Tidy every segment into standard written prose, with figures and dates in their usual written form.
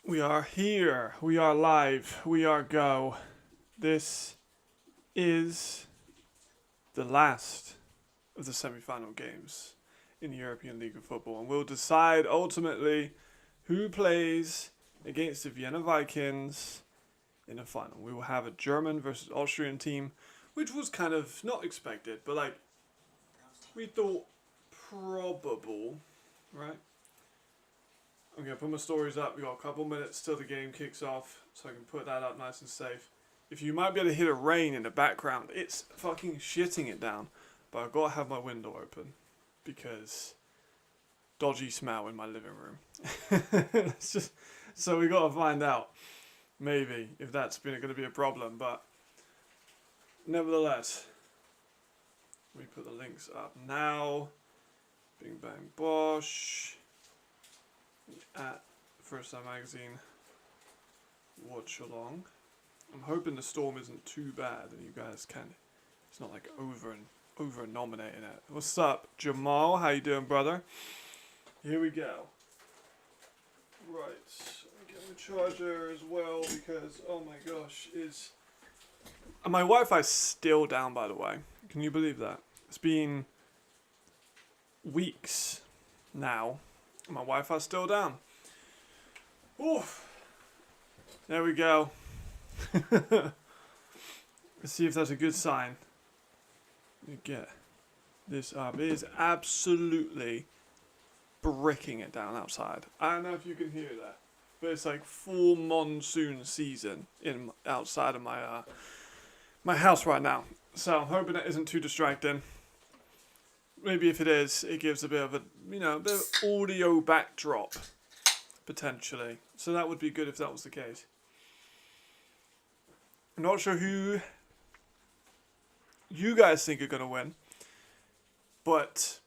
We are here. We are live. We are go. This is the last of the semi-final games in the European League of Football, and we'll decide ultimately who plays against the Vienna Vikings in the final. We will have a German versus Austrian team, which was kind of not expected, but like we thought probable, right? I'm going to put my stories up. We've got a couple minutes till the game kicks off, so I can put that up nice and safe. If you might be able to hear the rain in the background, it's fucking shitting it down. But I've got to have my window open because dodgy smell in my living room. It's just, so we got to find out, maybe, if that's going to be a problem. But nevertheless, we put the links up now. Bing bang bosh. At First Time Magazine watch along. I'm hoping the storm isn't too bad and you guys can. It's not like over nominating it. What's up, Jamal? How you doing, brother? Here we go. Right, I'm getting the charger as well because oh my gosh, and my Wi-Fi's still down, by the way. Can you believe that? It's been weeks now. My Wi-Fi's still down. Oof. There we go. Let's see if that's a good sign. Let me get this up. It is absolutely bricking it down outside. I don't know if you can hear that, but it's like full monsoon season outside of my house right now. So I'm hoping that isn't too distracting. Maybe if it is, it gives a bit of a bit of audio backdrop, potentially. So that would be good if that was the case. I'm not sure who you guys think are going to win, but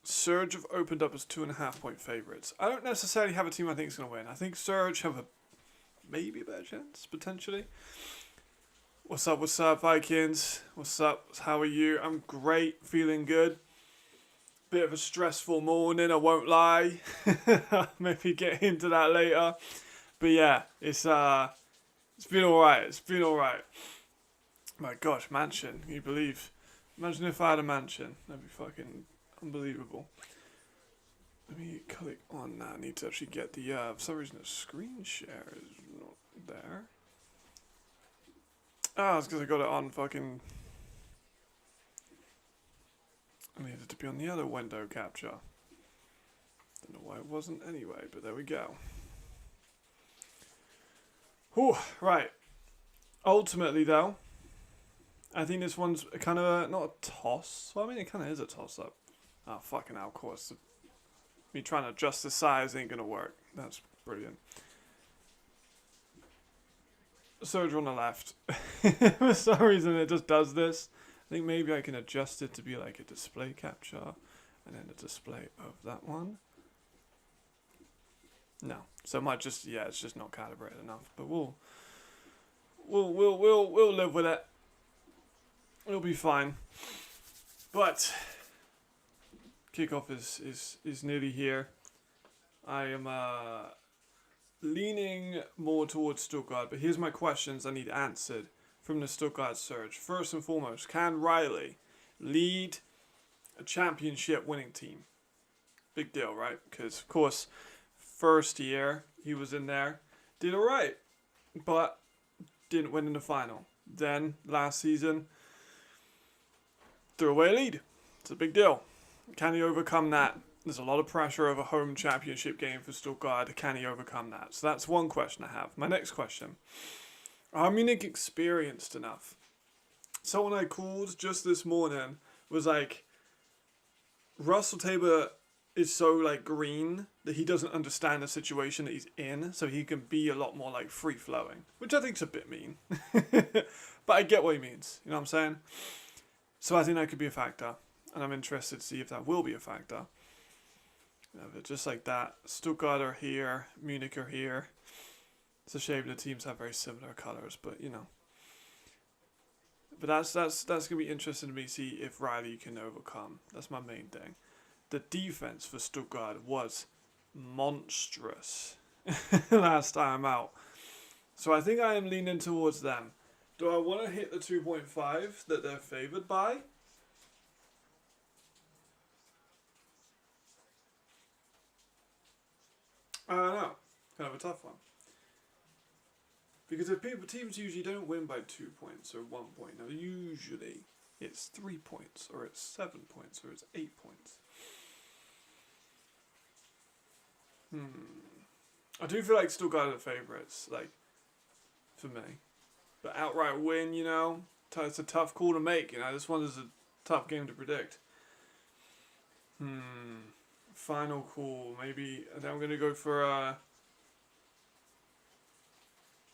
Surge have opened up as 2.5 point favourites. I don't necessarily have a team I think is going to win. I think Surge have maybe a better chance, potentially. What's up, Vikings? What's up? How are you? I'm great, feeling good. Bit of a stressful morning, I won't lie. Maybe get into that later. But yeah, it's been alright. It's been alright. My gosh, mansion. Can you believe? Imagine if I had a mansion. That'd be fucking unbelievable. Let me click on that. I need to actually get the for some reason the screen share is not there. It's because I got it on fucking... I needed to be on the other window capture. Don't know why it wasn't anyway, but there we go. Whew, right. Ultimately, though, I think this one's kind of not a toss. Well, I mean, it kind of is a toss-up. Oh, fucking hell, of course. Me trying to adjust the size ain't going to work. That's brilliant. Surge on the left. For some reason it just does this. I think maybe I can adjust it to be like a display capture and then a display of that one. No. So it might just it's just not calibrated enough. But we'll live with it. It'll be fine. But kickoff is nearly here. I am leaning more towards Stuttgart, but here's my questions I need answered from the Stuttgart Surge. First and foremost, can Riley lead a championship winning team? Big deal, right? Because, of course, first year he was in there, did alright, but didn't win in the final. Then, last season, threw away a lead. It's a big deal. Can he overcome that? There's a lot of pressure of a home championship game for Stuttgart. Can he overcome that? So that's one question I have. My next question. Are Munich experienced enough? Someone I called just this morning was like, Russell Tabor is so like green that he doesn't understand the situation that he's in, so he can be a lot more like free-flowing, which I think's a bit mean. But I get what he means. You know what I'm saying? So I think that could be a factor, and I'm interested to see if that will be a factor. But just like that, Stuttgart are here, Munich are here. It's a shame the teams have very similar colours, but you know. But that's gonna be interesting to me see if Riley can overcome. That's my main thing. The defense for Stuttgart was monstrous. last time out. So I think I am leaning towards them. Do I want to hit the 2.5 that they're favoured by? I don't know. Kind of a tough one. Because if teams usually don't win by 2 points or 1 point, now usually it's 3 points, or it's 7 points, or it's 8 points. I do feel like Stuttgart are the favourites, like, for me. But outright win, you know, it's a tough call to make, you know. This one is a tough game to predict. Final call, maybe. I think I'm gonna go for I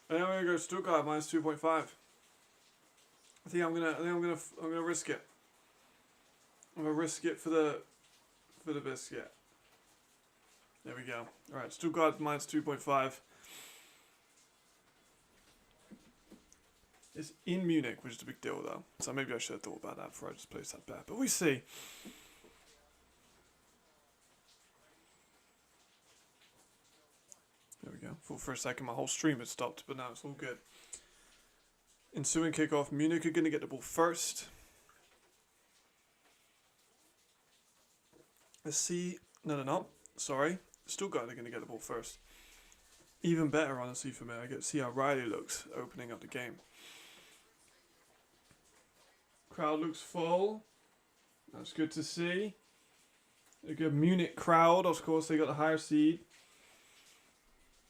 think I'm gonna go Stuttgart minus 2.5. I think I'm gonna risk it. I'm gonna risk it for the biscuit. There we go. All right, Stuttgart minus 2.5. It's in Munich, which is a big deal though. So maybe I should have thought about that before I just placed that bet. But we see. There we go. Thought for a second my whole stream had stopped, but now it's all good. Ensuing kickoff, Munich are going to get the ball first. Let's see. No, they're not. Sorry. Stuttgart are going to get the ball first. Even better, honestly, for me. I get to see how Riley looks opening up the game. Crowd looks full. That's good to see. A good Munich crowd. Of course, they got the higher seed.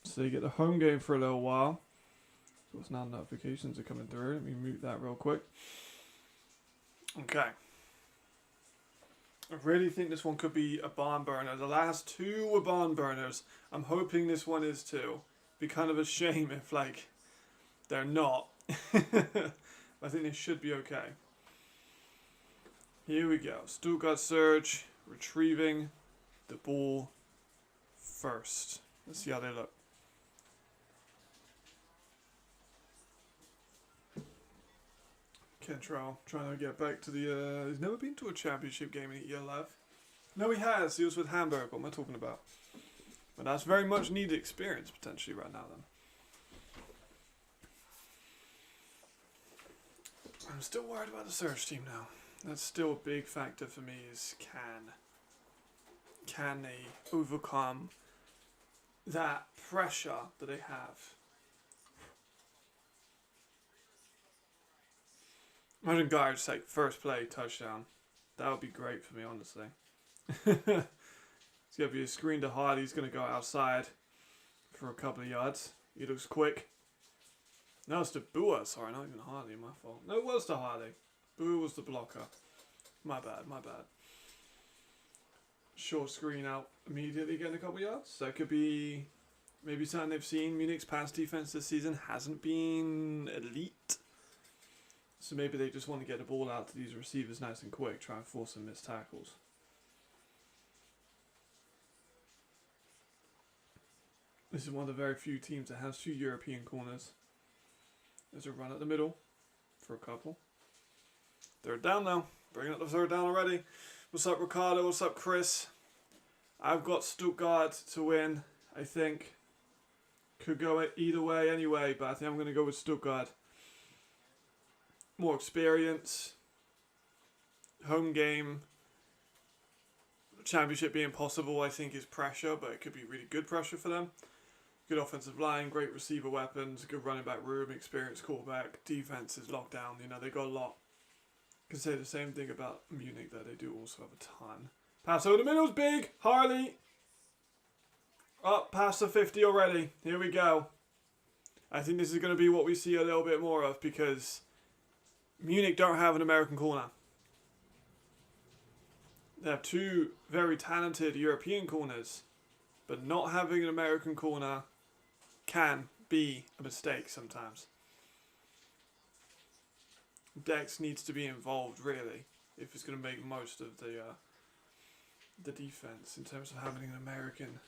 So you get the home game for a little while. Of course, now notifications are coming through. Let me mute that real quick. Okay. I really think this one could be a barn burner. The last two were barn burners. I'm hoping this one is too. Be kind of a shame if, like, they're not. I think they should be okay. Here we go. Stuttgart Surge retrieving the ball first. Let's see how they look. Kentrell trying to get back to the... he's never been to a championship game in year life. No, he has. He was with Hamburg. What am I talking about? But that's very much needed experience potentially right now then. I'm still worried about the Surge team now. That's still a big factor for me is can they overcome that pressure that they have? Imagine Guy just like first play touchdown. That would be great for me, honestly. It's going to be a screen to Hardy. He's going to go outside for a couple of yards. He looks quick. No, it's to Bua. Sorry, not even Hardy. My fault. No, it was to Hardy. Bua was the blocker. My bad, my bad. Short screen out immediately, getting a couple of yards. That could be maybe something they've seen. Munich's pass defense this season hasn't been elite. So maybe they just want to get the ball out to these receivers nice and quick, try and force some missed tackles. This is one of the very few teams that has two European corners. There's a run at the middle for a couple. Third down now. Bringing up the third down already. What's up, Ricardo? What's up, Chris? I've got Stuttgart to win, I think. Could go either way anyway, but I think I'm going to go with Stuttgart. More experience. Home game. Championship being possible, I think, is pressure, but it could be really good pressure for them. Good offensive line, great receiver weapons, good running back room, experienced quarterback, defense is locked down. You know, they got a lot. Can say the same thing about Munich, that they do also have a ton. Pass over the middle is big. Harley. Up past the 50 already. Here we go. I think this is going to be what we see a little bit more of because Munich don't have an American corner. They have two very talented European corners, but not having an American corner can be a mistake sometimes. Dex needs to be involved really if it's going to make most of the defense in terms of having an American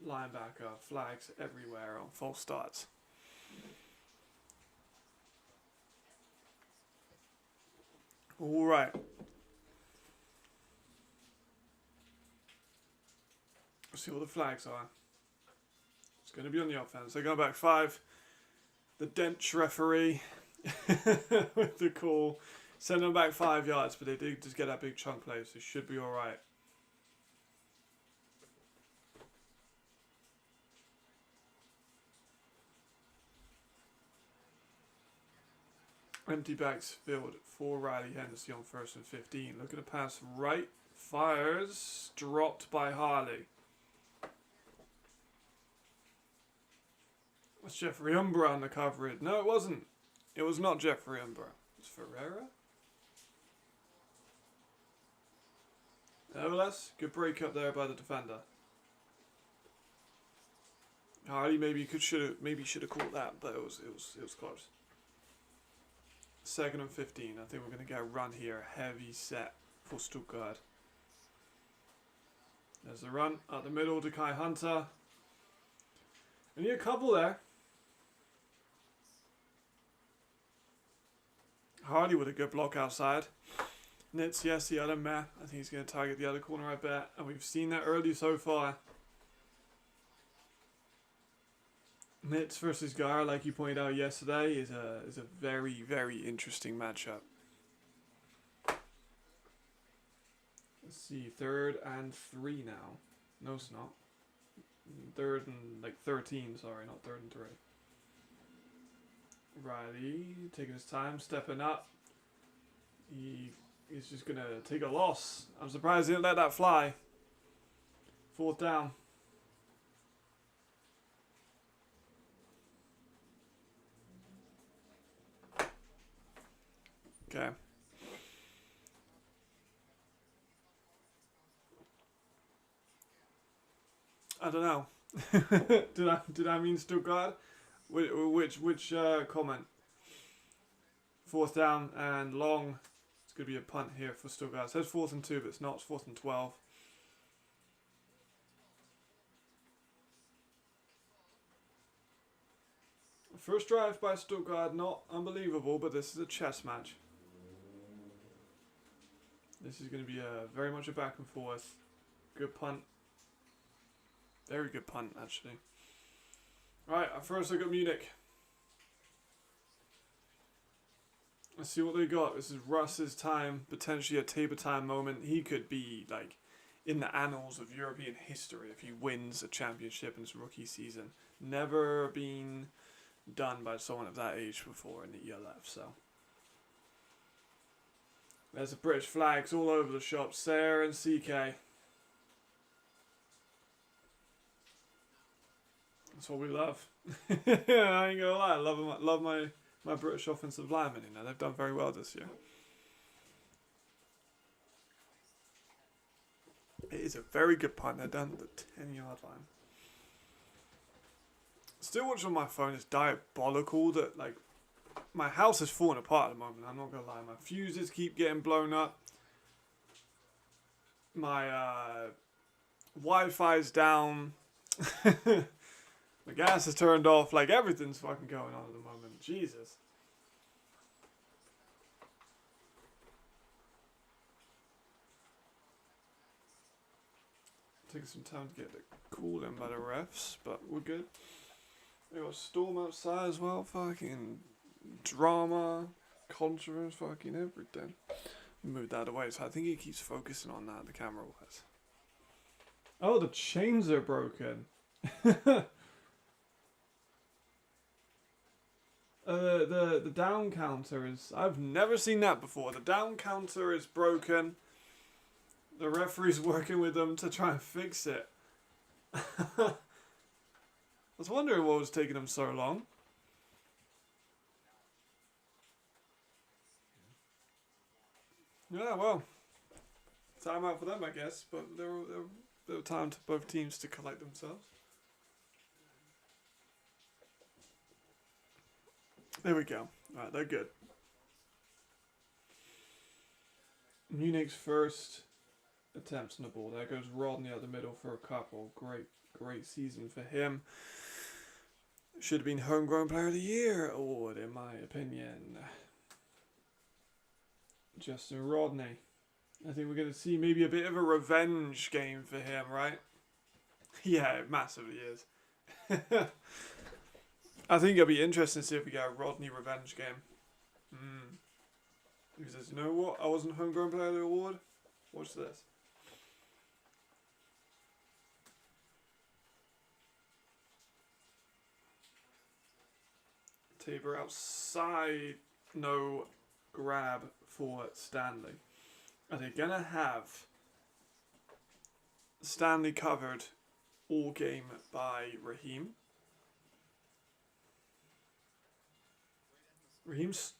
linebacker, flags everywhere on false starts. All right. Let's see what the flags are. It's going to be on the offense. They're going back 5. The Dench referee with the call. Send them back 5 yards, but they did just get that big chunk play, so it should be alright. Empty backfield for Riley Hennessy on 1st and 15. Look at the pass right. Fires. Dropped by Harley. That's Jeffrey Umbra on the coverage. No, it wasn't. It was not Jeffrey Umbra. It was Ferreira. Nevertheless, good break up there by the defender. Harley should have caught that, but it was close. 2nd and 15. I think we're going to get a run here. Heavy set for Stuttgart. There's the run up the middle to Kai Hunter. We need a couple there. Hardy with a good block outside. Nitz, yes, the other meh. I think he's going to target the other corner, I bet. And we've seen that early so far. Nitz versus Gar, like you pointed out yesterday, is a very, very interesting matchup. Let's see, 3rd and 3 now. No, it's not. 3rd and 13, sorry, not 3rd and 3. Riley taking his time, stepping up. He's just gonna take a loss. I'm surprised he didn't let that fly. 4th down. Okay. I don't know. did I mean Stuttgart? Which comment? 4th down and long. It's going to be a punt here for Stuttgart. It says 4th and 2, but it's not. It's 4th and 12. First drive by Stuttgart, not unbelievable, but this is a chess match. This is going to be very much a back and forth. Good punt. Very good punt, actually. Right, our first look at Munich. Let's see what they got. This is Russ's time, potentially a table time moment. He could be like in the annals of European history if he wins a championship in his rookie season. Never been done by someone of that age before in the ELF, so. There's the British flags all over the shop. Sarah and CK. That's what we love. I ain't gonna lie, I love my British offensive linemen. You know, they've done very well this year. It is a very good punt. They're down to the 10-yard line. Still watching on my phone is diabolical that like my house is falling apart at the moment. I'm not gonna lie. My fuses keep getting blown up. My Wi-Fi's down. The gas is turned off. Like everything's fucking going on at the moment. Jesus. Taking some time to get the cool in by the refs, but we're good. We got a storm outside as well. Fucking drama, controversy, fucking everything. Move that away, so I think he keeps focusing on that. The camera was. Oh, the chains are broken. The down counter is. I've never seen that before. The down counter is broken. The referee's working with them to try and fix it. I was wondering what was taking them so long. Yeah, well, time out for them, I guess. But there were time to both teams to collect themselves. There we go. Alright, they're good. Munich's first attempts on the ball. There goes Rodney out the middle for a couple. Great season for him. Should have been Homegrown Player of the Year award, in my opinion. Justin Rodney. I think we're going to see maybe a bit of a revenge game for him, right? Yeah, it massively is. I think it'll be interesting to see if we get a Rodney revenge game. He says, you know what? I wasn't homegrown player of the award. Watch this. Tabor outside. No grab for Stanley. Are they going to have Stanley covered all game by Raheem? Raheem's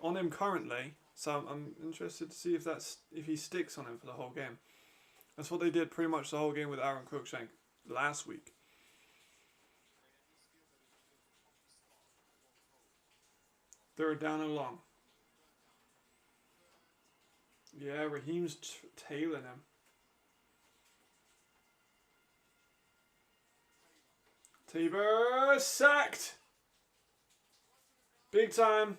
on him currently, so I'm interested to see if he sticks on him for the whole game. That's what they did pretty much the whole game with Aaron Cruikshank last week. Third down and long. Yeah, Raheem's tailing him. Tabor sacked. Big time.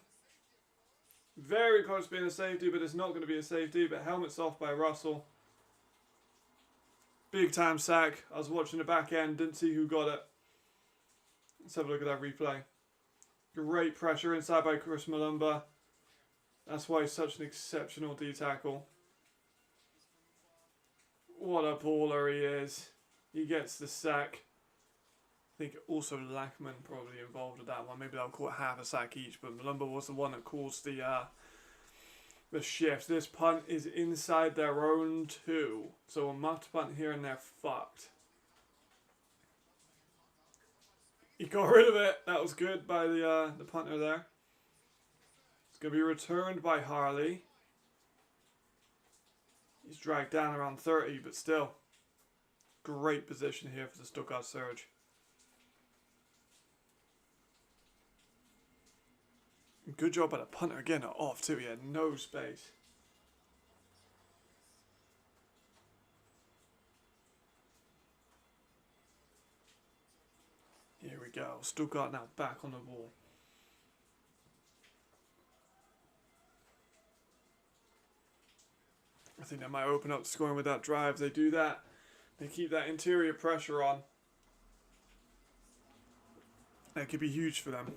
Very close to being a safety, but it's not going to be a safety. But helmet's off by Russell. Big time sack. I was watching the back end, didn't see who got it. Let's have a look at that replay. Great pressure inside by Chris Malumba. That's why he's such an exceptional D tackle. What a baller he is. He gets the sack. I think also Lackman probably involved with that one. Maybe they'll call it half a sack each, but Malumba was the one that caused the shift. This punt is inside their own 2. So a muffed punt here and they're fucked. He got rid of it. That was good by the punter there. It's going to be returned by Harley. He's dragged down around 30, but still. Great position here for the Stuttgart Surge. Good job by the punter getting it off too. He had no space. Here we go. Stuttgart now back on the ball. I think they might open up the scoring with that drive. They do that. They keep that interior pressure on. That could be huge for them.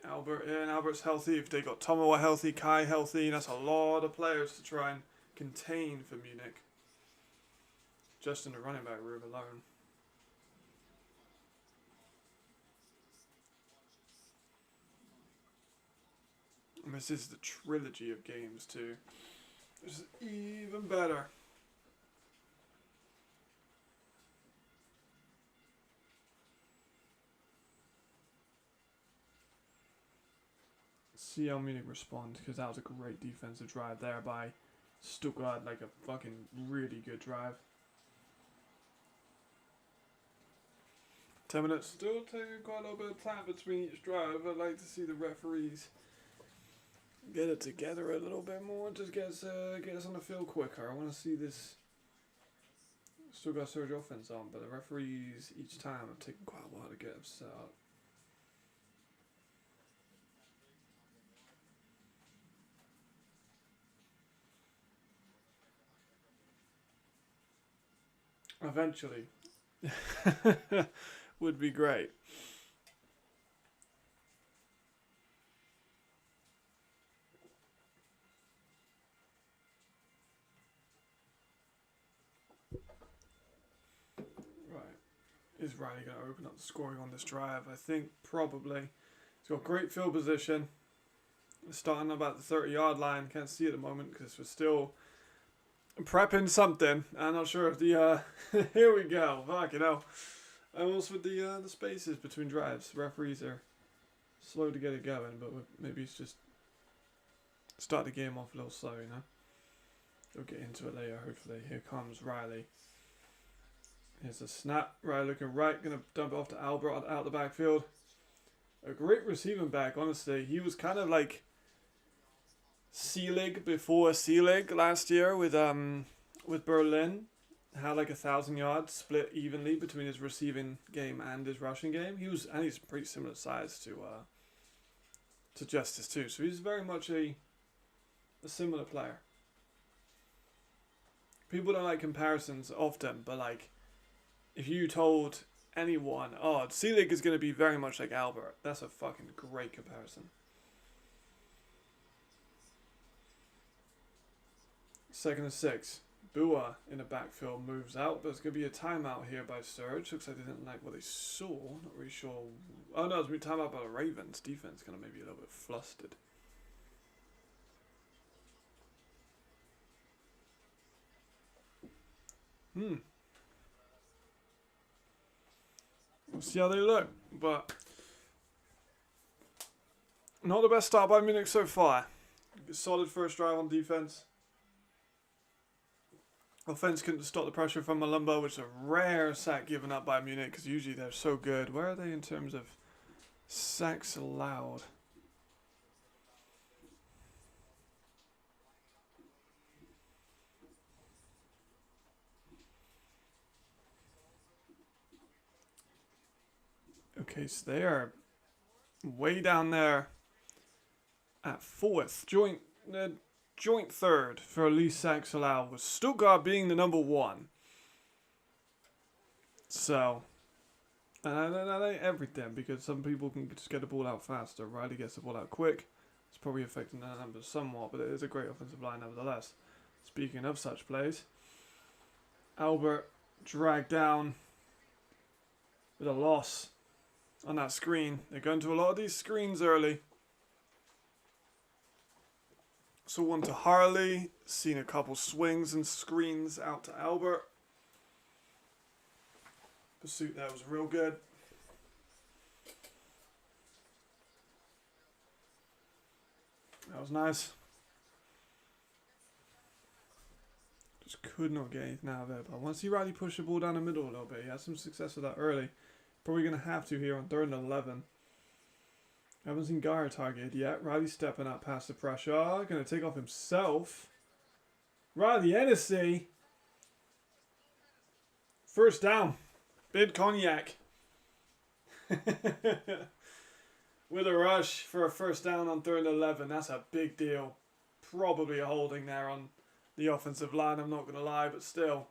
Albert in, Albert's healthy. If they got Tomoa healthy, Kai healthy, that's a lot of players to try and contain for Munich. Just in the running back room alone. And this is the trilogy of games too. This is even better. See how Munich respond, because that was a great defensive drive there by Stuttgart, like a fucking really good drive. 10 minutes, still taking quite a little bit of time between each drive. I'd like to see the referees get it together a little bit more, just get us on the field quicker. I want to see this Stuttgart Surge offense on, but the referees each time have taken quite a while to get them set up. Eventually. Would be great. Right. Is Riley going to open up the scoring on this drive? I think probably. He's got great field position. Starting about the 30-yard line. Can't see at the moment because we're still prepping something. I'm not sure if the here we go. Fuck you know. Almost with the spaces between drives. Referees are slow to get it going, but maybe it's just start the game off a little slow, you know. We'll get into it later. Hopefully, here comes Riley. Here's the snap. Riley looking right, gonna dump it off to Albert out the backfield. A great receiving back, honestly. He was kind of like C-League before C-League last year with Berlin. Had like 1,000 yards split evenly between his receiving game and his rushing game. He's pretty similar size to Justice too. So he's very much a similar player. People don't like comparisons often, but like if you told anyone. Oh, Selig is going to be very much like Albert. That's a fucking great comparison. Second and 6. Bua in the backfield moves out, but it's going to be a timeout here by Surge. Looks like they didn't like what they saw. Not really sure. Oh no, it's going to be timeout by the Ravens. Defense kind of maybe a little bit flustered. We'll see how they look, but not the best start by Munich so far. Solid first drive on defense. Offense couldn't stop the pressure from Malumba, which is a rare sack given up by Munich because usually they're so good. Where are they in terms of sacks allowed? Okay, so they are way down there at 4th. Joint 3rd for least sacks allowed, with Stuttgart being the number 1. So, and that ain't everything, because some people can just get the ball out faster. Riley gets the ball out quick. It's probably affecting their numbers somewhat, but it is a great offensive line nevertheless. Speaking of such plays, Albert dragged down with a loss on that screen. They're going to a lot of these screens early. So one to Harley, seen a couple swings and screens out to Albert. Pursuit there was real good. That was nice. Just could not get anything out of it. But once he Riley pushed the ball down the middle a little bit, he had some success with that early. Probably going to have to here on 3rd and 11. Haven't seen Geyer targeted yet. Riley stepping up past the pressure. Going to take off himself. Riley Hennessy. First down. Bid Cognac. With a rush for a first down on 3rd and 11. That's a big deal. Probably a holding there on the offensive line, I'm not going to lie, but still.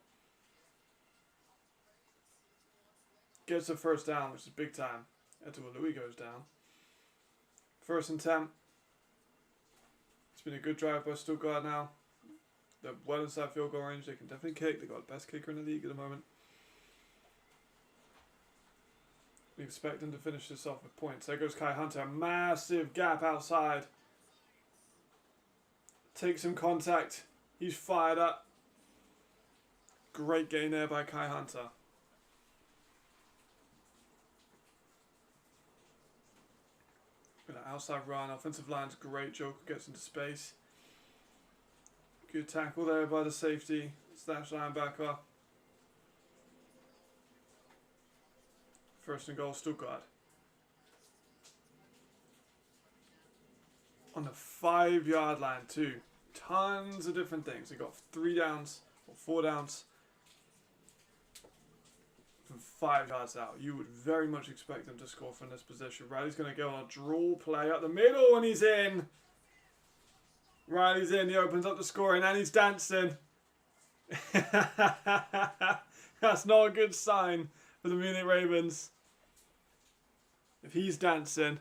Gets a first down, which is big time. Until Louis goes down. 1st and 10. It's been a good drive by Stuttgart now. They're well inside field goal range. They can definitely kick. They've got the best kicker in the league at the moment. We expect them to finish this off with points. There goes Kai Hunter. Massive gap outside. Takes some contact. He's fired up. Great gain there by Kai Hunter. With an outside run. Offensive line's great. Joker gets into space. Good tackle there by the safety. Slash linebacker. 1st and goal, Stuttgart. On the 5-yard line too. Tons of different things. They got 3 downs or 4 downs from 5 yards out. You would very much expect them to score from this position. Riley's going to go on a draw play up the middle and he's in. Riley's in. He opens up the scoring and he's dancing. That's not a good sign for the Munich Ravens. If he's dancing.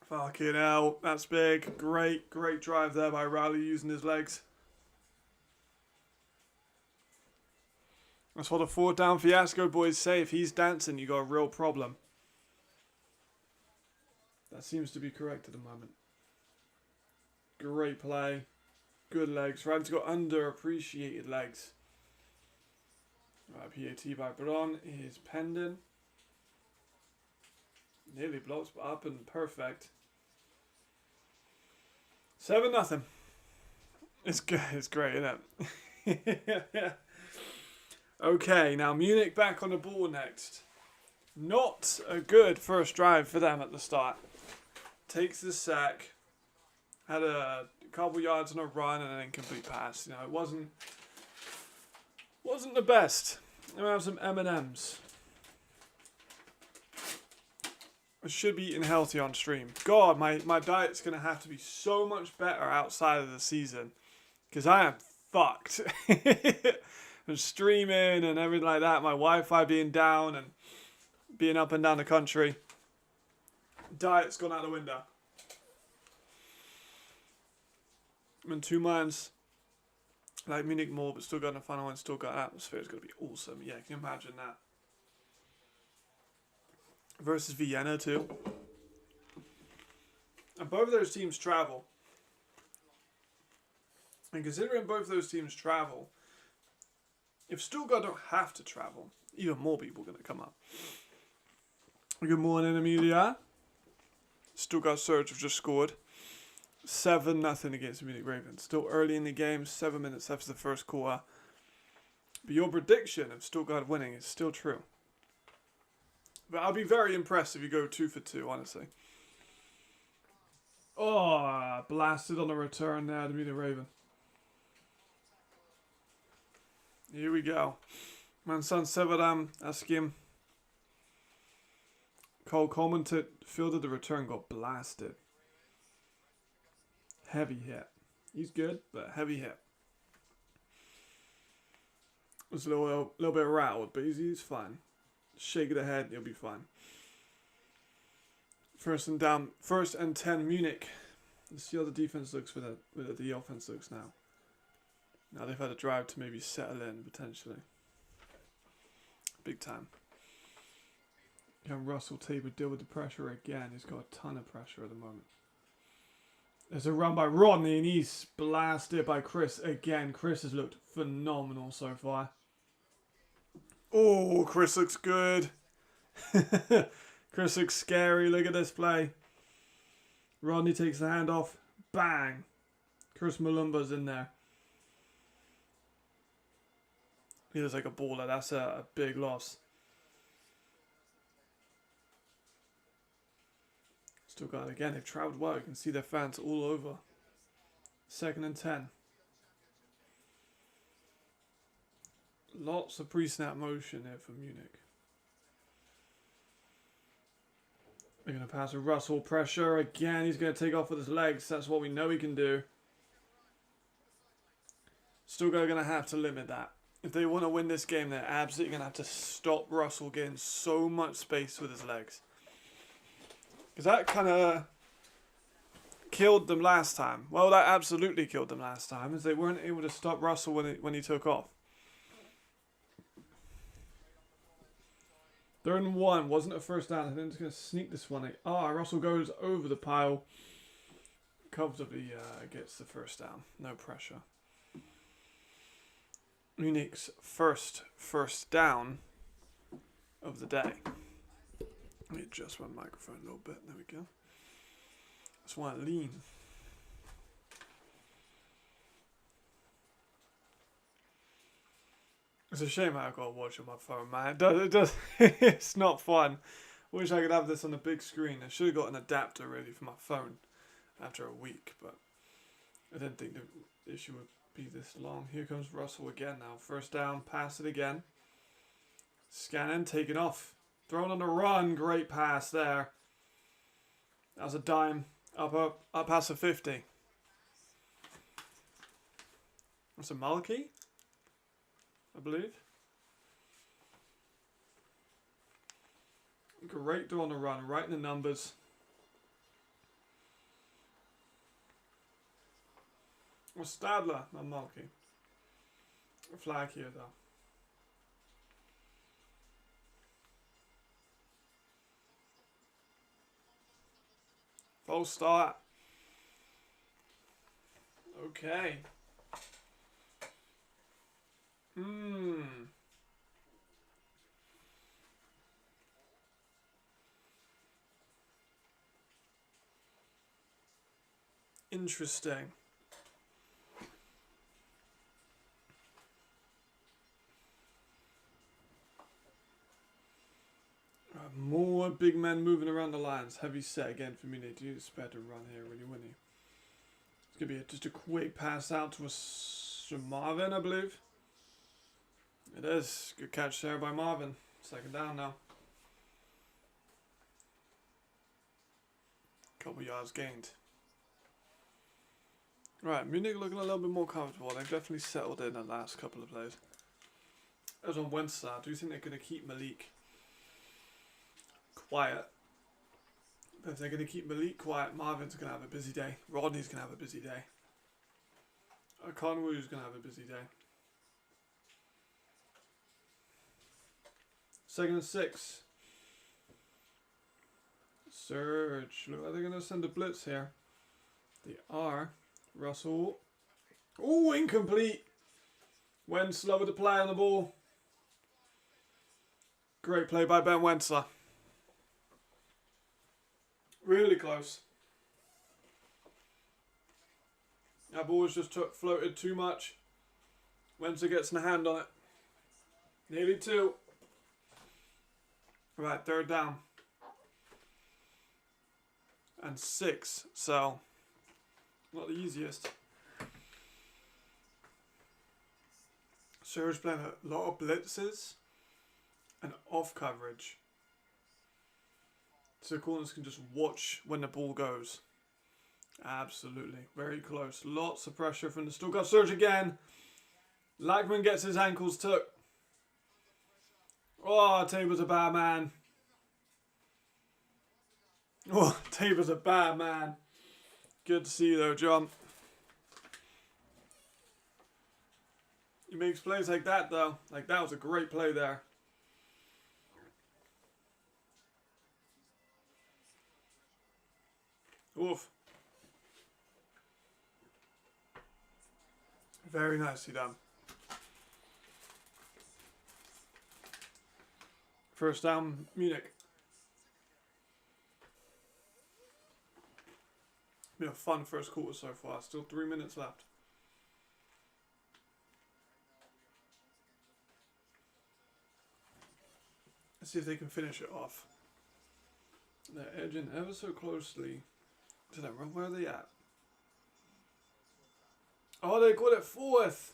Fucking hell. That's big. Great drive there by Riley using his legs. That's what a 4th down fiasco boys say. If he's dancing, you got a real problem. That seems to be correct at the moment. Great play. Good legs. Riley's got underappreciated legs. Right, PAT by Braun is pending. Nearly blocks, but up and perfect. 7-0. It's good. It's great, isn't it? Okay, now Munich back on the ball next. Not a good first drive for them at the start. Takes the sack. Had a couple yards on a run and an incomplete pass. You know, it wasn't the best. I'm gonna have some M&Ms. I should be eating healthy on stream. God, my diet's gonna have to be so much better outside of the season, because I am fucked. And streaming and everything like that. My Wi-Fi being down and being up and down the country. Diet's gone out the window. I'm in 2 minds. Like Munich more, but still got a final one. Still got atmosphere. It's gonna be awesome. Yeah, can you imagine that? Versus Vienna too. And both of those teams travel. And considering both of those teams travel, if Stuttgart don't have to travel, even more people are going to come up. Good morning, Amelia. Stuttgart Surge have just scored. 7-0 against Munich Ravens. Still early in the game, 7 minutes after the first quarter. But your prediction of Stuttgart winning is still true. But I'll be very impressed if you go 2 for 2, honestly. Oh, blasted on the return there to Munich Raven. Here we go. Man son Severam, ask him. Cole Coleman fielded the return, got blasted. Heavy hit. He's good, but heavy hit. Was a little bit rattled, but he's fine. Shake of the head, he'll be fine. First and 10 Munich. Let's see how the defense looks for the offense looks now. Now they've had a drive to maybe settle in, potentially. Big time. Can Russell Tabor deal with the pressure again? He's got a ton of pressure at the moment. There's a run by Rodney, and he's blasted by Chris again. Chris has looked phenomenal so far. Oh, Chris looks good. Chris looks scary. Look at this play. Rodney takes the hand off. Bang. Chris Malumba's in there. He looks like a baller. That's a big loss. Still got it again. They've travelled well. You can see their fans all over. 2nd and 10. Lots of pre-snap motion here for Munich. They're going to pass a Russell. Pressure again. He's going to take off with his legs. That's what we know he can do. Still going to have to limit that. If they want to win this game, they're absolutely going to have to stop Russell getting so much space with his legs. Because that kind of killed them last time. Well, that absolutely killed them last time, as they weren't able to stop Russell when he took off. 3rd and 1. Wasn't a first down. I think it's going to sneak this one. Russell goes over the pile. Comfortably gets the first down. No pressure. Munich's first down of the day. Let me adjust my microphone a little bit. There we go. That's why I lean. It's a shame how I've got to watch on my phone, man. It does. It's not fun. Wish I could have this on the big screen. I should have got an adapter really for my phone after a week, but I didn't think the issue would be this long. Here comes Russell again now. First down, pass it again. Scanning, taking off. Thrown on the run. Great pass there. That was a dime. Up past the 50. That's a Malky, I believe. Great throw on the run. Right in the numbers. Or Stadler, not Malky. A flag here though. False start. Okay. Interesting. More big men moving around the lines. Heavy set again for Munich. Do you expect to run here really, wouldn't you? It's going to be just a quick pass out to Marvin, I believe. It is. Good catch there by Marvin. 2nd down now. Couple yards gained. Right, Munich looking a little bit more comfortable. They've definitely settled in the last couple of plays. As on Wednesday, do you think they're going to keep Malik quiet? But if they're going to keep Malik quiet, Marvin's going to have a busy day. Rodney's going to have a busy day. Conway's going to have a busy day. 2nd and 6. Surge. Look like they're going to send a blitz here. They are. Russell. Oh, incomplete. Wensler with the play on the ball. Great play by Ben Wensler. Really close. That ball was just floated too much. Wensler gets a hand on it. Nearly 2. Right, 3rd down. And 6, so not the easiest. Surge playing a lot of blitzes and off coverage. So corners can just watch when the ball goes. Absolutely. Very close. Lots of pressure from the Stuttgart Surge again. Lackman gets his ankles took. Oh, Tabor's a bad man. Oh, Tabor's a bad man. Good to see you though, John. He makes plays like that though. Like that was a great play there. Oof. Very nicely done. First down, Munich. Been a fun first quarter so far. Still 3 minutes left. Let's see if they can finish it off. They're edging ever so closely to them. Where are they at? Oh, they got it 4th.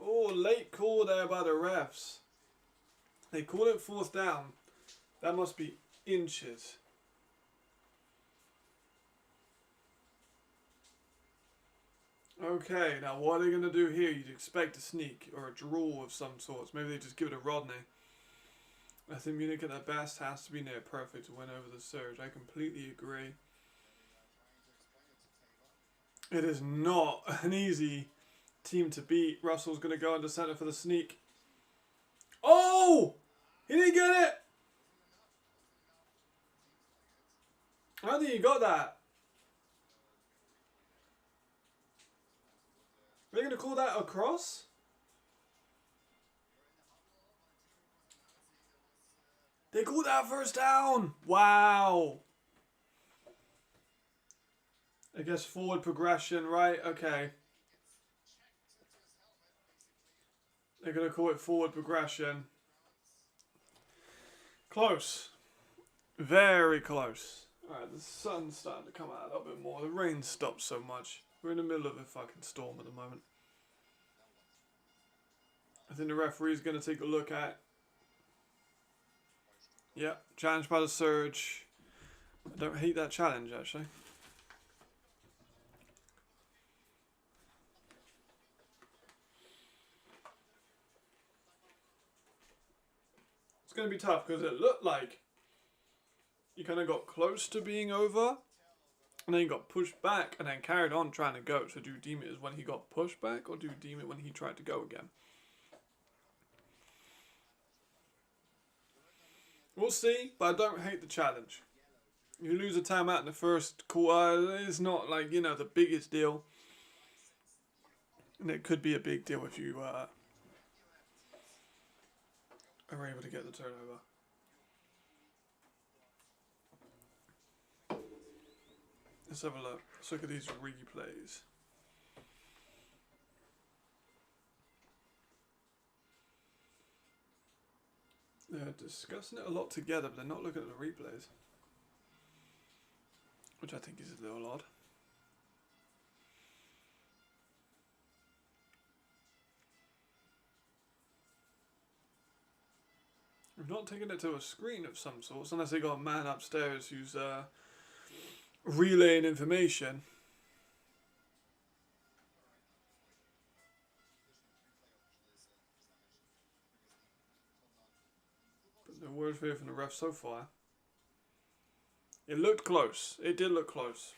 Oh, late call there by the refs. They called it 4th down. That must be inches. Okay, now what are they going to do here? You'd expect a sneak or a draw of some sorts. Maybe they just give it a Rodney. I think Munich at their best has to be near perfect to win over the Surge. I completely agree. It is not an easy team to beat. Russell's going to go under center for the sneak. Oh! He didn't get it! I don't think he got that. Are they going to call that a cross? They called that first down. Wow. I guess forward progression, right? Okay. They're going to call it forward progression. Close. Very close. Alright, the sun's starting to come out a little bit more. The rain stopped so much. We're in the middle of a fucking storm at the moment. I think the referee's going to take a look at. Yeah, challenge by the Surge. I don't hate that challenge, actually. It's going to be tough because it looked like you kind of got close to being over. And then he got pushed back and then carried on trying to go. So do you deem it as when he got pushed back or do you deem it when he tried to go again? We'll see, but I don't hate the challenge. You lose a timeout in the first quarter, it's not like, you know, the biggest deal. And it could be a big deal if you are able to get the turnover. Let's have a look. Let's look at these replays. They're discussing it a lot together, but they're not looking at the replays. Which I think is a little odd. We've not taken it to a screen of some sort, unless they got a man upstairs who's relaying information. word for you from the ref so far. It looked close. It did look close.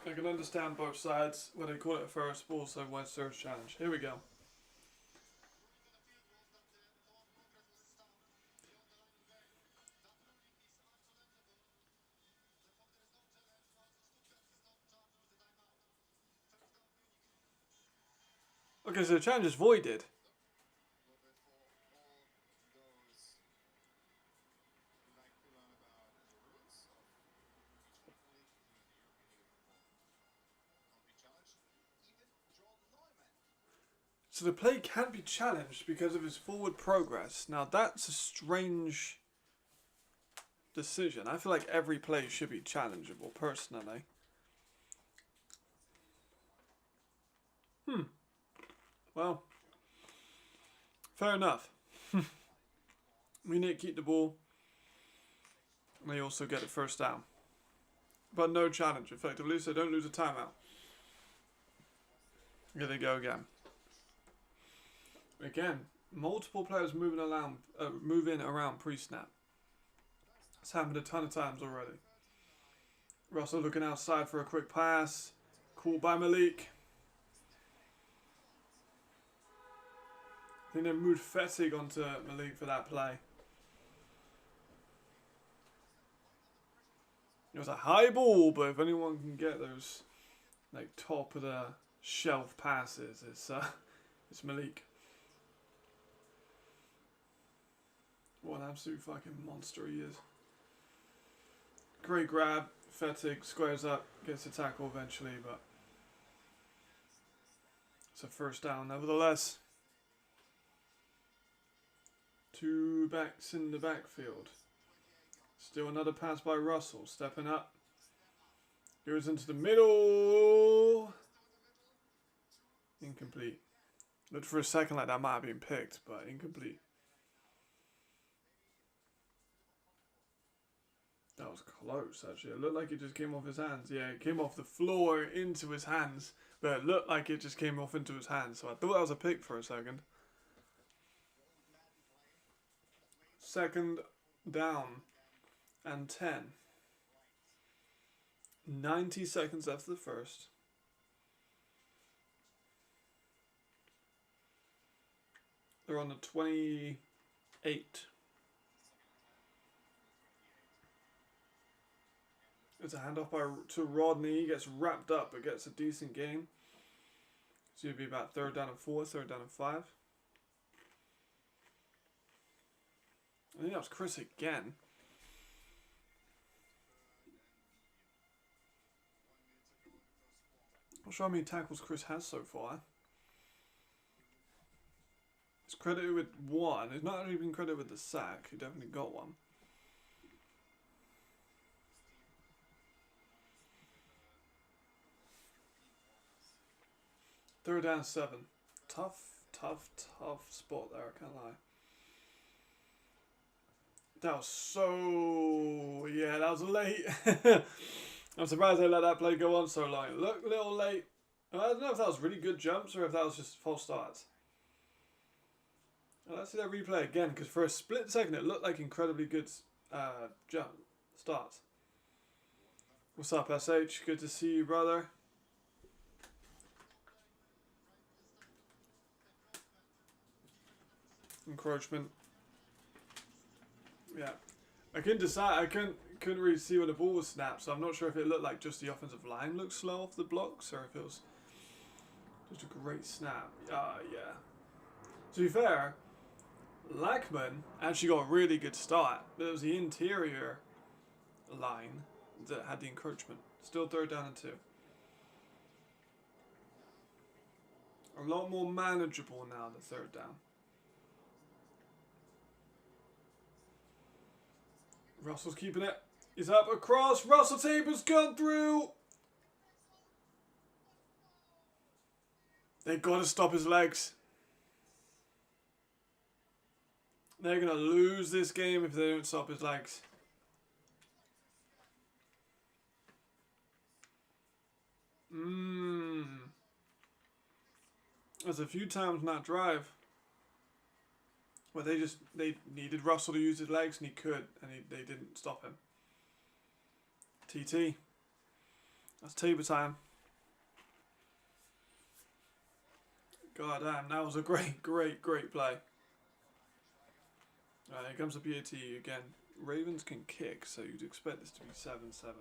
I can understand both sides, whether they call it a first, but also when it's first challenge. Here we go. Okay, so the challenge is voided. So the play can't be challenged because of his forward progress. Now that's a strange decision. I feel like every play should be challengeable, personally. Well, fair enough. Munich keep the ball. And they also get the first down. But no challenge, effectively, so don't lose a timeout. Here they go again. Again, multiple players moving around pre-snap. It's happened a ton of times already. Russell looking outside for a quick pass. Caught by Malik. I think they moved Fettig onto Malik for that play. It was a high ball, but if anyone can get those like top of the shelf passes, it's Malik. What an absolute fucking monster he is. Great grab. Fettig squares up, gets a tackle eventually, but it's a first down nevertheless. 2 backs in the backfield. Still another pass by Russell, stepping up. Goes into the middle. Incomplete. Looked for a second like that might have been picked, but incomplete. That was close, actually. It looked like it just came off his hands. Yeah, it came off the floor into his hands, but it looked like it just came off into his hands. So I thought that was a pick for a second. Second down and 10. 90 seconds after the first. They're on the 28. It's a handoff to Rodney. He gets wrapped up but gets a decent gain. So it'd be about 3rd down and 4, 3rd down and 5. I think that was Chris again. Not sure how many tackles Chris has so far. He's credited with 1. He's not actually been credited with the sack. He definitely got one. Third down 7. Tough spot there, I can't lie. That was so... yeah, that was late. I'm surprised they let that play go on so long. It looked a little late. I don't know if that was really good jumps or if that was just false starts. Well, let's see that replay again, because for a split second it looked like incredibly good jump starts. What's up, SH? Good to see you, brother. Encroachment. Yeah. I couldn't decide. I couldn't really see where the ball was snapped, so I'm not sure if it looked like just the offensive line looked slow off the blocks or if it was just a great snap. Yeah. To be fair, Lackman actually got a really good start, but it was the interior line that had the encroachment. Still 3rd down and 2. A lot more manageable now, the 3rd down. Russell's keeping it. He's up across. Russell Tabor's gone through. They've got to stop his legs. They're going to lose this game if they don't stop his legs. There's a few times in that drive Well, they needed Russell to use his legs, and he could, and they didn't stop him. TT. That's table time. God damn, that was a great play. Alright, here comes the PAT again. Ravens can kick, so you'd expect this to be 7-7.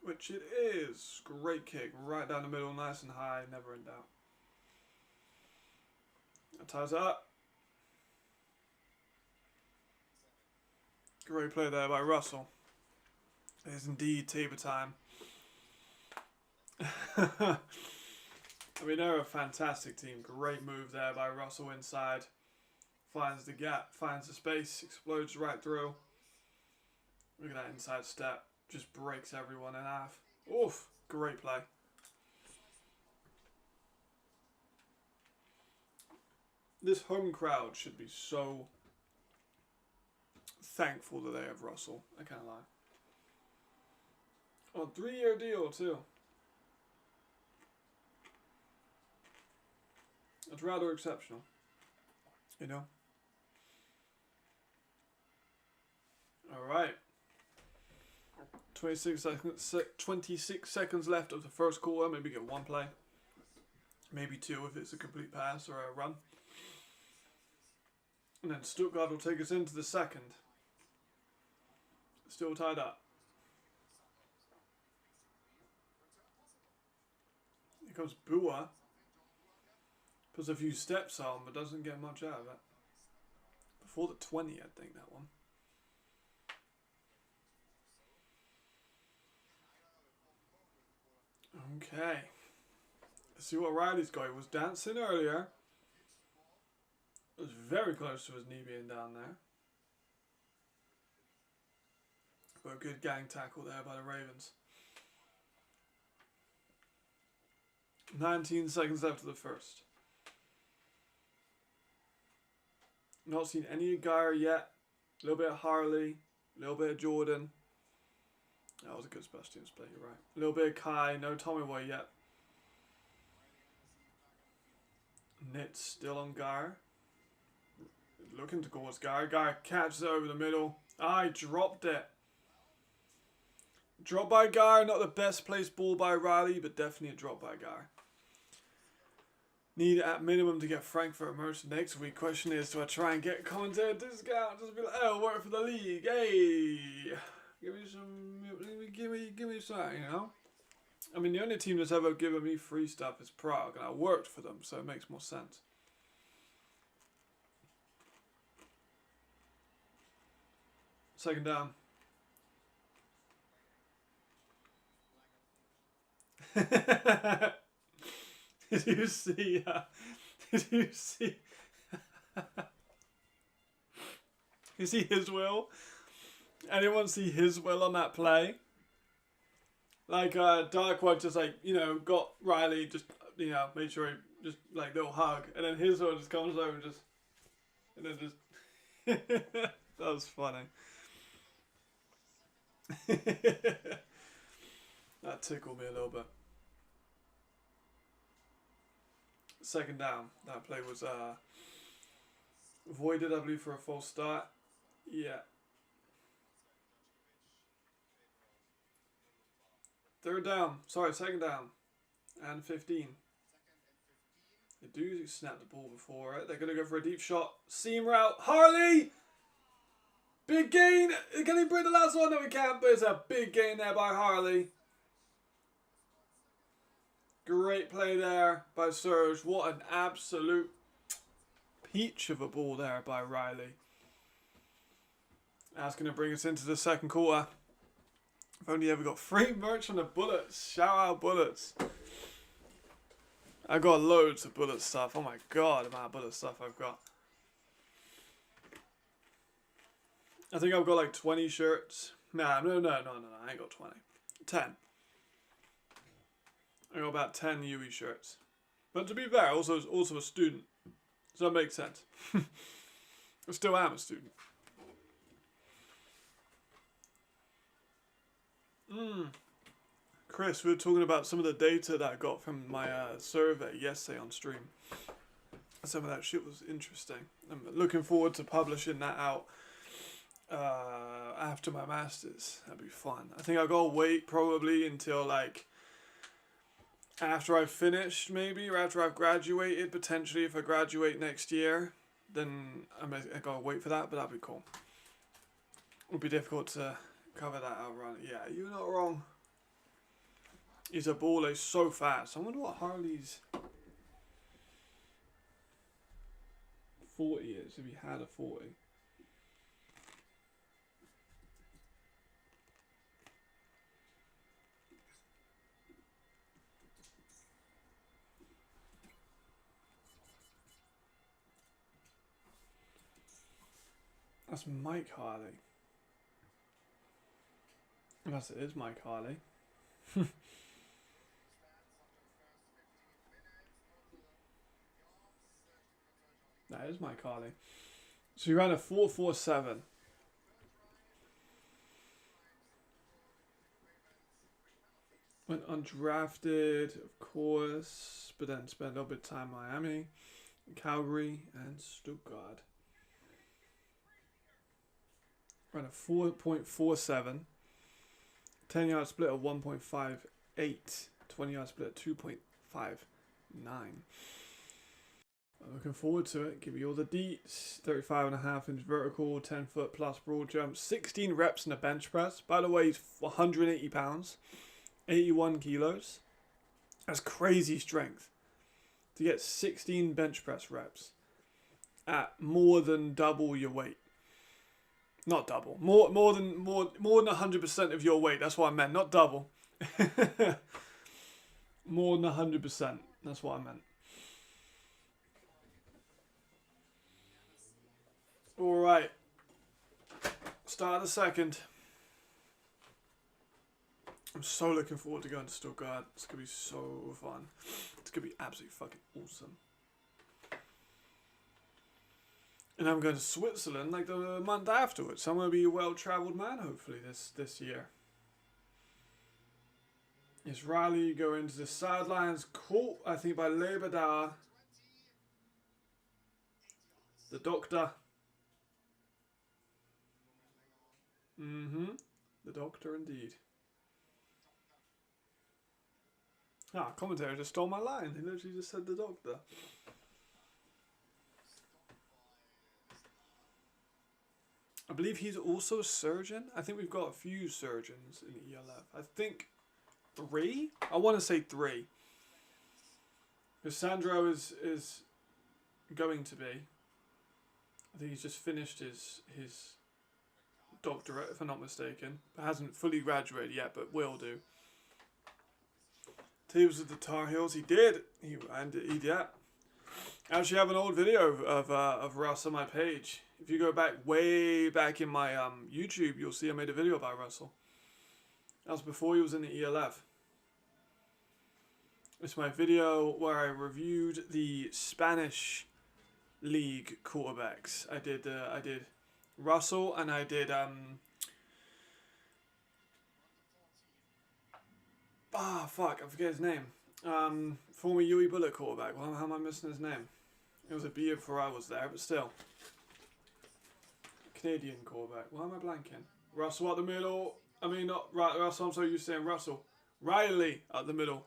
Which it is. Great kick, right down the middle, nice and high, never in doubt. That ties it up. Great play there by Russell. It is indeed table time. I mean, they're a fantastic team. Great move there by Russell inside. Finds the gap, finds the space, explodes right through. Look at that inside step. Just breaks everyone in half. Oof, great play. This home crowd should be so thankful that they have Russell. I can't lie. On a 3-year deal too. It's rather exceptional, you know. All right. 26 seconds left of the first quarter. Maybe get one play. Maybe two if it's a complete pass or a run. And then Stuttgart will take us into the second. Still tied up. Here comes Bua. Puts a few steps on, but doesn't get much out of it. Before the 20, I think, that one. Okay. Let's see what Riley's got. He was dancing earlier. It was very close to his knee being down there. But a good gang tackle there by the Ravens. 19 seconds left of the first. Not seen any of Geyer yet. A little bit of Harley. A little bit of Jordan. That was a good special teams play, you're right. A little bit of Kai. No Tomiwa yet. Nit's still on Geyer. Looking towards Geyer. Geyer catches it over the middle. I dropped it. Drop by Geyer. Not the best placed ball by Riley, but definitely a drop by Geyer. Need at minimum to get Frankfurt merch next week. Question is, do I try and get a commentator discount? Just be like, oh, work for the league. Hey, give me some, you know. I mean, the only team that's ever given me free stuff is Prague, and I worked for them, so it makes more sense. Second down. Did you see? Did you see? You see his will? Anyone see his will on that play? Like Darkwood just like, you know, got Riley, just, you know, made sure he just like little hug, and then his will just comes over and then just that was funny. That tickled me a little bit. Second down. That play was voided, I believe, for a false start. Yeah. Third down. Sorry, second down. And 15. They do snap the ball before it. They're going to go for a deep shot. Seam route. Harley! Big gain. Can he bring the last one? No, he can't, but it's a big gain there by Harley. Great play there by Serge. What an absolute peach of a ball there by Riley. That's going to bring us into the second quarter. I've only ever got free merch on the Bullets. Shout out Bullets. I got loads of Bullet stuff. Oh my god, the amount of Bullet stuff I've got. I think I've got like 20 shirts. No, I ain't got 20. 10. I got about 10 UE shirts. But to be fair, also a student. So that makes sense. I still am a student. Chris, we were talking about some of the data that I got from my survey yesterday on stream. some of that shit was interesting. I'm looking forward to publishing that out after my masters. That'd be fun. I think I gotta wait probably until like after I've finished, maybe, or after I've graduated. Potentially, if I graduate next year, then I gotta wait for that. But that'd be cool. It would be difficult to cover that out, Ron. Yeah, you're not wrong. He's a baller. He's so fast. I wonder what Harley's 40 is, if he had a 40. That's Mike Harley. Unless it is Mike Harley. That is Mike Harley. So he ran a 4.47. Went undrafted, of course, but then spent a little bit of time in Miami, Calgary, and Stuttgart. Ran a 4.47. 10-yard split of 1.58. 20-yard split of 2.59. I'm looking forward to it. Give you all the deets. 35.5-inch vertical, 10-foot plus broad jump, 16 reps in a bench press. By the way, he's 180 pounds, 81 kilos. That's crazy strength. To get 16 bench press reps at more than double your weight. Not double. More than 100% of your weight. That's what I meant. Not double. More than 100%. That's what I meant. Alright. Start of the second. I'm so looking forward to going to Stuttgart. It's going to be so fun. It's going to be absolutely fucking awesome. And I'm going to Switzerland like the month afterwards. So I'm going to be a well-travelled man, hopefully, this year. Yes, Riley going to the sidelines. Caught, I think, by Lebedar. The doctor. The doctor, indeed. Ah, commentator just stole my line. He literally just said the doctor. I believe he's also a surgeon. I think we've got a few surgeons in the ELF. I think 3? I want to say 3. Because Sandro is going to be. I think he's just finished his doctorate, if I'm not mistaken. Hasn't fully graduated yet, but will do. He was at the Tar Heels. He did. He did. I actually have an old video of Russ on my page. If you go back way back in my YouTube, you'll see I made a video about Russell. That was before he was in the ELF. It's my video where I reviewed the Spanish League quarterbacks. I did Russell and I did fuck, I forget his name. Former UE Bullet quarterback. Well, how am I missing his name? It was a beer before I was there, but still. Canadian quarterback. Why am I blanking? Russell at the middle. I mean, not right. Russell. I'm so used to saying Russell. Riley at the middle.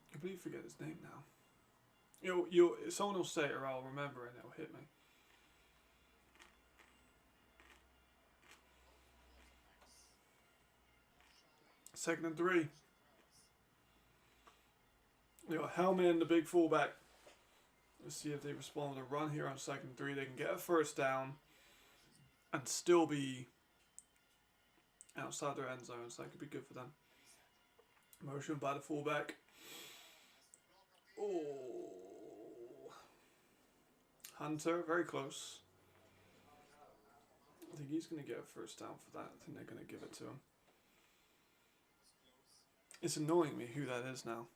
I completely forget his name now. Someone will say it or I'll remember and it'll hit me. Second and 3. You got Hellman and the big fullback. Let's see if they respond with a run here on second and 3. They can get a first down and still be outside their end zone, so that could be good for them. Motion by the fullback. Oh, Hunter, very close. I think he's going to get a first down for that. I think they're going to give it to him. It's annoying me who that is now.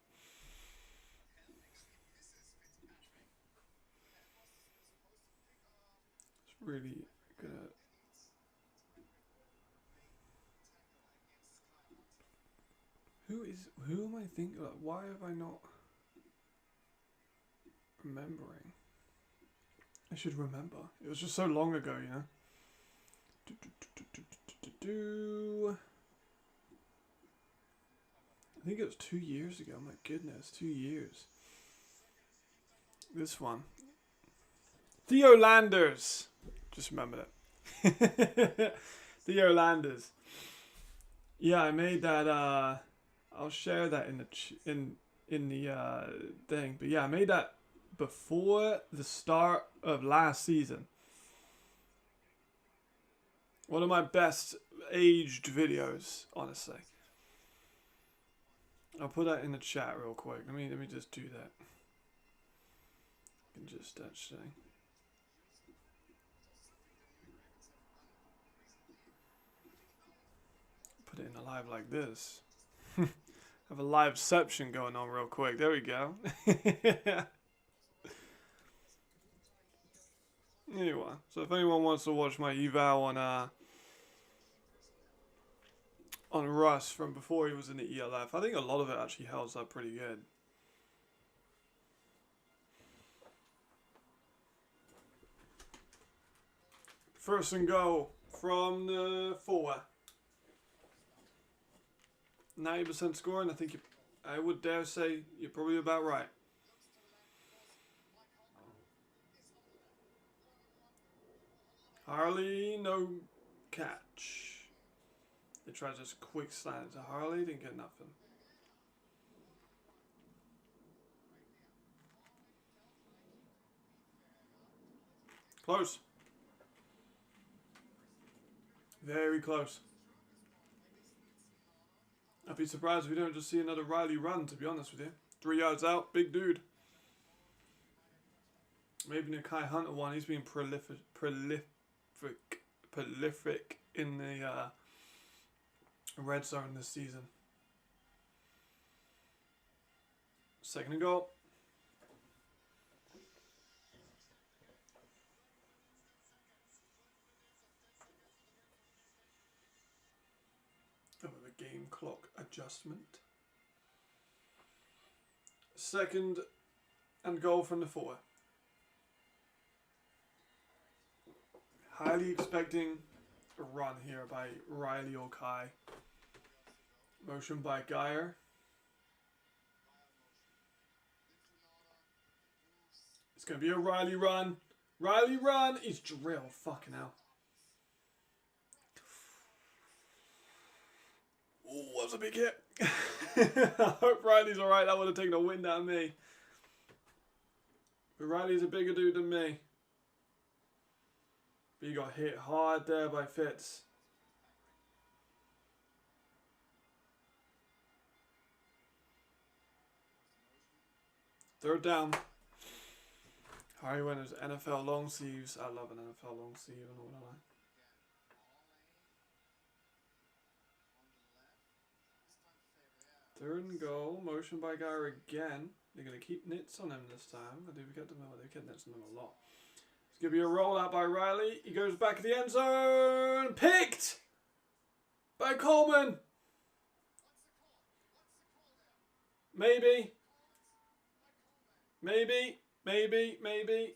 It's really gonna. Who am I thinking of? Why have I not remembering? I should remember. It was just so long ago, you know. I think it was 2 years ago. My goodness, 2 years. This one. Theo Landers. Just remembered it. Theo Landers. Yeah, I made that. I'll share that in the thing. But yeah, I made that before the start of last season. One of my best aged videos, honestly. I'll put that in the chat real quick. Let me just do that. I can just actually. Put it in a live like this. Have a liveception going on real quick. There we go. Anyway, so if anyone wants to watch my eval on Russ from before he was in the ELF, I think a lot of it actually holds up pretty good. First and goal from the 4. 90% scoring. I would dare say you're probably about right. Harley, no catch. They tried just quick slant to Harley, didn't get nothing. Close. Very close. I'd be surprised if we don't just see another Riley run, to be honest with you. 3 yards out, big dude. Maybe the Kai Hunter one, he's been prolific in the red zone this season. Second and goal. Oh, the game clock adjustment. Second and goal from the 4. Highly expecting a run here by Riley or Kai. Motion by Geyer. It's going to be a Riley run. Riley run. He's drilled. Fucking hell. Oh, that was a big hit. I hope Riley's alright. That would have taken a wind out of me. But Riley's a bigger dude than me. But he got hit hard there by Fitz. Third down. Harry Winner's NFL long sleeves. I love an NFL long sleeve and all that. Third and goal. Motion by Geyer again. They're going to keep nits on him this time. I do get them. They kept nits on him a lot. It's going to be a rollout by Riley. He goes back to the end zone. Picked by Coleman. Maybe. Maybe. Maybe. Maybe.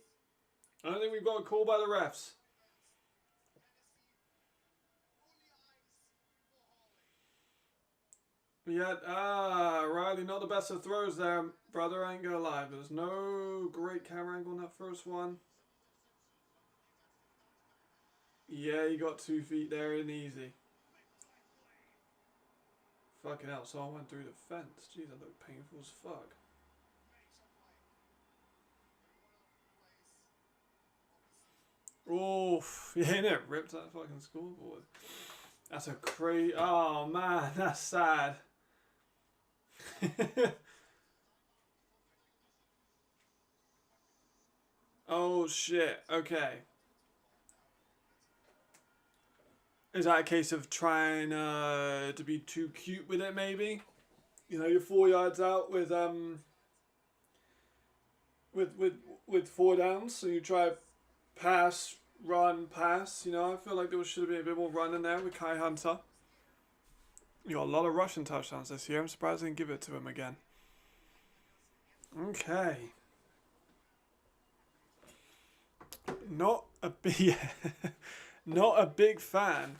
I don't think we've got a call by the refs. Yet, Riley, not the best of throws there, brother. I ain't gonna lie. There's no great camera angle on that first one. Yeah, he got 2 feet there and easy. Fucking hell, someone went through the fence. Jeez, that looked painful as fuck. Oof, yeah, innit? Ripped that fucking scoreboard. That's a crazy. Oh man, that's sad. Oh shit, okay. Is that a case of trying to be too cute with it, maybe? You know, you're 4 yards out with 4 downs, so you try pass, run, pass. You know, I feel like there should have been a bit more run in there with Kai Hunter. You got a lot of Russian touchdowns this year. I'm surprised they didn't give it to him again. Okay. Not a big, not a big fan.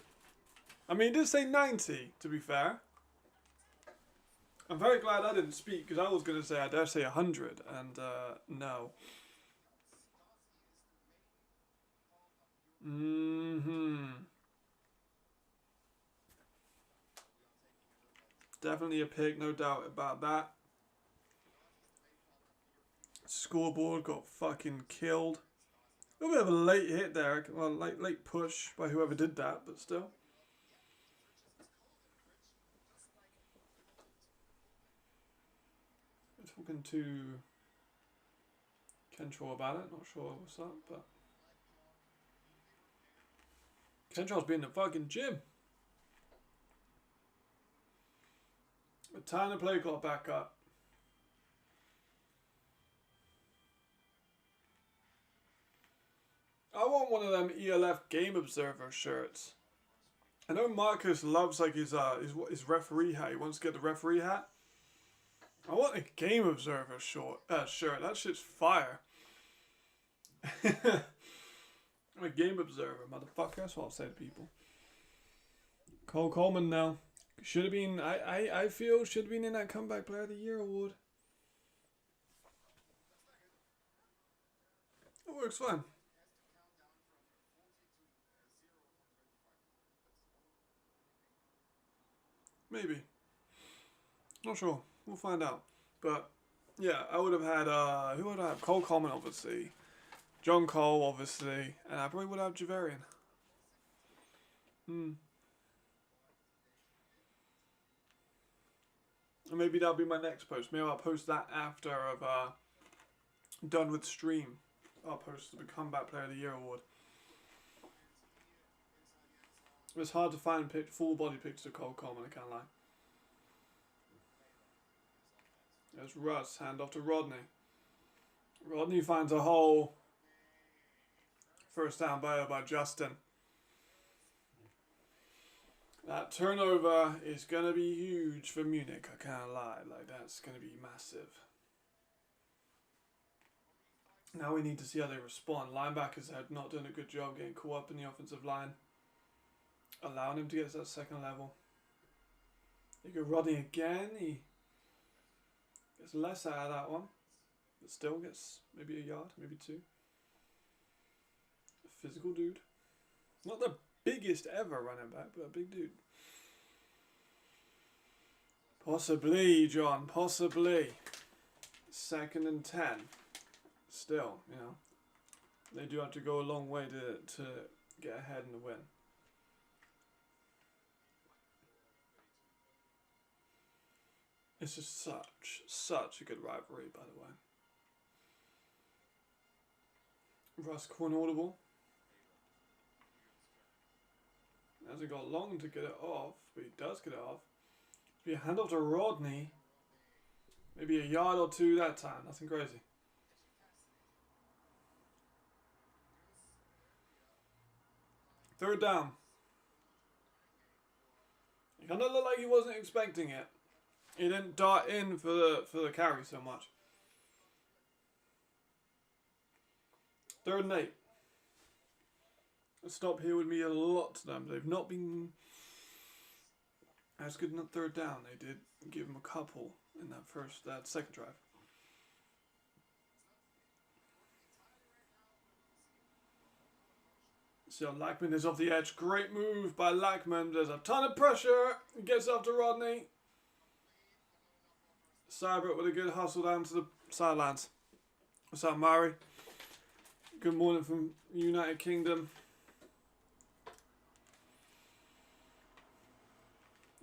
I mean, he did say 90, to be fair. I'm very glad I didn't speak, because I was going to say, I dare say 100, and no. Definitely a pick, no doubt about that. Scoreboard got fucking killed. A little bit of a late hit there. Well, late push by whoever did that, but still. We're talking to Kentrell about it. Not sure what's up, but Kentrell's been in the fucking gym. But time to play clock back up. I want one of them ELF Game Observer shirts. I know Marcus loves like his referee hat. He wants to get the referee hat. I want a Game Observer shirt. That shit's fire. I'm a Game Observer, motherfucker. That's what I'll say to people. Cole Coleman now. Should have been, I feel, should have been in that Comeback Player of the Year award. It works fine. Maybe. Not sure. We'll find out. But, yeah, I would have had, who would I have? Cole Coleman, obviously. John Cole, obviously. And I probably would have Javarian. And maybe that'll be my next post. Maybe I'll post that after I've done with stream. I'll post the Comeback Player of the Year award. It's hard to find full body pictures of Cole Coleman, I can't lie. There's Russ, hand off to Rodney. Rodney finds a hole. First down by Justin. That turnover is going to be huge for Munich, I can't lie. Like, that's going to be massive. Now we need to see how they respond. Linebackers have not done a good job getting caught up in the offensive line. Allowing him to get to that second level. You go Rodney again. He gets less out of that one. But still gets maybe a yard, maybe two. A physical dude. Not the biggest ever running back, but a big dude. Possibly, John. Possibly. 2nd and 10. Still, you know. They do have to go a long way to get ahead in the win. It's just such a good rivalry, by the way. Russ corner audible. Hasn't got long to get it off, but he does get it off. Be a handoff to Rodney. Maybe a yard or two that time. Nothing crazy. Third down. It kind of looked like he wasn't expecting it. He didn't dart in for the carry so much. 3rd and 8. A stop here would mean a lot to them. They've not been as good in that 3rd down. They did give him a couple in that second drive. So Lackman is off the edge. Great move by Lackman. There's a ton of pressure. He gets up to Rodney. Cybert with a good hustle down to the sidelines. What's up, Murray? Good morning from United Kingdom.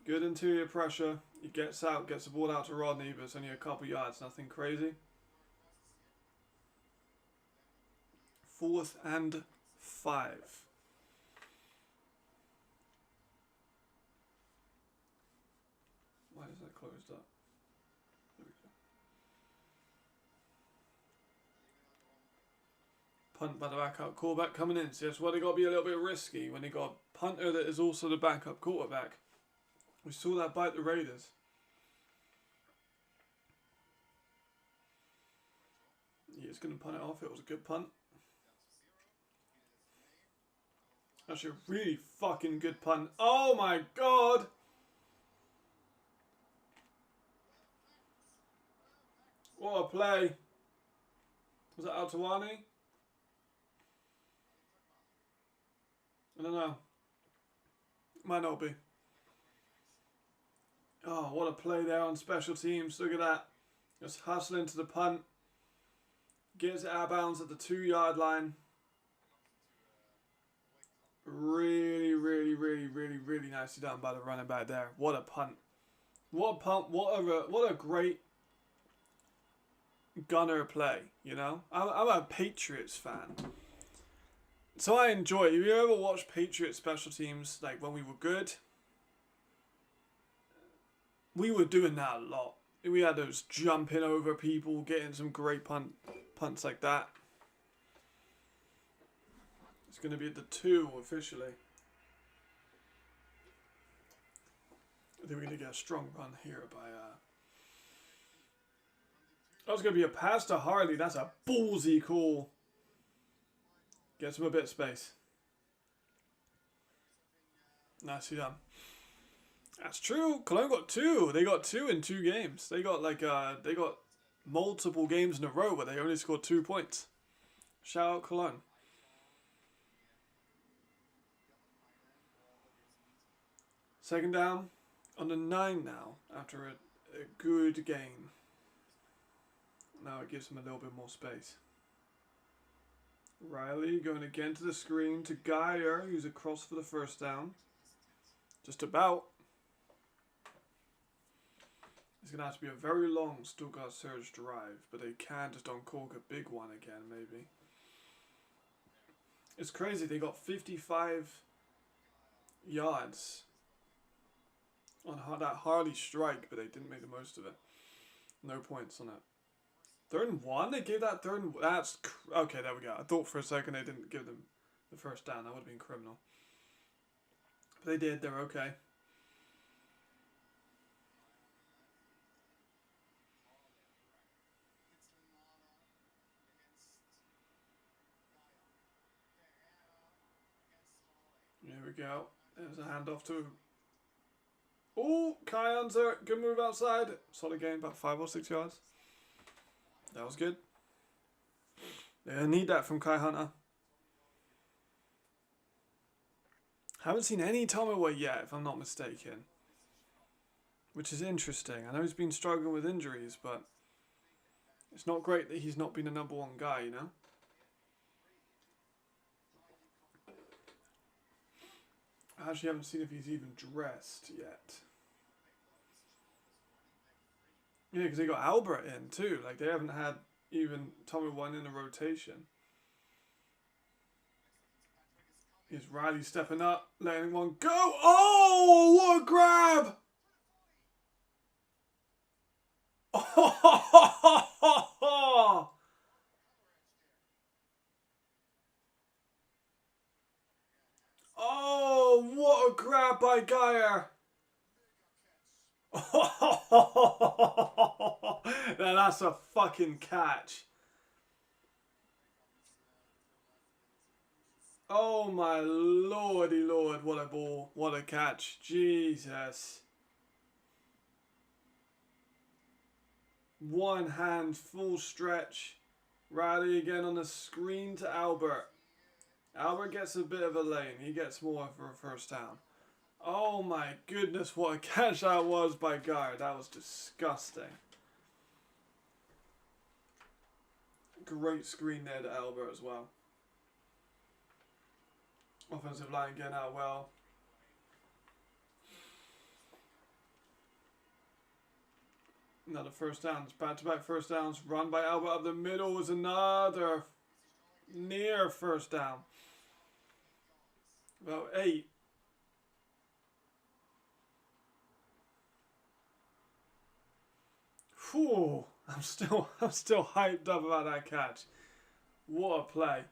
Good interior pressure. He gets out, gets the ball out to Rodney, but it's only a couple yards, nothing crazy. 4th and 5. Why is that closed up? There we go. Punt by the backup quarterback coming in. So that's why they got to be a little bit risky when they got a punter that is also the backup quarterback. We saw that bite the Raiders. He's going to punt it off. It was a good punt. Actually, a really fucking good punt. Oh my god! What a play. Was that Altawani? I don't know. Might not be. Oh, what a play there on special teams. Look at that. Just hustling to the punt. Gets it out of bounds at the 2-yard line. Really, really, really, really, really nicely done by the running back there. What a punt. What a punt. What a great gunner play, you know? I'm a Patriots fan. So I enjoy it. Have you ever watched Patriots special teams, like when we were good? We were doing that a lot. We had those jumping over people, getting some great punts like that. It's going to be at the 2 officially. I think we're going to get a strong run here by... Oh, it's going to be a pass to Harley. That's a ballsy call. Gets him a bit of space. Nicely done. That's true. Cologne got 2. They got 2 in 2 games. They got they got multiple games in a row where they only scored 2 points. Shout out Cologne. Second down on the 9 now after a good gain. Now it gives him a little bit more space. Riley going again to the screen to Geyer, who's across for the first down. Just about. It's going to have to be a very long Stuttgart surge drive, but they can just uncork a big one again, maybe. It's crazy, they got 55 yards on that Harley strike, but they didn't make the most of it. No points on it. 3rd and 1? They gave that 3rd and... That's... Okay, there we go. I thought for a second they didn't give them the first down. That would have been criminal. But they did. They're okay. Here we go. There's a handoff to... Oh, Kai Hunter. Good move outside. Solid gain, about 5 or 6 yards. That was good. They need that from Kai Hunter. Haven't seen any Tomawa yet, if I'm not mistaken. Which is interesting. I know he's been struggling with injuries, but it's not great that he's not been a number 1 guy, you know? I actually haven't seen if he's even dressed yet. Yeah, because they got Albert in too. Like, they haven't had even Tommy 1 in a rotation. Here's Riley stepping up, letting one go. Oh, what a grab! Oh, what a grab by Geyer! Now that's a fucking catch. Oh my lordy lord, what a ball, what a catch, Jesus. One hand, full stretch. Riley again on the screen to Albert. Albert gets a bit of a lane, he gets more for a first down. Oh my goodness, what a catch that was by Geyer. That was disgusting. Great screen there to Albert as well. Offensive line getting out well. Another first downs. Back-to-back first downs. Run by Albert up the middle was another near first down. About 8. Whew, I'm still hyped up about that catch. What a play.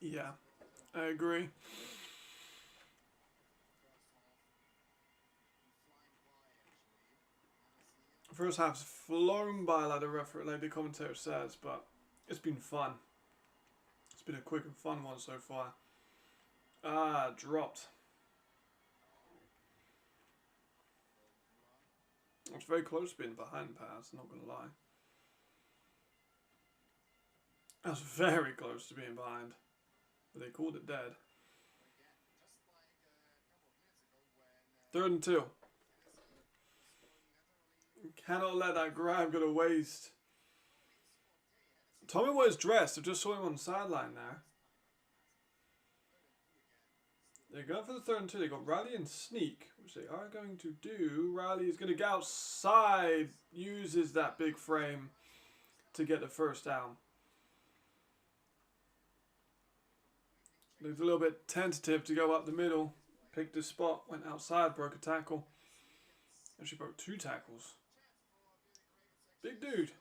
Yeah, I agree. First half's flown by, like the commentator says, but it's been fun. It's been a quick and fun one so far. Ah, dropped. It's very close to being behind pass, not gonna lie. I was very close to being behind, but they called it dead. 3rd and 2. Cannot let that grab go to waste. Tommy was dressed. I just saw him on the sideline there. They're going for the 3rd and 2. They got Riley and Sneak, which they are going to do. Riley is going to go outside. Uses that big frame to get the first down. Looked a little bit tentative to go up the middle. Picked his spot. Went outside. Broke a tackle. Actually broke 2 tackles. Big dude.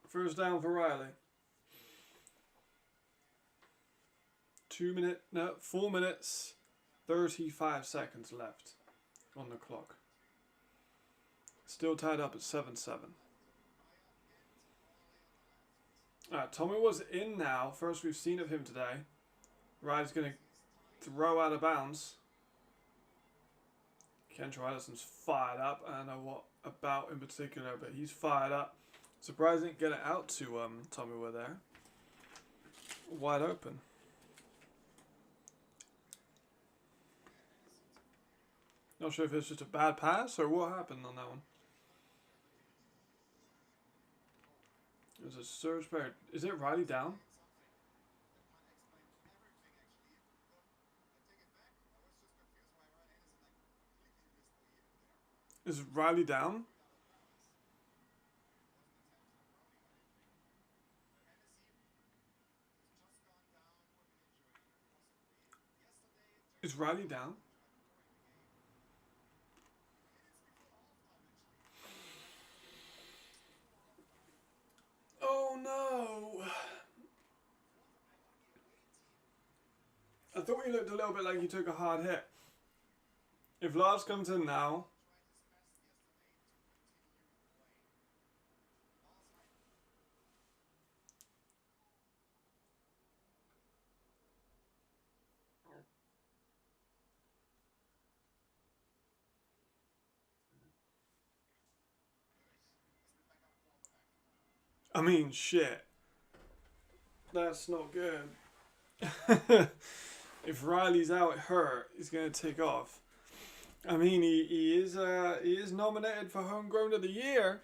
First down for Riley. 4 minutes, 35 seconds left on the clock. Still tied up at 7-7. Alright, Tommy was in now. First we've seen of him today. Riley's going to throw out of bounds. Kentrell Edison's fired up. I don't know what about in particular, but he's fired up. Surprised he didn't get it out to Tommy were there. Wide open. Not sure if it's just a bad pass or what happened on that one. There's a surge player. Is it Riley down? Is Riley down? Is Riley down? Oh no! I thought he looked a little bit like he took a hard hit. If Lars comes in now... I mean, shit. That's not good. If Riley's out hurt, he's going to take off. I mean, he is nominated for Homegrown of the Year.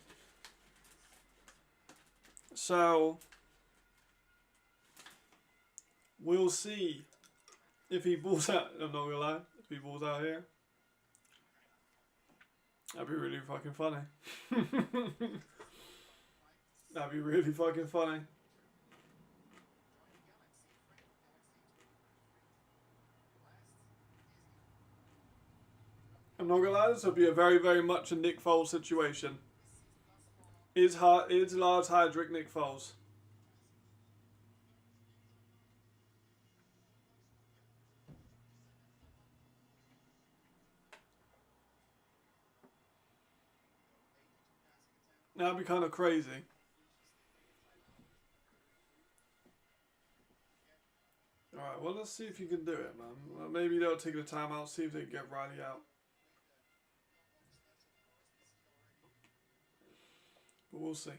So, we'll see if he balls out. I'm not going to lie. If he balls out here. That'd be really fucking funny. That'd be really fucking funny. I'm not gonna lie, this will be a very, very much a Nick Foles situation. Is Lars Heydrich Nick Foles? That'd be kind of crazy. Alright, well, let's see if you can do it, man. Well, maybe they'll take the time out, see if they can get Riley out. But we'll see.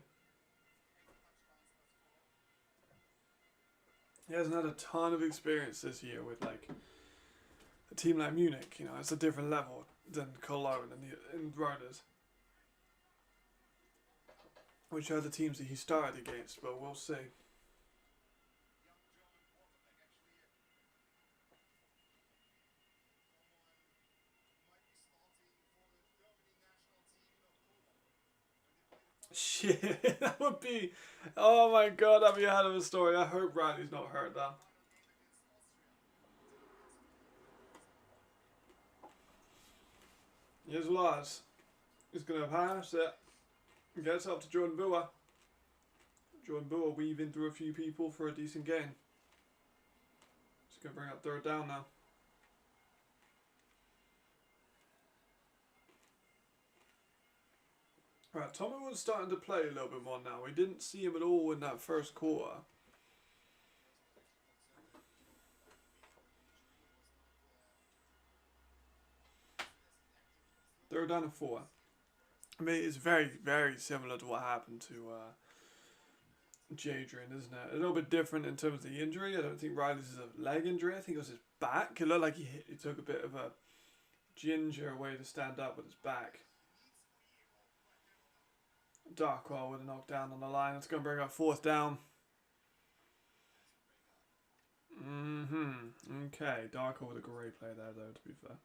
He hasn't had a ton of experience this year with, like, a team like Munich. You know, it's a different level than Cologne and Roners. Which are the teams that he started against, but we'll see. Shit, that would be... Oh my god, that'd be a hell of a story. I hope Riley's not hurt though. Here's Lars. He's going to pass it. Gets up to Jordan Bua. Jordan Boa weaving through a few people for a decent gain. Just going to bring up third down now. Right, Tommy was starting to play a little bit more now. We didn't see him at all in that first quarter. Third down and 4. I mean, it's very, very similar to what happened to Jadrian, isn't it? A little bit different in terms of the injury. I don't think Riley's is a leg injury. I think it was his back. It looked like he took a bit of a ginger way to stand up with his back. Darkwell with a knockdown on the line. It's going to bring up fourth down. Okay, Darkwell with a great play there, though, to be fair.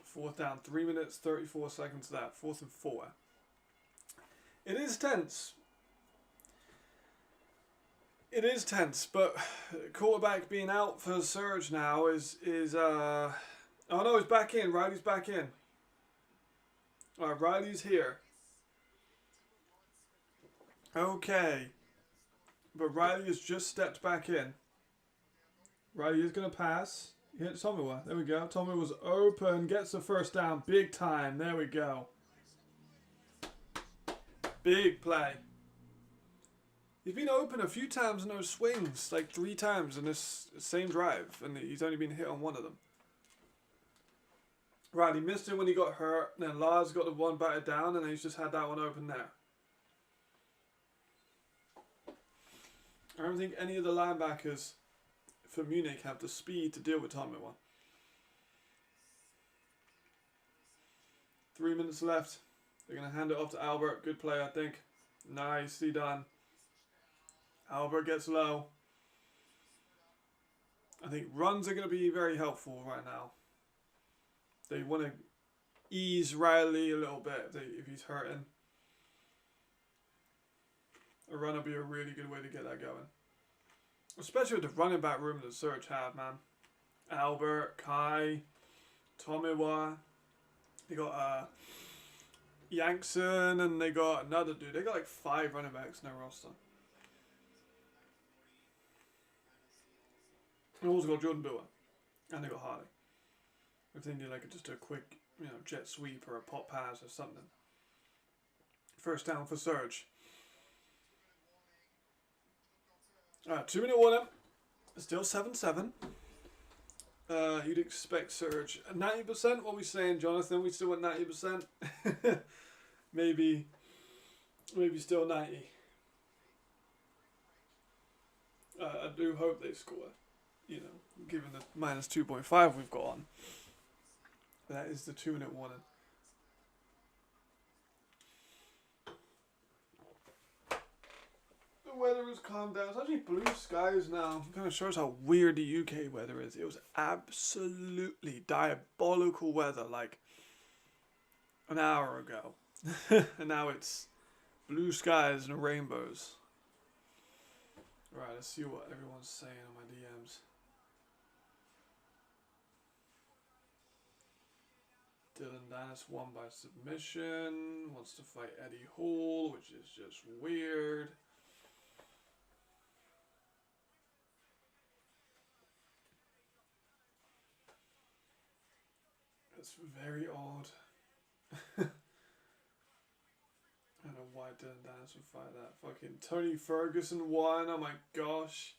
Fourth down, 3 minutes, 34 seconds left. 4th and 4. It is tense. It is tense, but quarterback being out for Surge now is oh no, he's back in. Riley's back in. Alright, Riley's here. Okay. But Riley has just stepped back in. Riley is going to pass. He hit Tomiwa. There we go. Tommy was open. Gets the first down. Big time. There we go. Big play. He's been open a few times in those swings. Like 3 times in this same drive. And he's only been hit on one of them. Right, he missed it when he got hurt. Then Lars got the one batted down. And then he's just had that one open there. I don't think any of the linebackers for Munich have the speed to deal with Tomiwa. 3 minutes left. They're going to hand it off to Albert. Good play, I think. Nicely done. Albert gets low. I think runs are going to be very helpful right now. They want to ease Riley a little bit if he's hurting. A run will be a really good way to get that going. Especially with the running back room that Surge had, man. Albert, Kai, Tomiwa. They got Yankson and they got another dude. They got like 5 running backs in their roster. They also got Jordan Boa. And they got Harley. If they need like just a quick, jet sweep or a pop pass or something. First down for Surge. Alright, 2-minute warning. Still 7-7. You'd expect Surge. 90%? What are we saying, Jonathan? We still want 90%? maybe still 90. I do hope they score. Given the minus 2.5 we've got on. That is the 2-minute warning. The weather has calmed down. It's actually blue skies now. It kind of shows how weird the UK weather is. It was absolutely diabolical weather like an hour ago. And now it's blue skies and rainbows. Right, let's see what everyone's saying on my DMs. Dylan Dennis won by submission. Wants to fight Eddie Hall, which is just weird. That's very odd. I don't know why Dylan Dennis would fight that. Fucking Tony Ferguson won. Oh my gosh.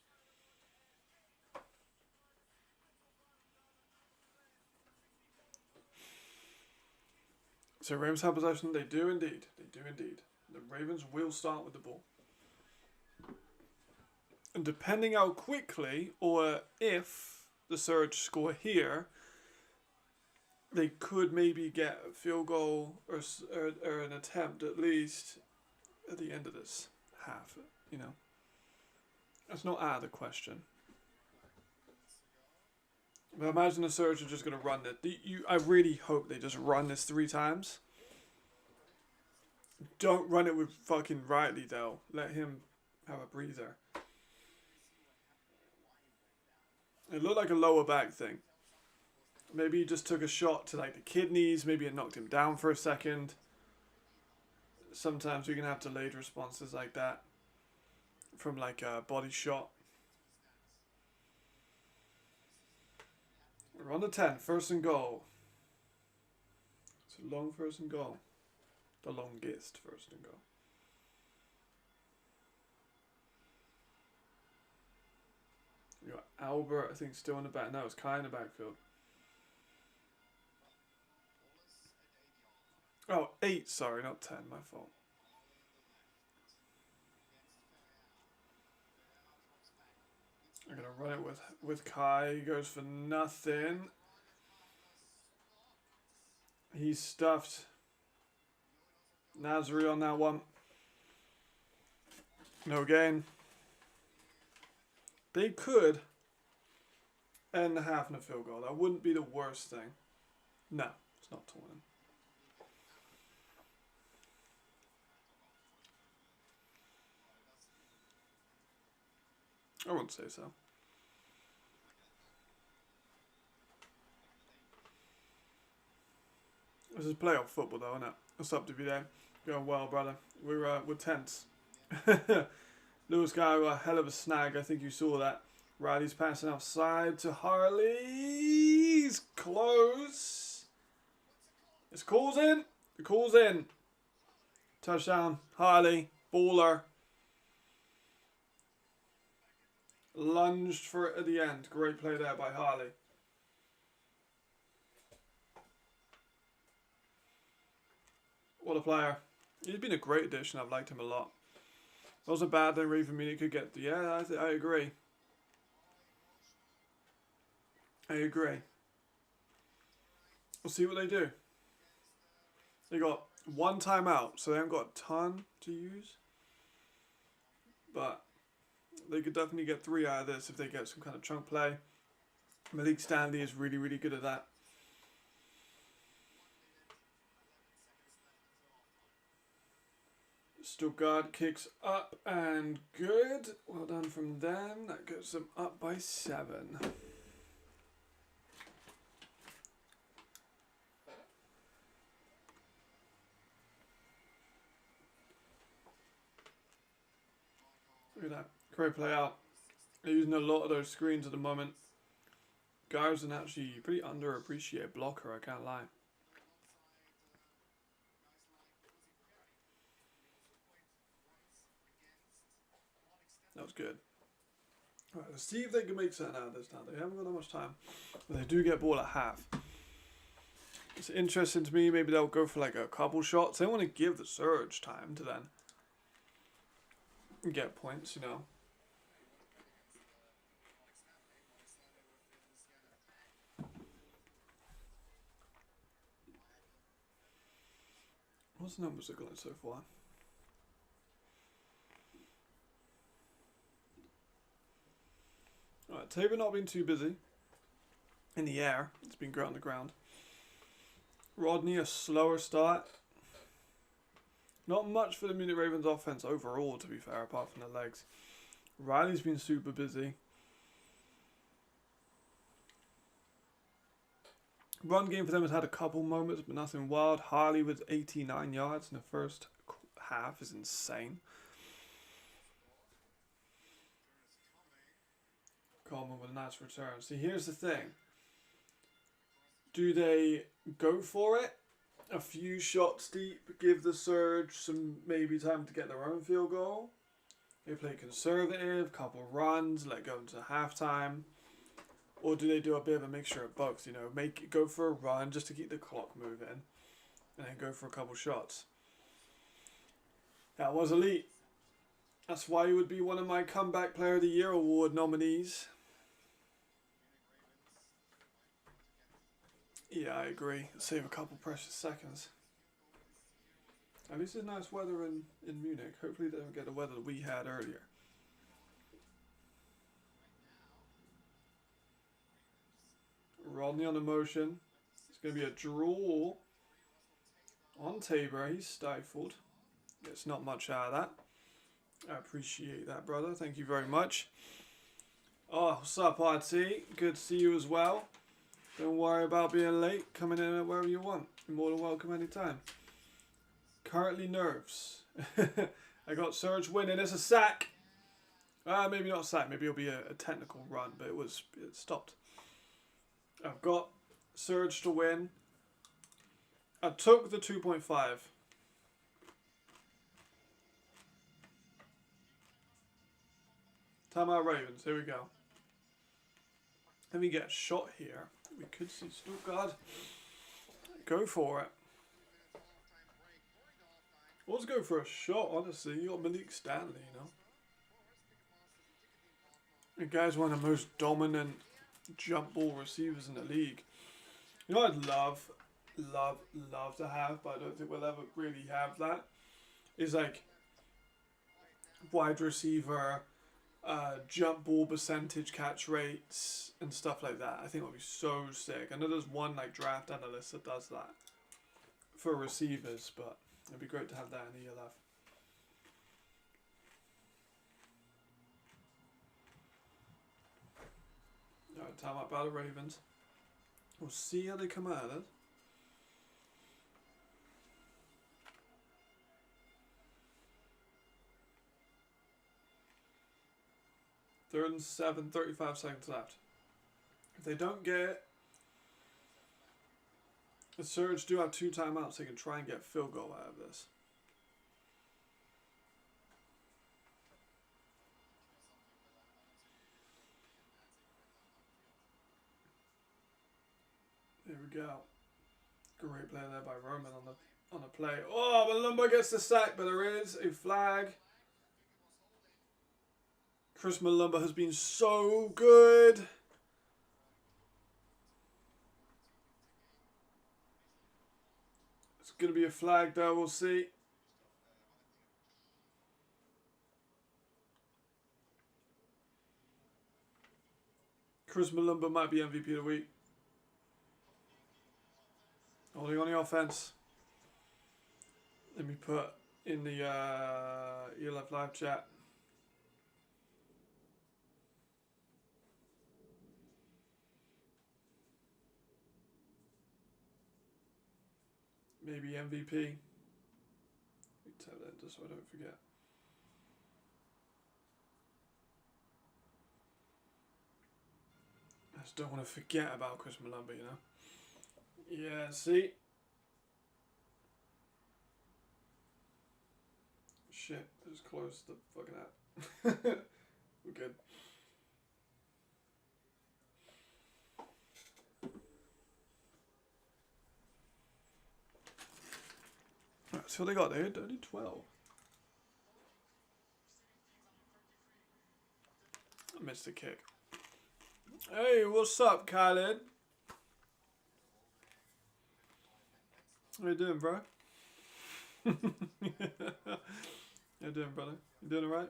So Ravens have possession. They do indeed. They do indeed. The Ravens will start with the ball. And depending how quickly or if the Surge score here, they could maybe get a field goal or an attempt at least at the end of this half. That's not out of the question. But imagine the Surge are just going to run it. I really hope they just run this 3 times. Don't run it with fucking Riley though. Let him have a breather. It looked like a lower back thing. Maybe he just took a shot to like the kidneys. Maybe it knocked him down for a second. sometimes we can have delayed responses like that from like a body shot. We're on the 10, first and goal. It's a long first and goal. The longest first and goal. You got Albert, I think, still in the back. No, it's Kai in the backfield. Oh, 8, sorry, not 10, my fault. I'm going to run it with Kai. He goes for nothing. He's stuffed. Nasri on that one. No gain. They could end the half in a field goal. That wouldn't be the worst thing. No, it's not to win. I wouldn't say so. This is playoff football though, isn't it? What's up, WD? Going well, brother. We're tense. Lewis guy got a hell of a snag. I think you saw that. Riley's passing outside to Harley. He's close. It's calls in. The call's in. Touchdown. Harley. Baller. Lunged for it at the end. Great play there by Harley. What a player. He's been a great addition. I've liked him a lot. It wasn't bad that Raven Munich could get... Yeah, I agree. I agree. We'll see what they do. They got one timeout, so they haven't got a ton to use. But they could definitely get 3 out of this if they get some kind of chunk play. Malik Stanley is really, really good at that. Stuttgart kicks up and good. Well done from them. That gets them up by 7. Look at that. Great play out. They're using a lot of those screens at the moment. Guy's an actually pretty underappreciated blocker, I can't lie. That was good. Alright, let's see if they can make something out of this now. They haven't got that much time. But they do get ball at half. It's interesting to me. Maybe they'll go for like a couple shots. They want to give the surge time to then get points, you know. What's the numbers looking like so far? Alright, Tabor not been too busy in the air. It's been great on the ground. Rodney, a slower start. Not much for the Munich Ravens offense overall, to be fair, apart from the legs. Riley's been super busy. Run game for them has had a couple moments, but nothing wild. Harley with 89 yards in the first half is insane. Coleman with a nice return. See, here's the thing. Do they go for it? A few shots deep, give the surge some maybe time to get their own field goal? They play conservative, couple runs, let go into halftime. Or do they do a bit of a mixture of both? You know, go for a run just to keep the clock moving, and then go for a couple shots. That was elite. That's why he would be one of my Comeback Player of the Year award nominees. Yeah, I agree. Save a couple precious seconds. At least it's nice weather in Munich. Hopefully they don't get the weather that we had earlier. Rodney on the motion. It's going to be a draw on Tabor. He's stifled. Gets not much out of that. I appreciate that, brother. Thank you very much. Oh, what's up, RT? Good to see you as well. Don't worry about being late. Coming in wherever you want. You're more than welcome anytime. Currently nerves. I got Surge winning. It's a sack. Maybe not a sack. Maybe it'll be a technical run, but it stopped. I've got Surge to win. I took the 2.5. Timeout Ravens. Here we go. Let me get a shot here. We could see Stuttgart. Go for it. Let's go for a shot, honestly. You got Malik Stanley, you know. The guy's one of the most dominant jump ball receivers in the league. You know what I'd love to have, but I don't think we'll ever really have that, is like wide receiver, jump ball percentage catch rates and stuff like that. I think it would be so sick. I know there's one like draft analyst that does that for receivers, but it'd be great to have that in the ELF. Alright, time up by the Ravens. We'll see how they come out of it. Third and 7, 35 seconds left. If they don't get it, the Surge do have 2 timeouts. They can try and get a field goal out of this. There we go. Great play there by Roman on the play. Oh, Malumba gets the sack, but there is a flag. Chris Malumba has been so good. It's going to be a flag though, we'll see. Chris Malumba might be MVP of the week. Only on the offense. Let me put in the ELF live chat. Maybe MVP. Let me tap that just so I don't forget. I just don't want to forget about Chris Malumba, you know? Yeah, see? Shit, I just closed the fucking app. We're good. Right, so what they got there? Only 12. I missed the kick. Hey, what's up, Khaled? How you doing, bro? How you doing, brother? You doing alright?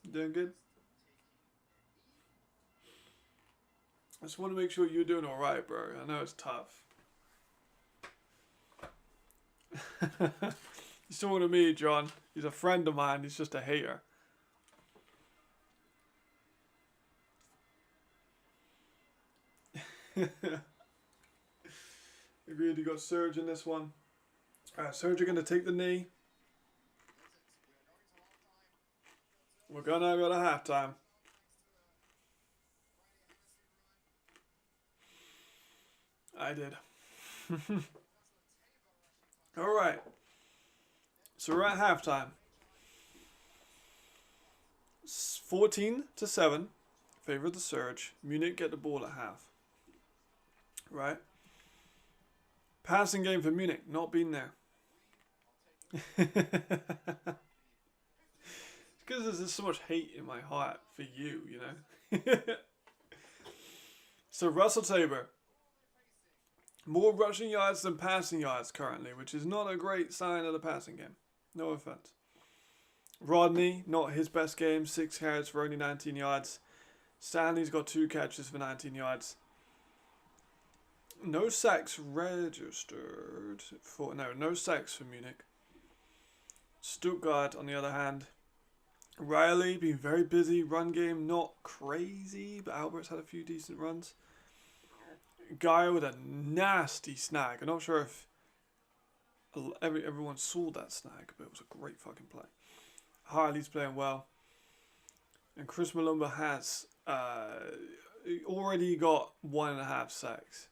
You doing good? I just want to make sure you're doing alright, bro. I know it's tough. He's talking to me, John. He's a friend of mine. He's just a hater. Agreed, you got Surge in this one. Alright, Surge are going to take the knee. We're going to go to halftime. I did. Alright. So we're at halftime. 14-7. Favor the Surge. Munich get the ball at half. Right? Passing game for Munich. Not been there. Because there's just so much hate in my heart for you, you know? So Russell Tabor. More rushing yards than passing yards currently, which is not a great sign of the passing game. No offense. Rodney, not his best game. 6 carries for only 19 yards. Stanley's got 2 catches for 19 yards. No sacks registered. No sacks for Munich. Stuttgart, on the other hand. Riley, being very busy. Run game, not crazy, but Albert's had a few decent runs. Guy with a nasty snag. I'm not sure if everyone saw that snag, but it was a great fucking play. Harley's playing well. And Chris Malumba has already got 1.5 sacks.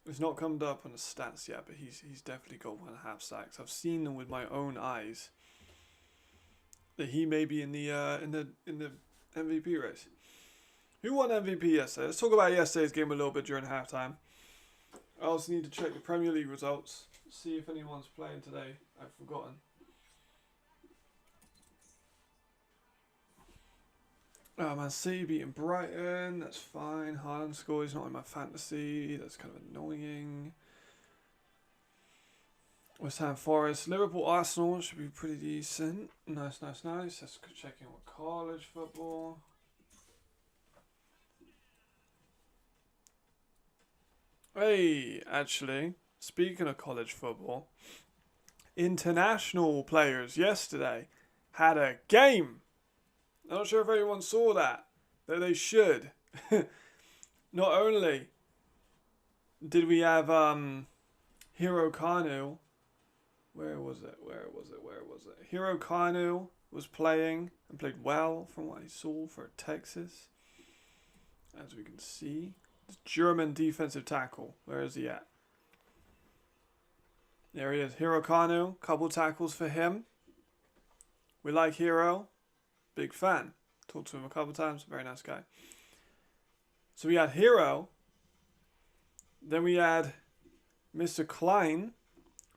It's not come up on the stats yet, but he's definitely got 1.5 sacks. I've seen them with my own eyes. That he may be in the MVP race. Who won MVP yesterday? Let's talk about yesterday's game a little bit during halftime. I also need to check the Premier League results. See if anyone's playing today. I've forgotten. Man City beating Brighton. That's fine. Haaland scored. He's not in my fantasy. That's kind of annoying. West Ham Forest. Liverpool Arsenal should be pretty decent. Nice. Let's check in with college football. Hey, actually, speaking of college football, international players yesterday had a game. I'm not sure if anyone saw that they should. Not only did we have Hiro Kanu, where was it? Hiro Kanu was playing and played well from what I saw for Texas. As we can see, the German defensive tackle. Where is he at? There he is, Hiro Kanu. Couple tackles for him. We like Hiro. Big fan. Talked to him a couple times. Very nice guy. So we had Hero. Then we had Mr. Klein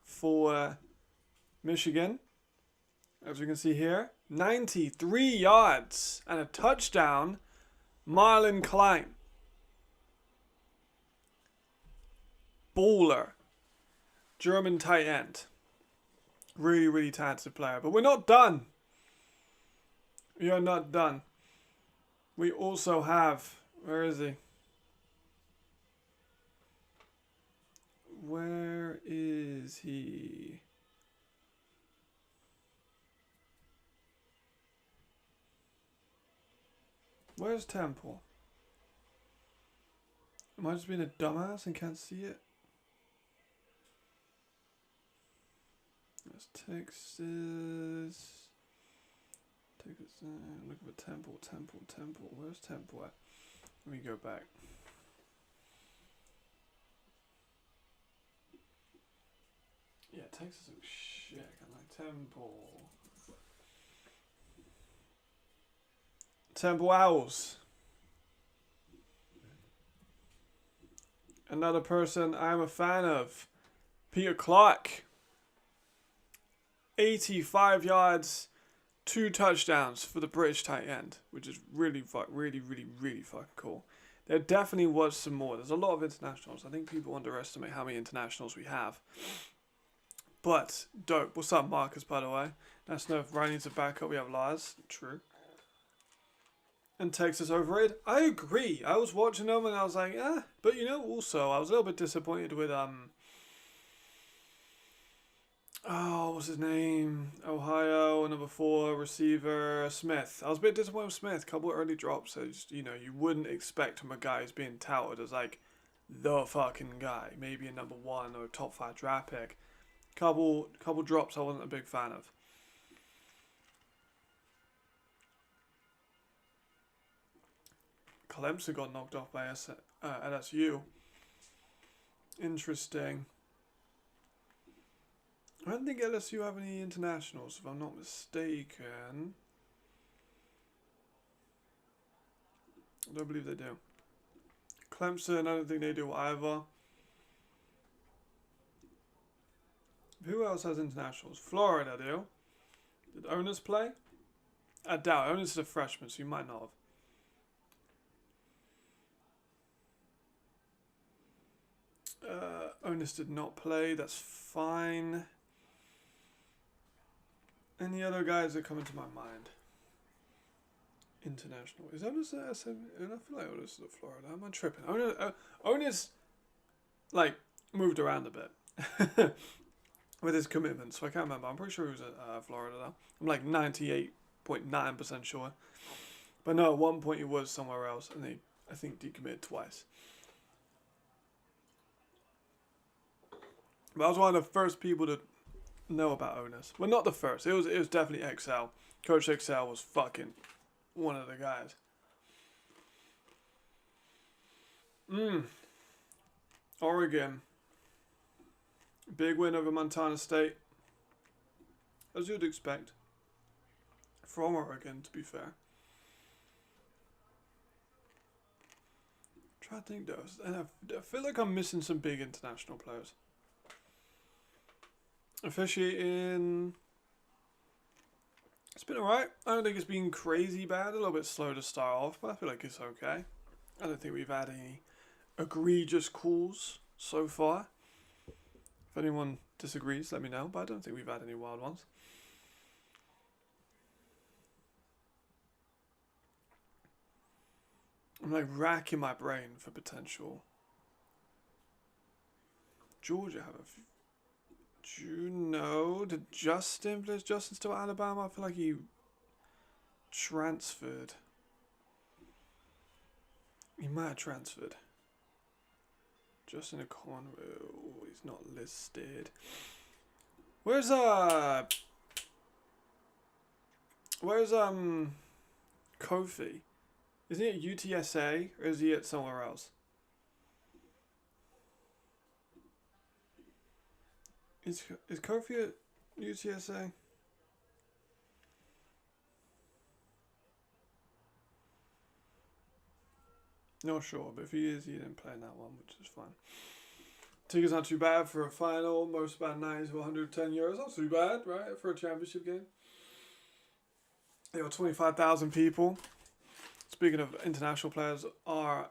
for Michigan. As we can see here. 93 yards and a touchdown. Marlon Klein. Baller. German tight end. Really, really talented player. But we're not done. We are not done. We also have... Where is he? Where is he? Where's Temple? Am I just being a dumbass and can't see it? That's Texas. Look at Temple. Where's Temple at? Let me go back. Yeah, Texas looks shit. I like Temple. Temple Owls. Another person I'm a fan of. Peter Clark. 85 yards. 2 touchdowns for the British tight end, which is really fucking cool. There definitely was some more. There's a lot of internationals. I think people underestimate how many internationals we have. But, dope. What's up, Marcus, by the way? That's no if Ryan needs a backup. We have Lars. True. And Texas overrated. I agree. I was watching them and I was like, eh. But, you know, also, I was a little bit disappointed with, what's his name? Ohio, number 4 receiver, Smith. I was a bit disappointed with Smith. Couple of early drops. So just, you know, you wouldn't expect from a guy who's being touted as like the fucking guy. Maybe a number 1 or top 5 draft pick. Couple drops I wasn't a big fan of. Clemson got knocked off by LSU. Interesting. I don't think LSU have any internationals, if I'm not mistaken. I don't believe they do. Clemson, I don't think they do either. Who else has internationals? Florida do. Did Owners play? I doubt. Owners is a freshman, so you might not have. Owners did not play. That's fine. Any other guys that come into my mind? International. Is Owners at SM? I feel like Owners is at Florida. Am I tripping? Owners like, moved around a bit with his commitment, so I can't remember. I'm pretty sure he was at Florida though. I'm like 98.9% sure. But no, at one point he was somewhere else, and they, I think, decommitted twice. But I was one of the first people to know about Onus. Well, not the first. It was definitely XL. Coach XL was fucking one of the guys. Oregon. Big win over Montana State. As you'd expect. From Oregon, to be fair. I'm trying to think though. And I feel like I'm missing some big international players. Officiating. It's been alright. I don't think it's been crazy bad. A little bit slow to start off, but I feel like it's okay. I don't think we've had any egregious calls so far. If anyone disagrees, let me know, but I don't think we've had any wild ones. I'm like racking my brain for potential. Georgia have a few. Do you know, did Justin still at Alabama? I feel like he transferred. He might have transferred. Justin Conwell, he's not listed. Where's Kofi? Isn't he at UTSA or is he at somewhere else? Is Kofi at UTSA? Not sure, but if he is, he didn't play in that one, which is fine. Ticket's not too bad for a final. Most about 90 to 110 euros. Not too bad, right, for a championship game. There were 25,000 people. Speaking of international players, are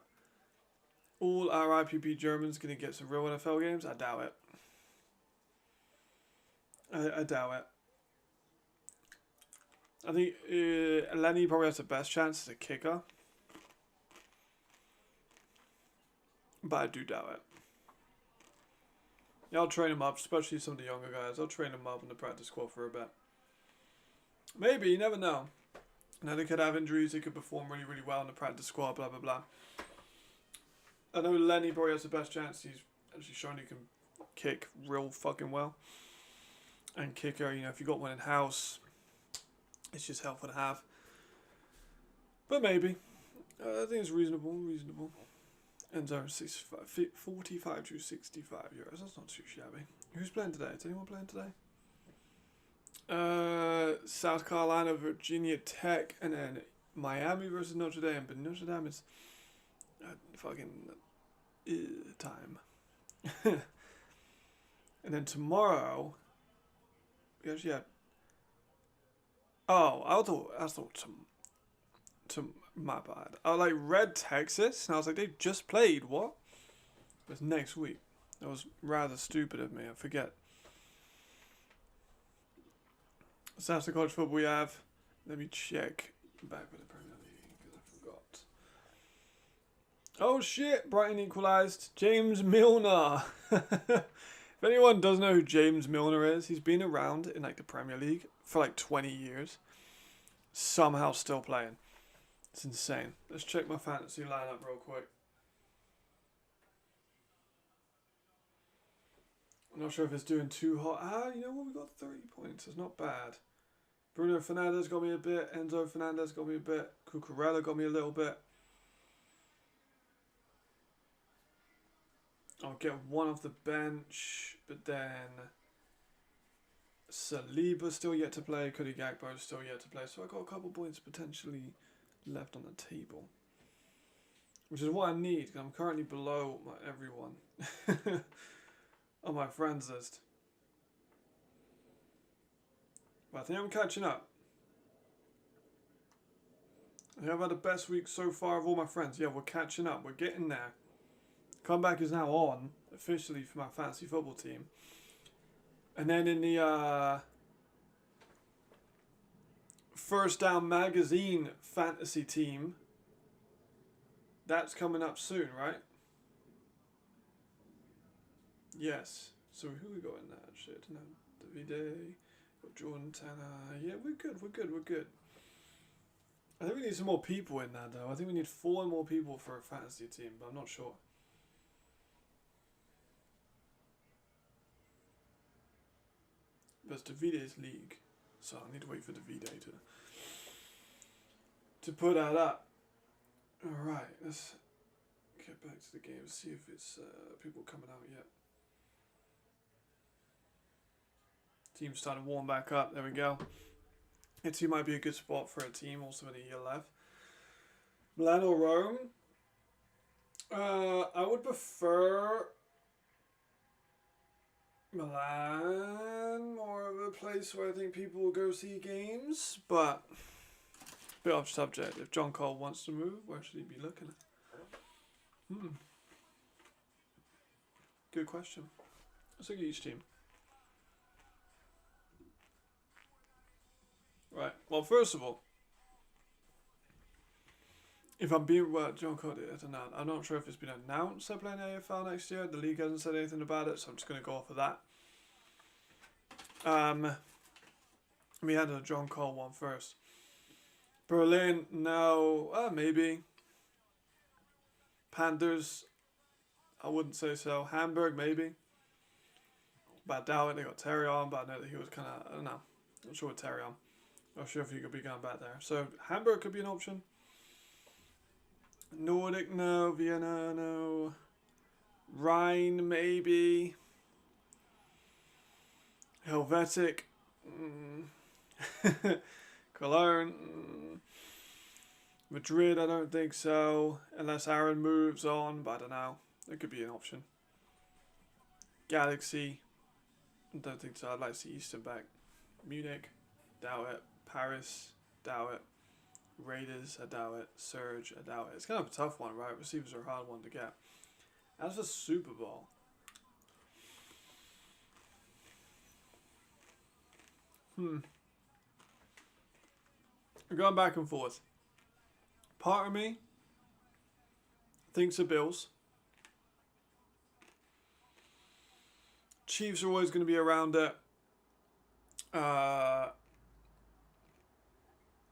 all our IPP Germans going to get some real NFL games? I doubt it. I doubt it. I think Lenny probably has the best chance as a kicker. But I do doubt it. Yeah, I'll train him up, especially some of the younger guys. I'll train him up in the practice squad for a bit. Maybe, you never know. Now they could have injuries, they could perform really, really well in the practice squad, blah, blah, blah. I know Lenny probably has the best chance. He's actually shown he can kick real fucking well. And kicker, you know, if you got one in house, it's just helpful to have. But maybe. I think it's reasonable. And 45 to 65 euros. That's not too shabby. Who's playing today? Is anyone playing today? South Carolina, Virginia Tech, and then Miami versus Notre Dame. But Notre Dame is fucking time. And then tomorrow, we actually had. Oh, I thought my bad. I like read Texas, and I was like, they just played. What? It's next week. That was rather stupid of me. I forget. So that's the college football we have. Let me check back with the Premier League because I forgot. Oh shit! Brighton equalised. James Milner. If anyone doesn't know who James Milner is, he's been around in like the Premier League for like 20 years. Somehow still playing. It's insane. Let's check my fantasy lineup real quick. I'm not sure if it's doing too hot. You know what? We got 30 points. It's not bad. Bruno Fernandes got me a bit. Enzo Fernandez got me a bit. Cucurella got me a little bit. I'll get one off the bench, but then Saliba still yet to play. Cody Gakpo still yet to play. So I got a couple points potentially left on the table, which is what I need because I'm currently below everyone on my friends list. But I think I'm catching up. I think I've had the best week so far of all my friends. Yeah, we're catching up. We're getting there. Comeback is now on officially for my fantasy football team. And then in the First Down Magazine fantasy team, that's coming up soon, right? Yes. So who we got in that shit? No, Davide, got Jordan Tanner. Yeah, we're good. I think we need some more people in that though. I think we need 4 more people for a fantasy team, but I'm not sure. but it's Davide's league, so I need to wait for Davide to put that up. Alright, let's get back to the game, see if it's people coming out yet. Team's starting to warm back up, there we go. Italy might be a good spot for a team, also in a year left. Milan or Rome? I would prefer Milan, more of a place where I think people will go see games, but bit off subject. If John Cole wants to move, where should he be looking at? Good question. Let's look at each team. Right, well, first of all, if I'm being John Cole, I don't know. I'm not sure if it's been announced they're playing AFL next year. The league hasn't said anything about it, so I'm just going to go off of that. We had a John Cole one first. Berlin, no. Maybe. Panthers, I wouldn't say so. Hamburg, maybe. But I doubt it. They got Terry on, but I know that he was kind of, I don't know. Not sure with Terry on. Not sure if he could be going back there. So Hamburg could be an option. Nordic, no. Vienna, no. Rhine, maybe. Helvetic. Cologne. Madrid, I don't think so. Unless Aaron moves on, but I don't know. It could be an option. Galaxy. I don't think so. I'd like to see Eastern back. Munich. Doubt it. Paris. Doubt it. Raiders, I doubt it. Surge, I doubt it. It's kind of a tough one, right? Receivers are a hard one to get. As for Super Bowl, I'm going back and forth. Part of me thinks the Bills. Chiefs are always going to be around it.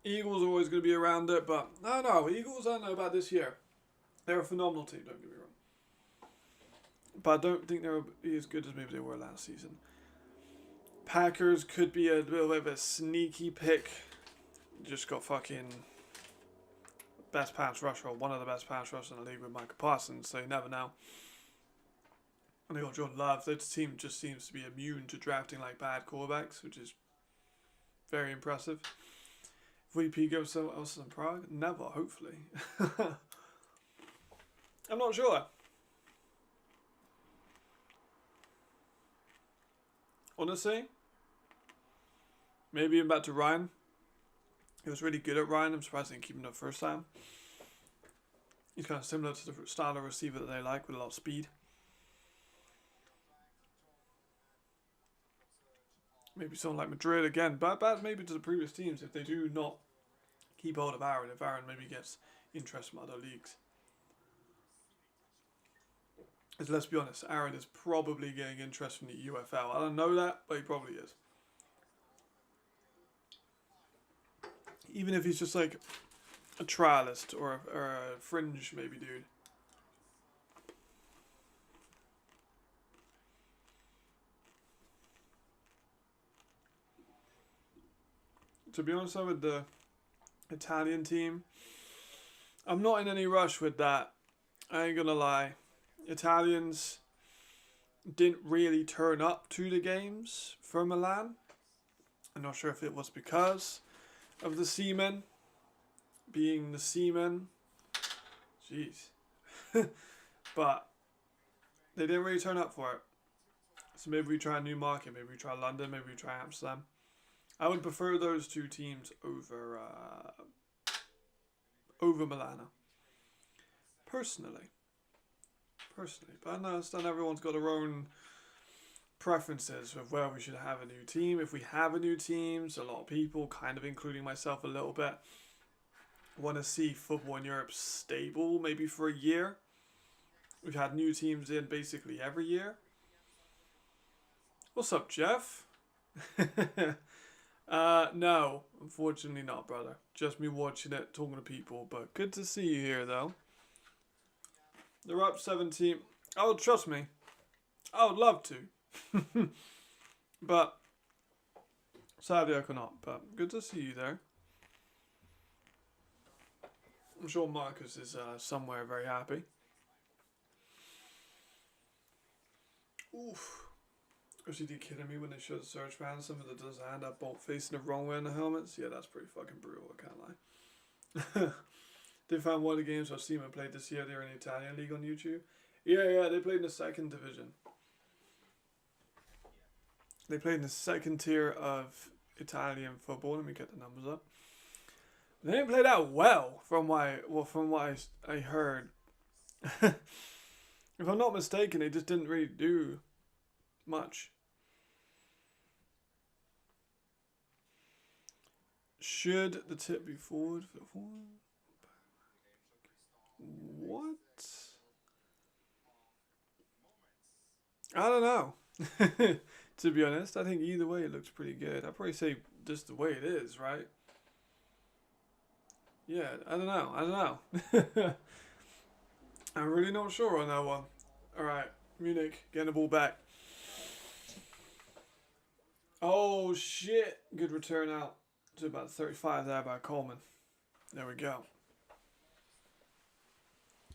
Eagles are always going to be around it, but no, Eagles, I don't know about this year. They're a phenomenal team, don't get me wrong. But I don't think they'll be as good as maybe they were last season. Packers could be a little bit of a sneaky pick. Just got fucking best pass rusher, or one of the best pass rushers in the league with Micah Parsons, so you never know. And they got Jordan Love. This team just seems to be immune to drafting like bad quarterbacks, which is very impressive. VP goes somewhere else in Prague? Never, hopefully. I'm not sure. Honestly, maybe even back to Ryan. He was really good at Ryan. I'm surprised they didn't keep him up first time. He's kind of similar to the style of receiver that they like, with a lot of speed. Maybe someone like Madrid again. Bad maybe to the previous teams if they do not keep hold of Aaron. If Aaron maybe gets interest from other leagues. Because let's be honest, Aaron is probably getting interest from the UFL. I don't know that, but he probably is. Even if he's just like a trialist or a fringe maybe dude. To be honest, with the Italian team, I'm not in any rush with that. I ain't gonna lie. Italians didn't really turn up to the games for Milan. I'm not sure if it was because of the seamen being the seamen. Jeez. But they didn't really turn up for it. So maybe we try a new market. Maybe we try London. Maybe we try Amsterdam. I would prefer those two teams over Milana. Personally. But I understand everyone's got their own preferences of where we should have a new team. If we have a new team, so a lot of people, kind of including myself a little bit, want to see football in Europe stable, maybe for a year. We've had new teams in basically every year. What's up, Jeff? No, unfortunately not, brother. Just me watching it, talking to people. But good to see you here, though. They're up 17. Oh, trust me. I would love to. But Sadly, I cannot, but good to see you there. I'm sure Marcus is somewhere very happy. Oof. Was he kidding me when they showed the Surge fans some of the does hand up bolt facing the wrong way on the helmets? Yeah, that's pretty fucking brutal, I can't lie. They found one of the games I've seen them played this year. They're in the Italian league on YouTube. Yeah, they played in the second division. They played in the second tier of Italian football. Let me get the numbers up. They didn't play that well, from what I heard. If I'm not mistaken, they just didn't really do much. Should the tip be forward? What? I don't know. To be honest, I think either way it looks pretty good. I'd probably say just the way it is, right? Yeah, I don't know. I'm really not sure on that one. Alright, Munich, getting the ball back. Oh shit! Good return out to about 35 there by Coleman. There we go.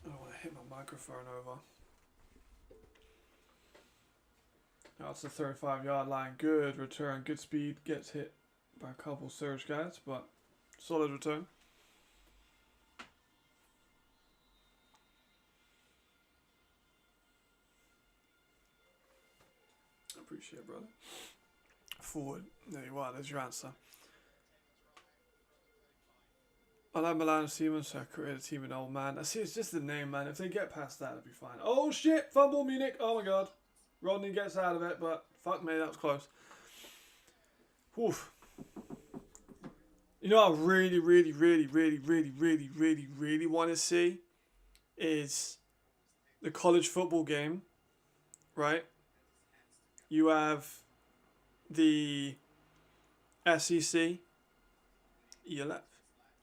I don't want to hit my microphone over. That's the 35-yard line. Good return, good speed. Gets hit by a couple Surge guys, but solid return. I appreciate it, brother. Forward. There you are. There's your answer. I like Milan Siemens, so I created a team with old man. I see, it's just the name, man. If they get past that, it'll be fine. Oh shit! Fumble Munich. Oh my god. Rodney gets out of it, but fuck me, that was close. Oof. You know what I really want to see is the college football game, right? You have the SEC, ELF.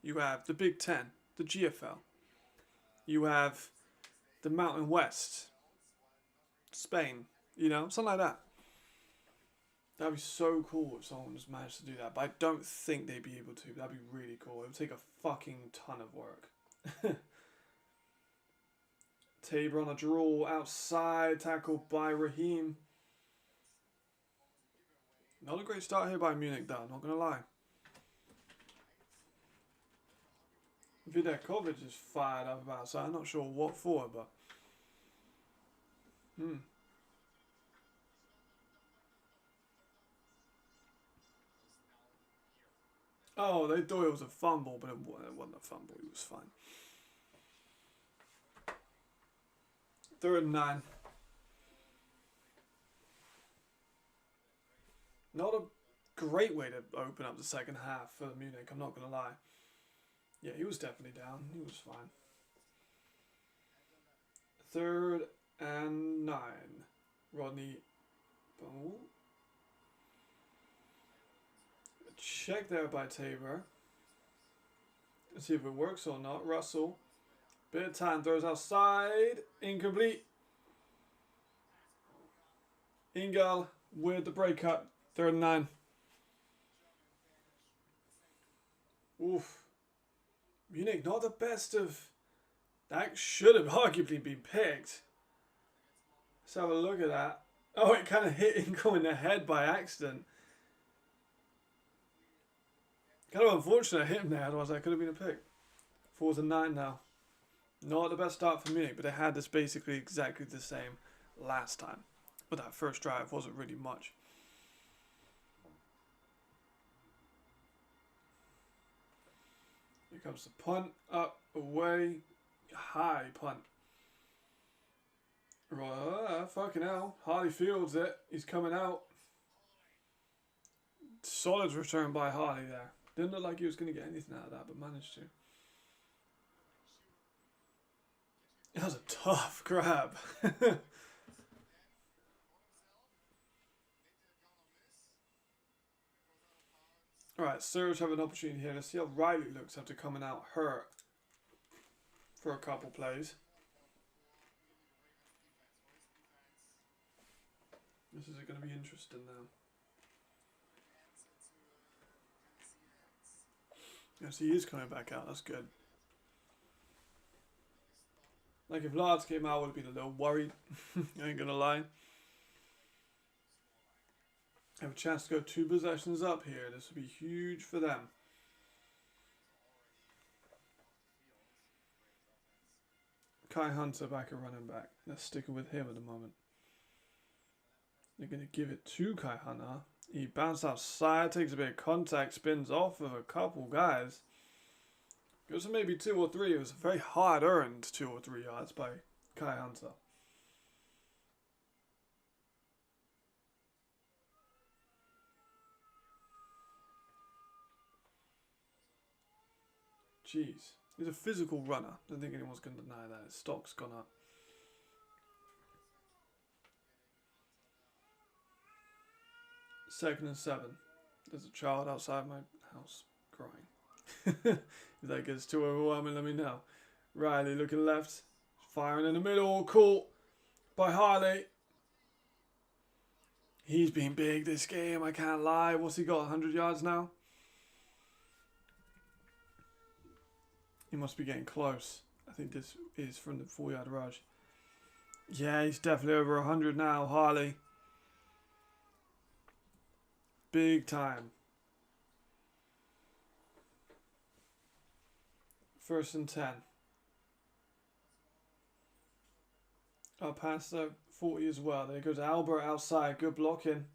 You have the Big Ten, the GFL. You have the Mountain West, Spain, you know, something like that. That'd be so cool if someone just managed to do that, but I don't think they'd be able to. That'd be really cool. It would take a fucking ton of work. Tabor on a draw outside, tackled by Raheem. Not a great start here by Munich, though, not gonna lie. Vidakovic is fired up about, so I'm not sure what for, but Oh, they thought it was a fumble, but it wasn't a fumble. It was fine. 3rd and 9. Not a great way to open up the second half for Munich, I'm not going to lie. Yeah, he was definitely down. He was fine. 3rd and 9. Rodney. Oh. Check there by Tabor. Let's see if it works or not. Russell. Bit of time. Throws outside. Incomplete. Ingal with the break up. 3rd and 9. Oof. Munich, not the best of... That should have arguably been picked. Let's have a look at that. Oh, it kind of hit Ingal in the head by accident. Kind of unfortunate I hit him there, otherwise that could have been a pick. 4th and 9 now. Not the best start for Munich, but they had this basically exactly the same last time. But that first drive wasn't really much. Here comes the punt. Up, away. High punt. Fucking hell. Hardy fields it. He's coming out. Solid return by Hardy there. Didn't look like he was going to get anything out of that, but managed to. That was a tough grab. Alright, Surge have an opportunity here. Let's see how Riley looks after coming out hurt for a couple plays. This is going to be interesting now. Yes, he is coming back out. That's good. Like if Lars came out, I would have been a little worried. I ain't gonna lie. Have a chance to go 2 possessions up here. This would be huge for them. Kai Hunter back at running back. Let's stick with him at the moment. They're going to give it to Kai Hunter. He bounced outside, takes a bit of contact, spins off of a couple guys. Goes for maybe 2 or 3. It was a very hard earned 2 or 3 yards by Kai Hunter. Jeez. He's a physical runner. I don't think anyone's going to deny that. His stock's gone up. Second and 7. There's a child outside my house crying. If that gets too overwhelming, let me know. Riley looking left. Firing in the middle. Caught by Harley. He's been big this game, I can't lie. What's he got, 100 yards now? He must be getting close. I think this is from the 4-yard rush. Yeah, he's definitely over 100 now, Harley. Big time. First and 10. Up past the 40 as well. There goes Albert outside. Good blocking.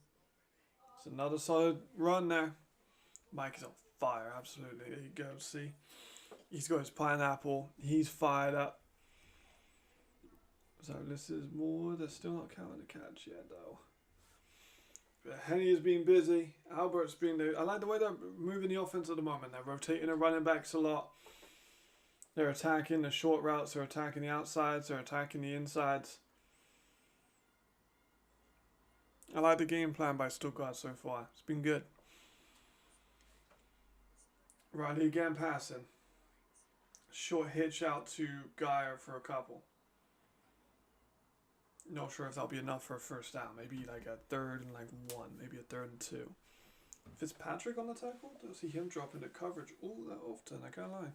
It's another solid run there. Mike is on fire, absolutely. There you go, see. He's got his pineapple. He's fired up. So this is more. They're still not counting the catch yet, though. But Henny has been busy. Albert's been there. I like the way they're moving the offense at the moment. They're rotating the running backs a lot. They're attacking the short routes. They're attacking the outsides. They're attacking the insides. I like the game plan by Stuttgart so far. It's been good. Riley again passing. Short hitch out to Geyer for a couple. Not sure if that'll be enough for a first down. Maybe like a 3rd and like 1. Maybe a 3rd and 2. Fitzpatrick on the tackle? Don't see him dropping the coverage all that often. I can't lie.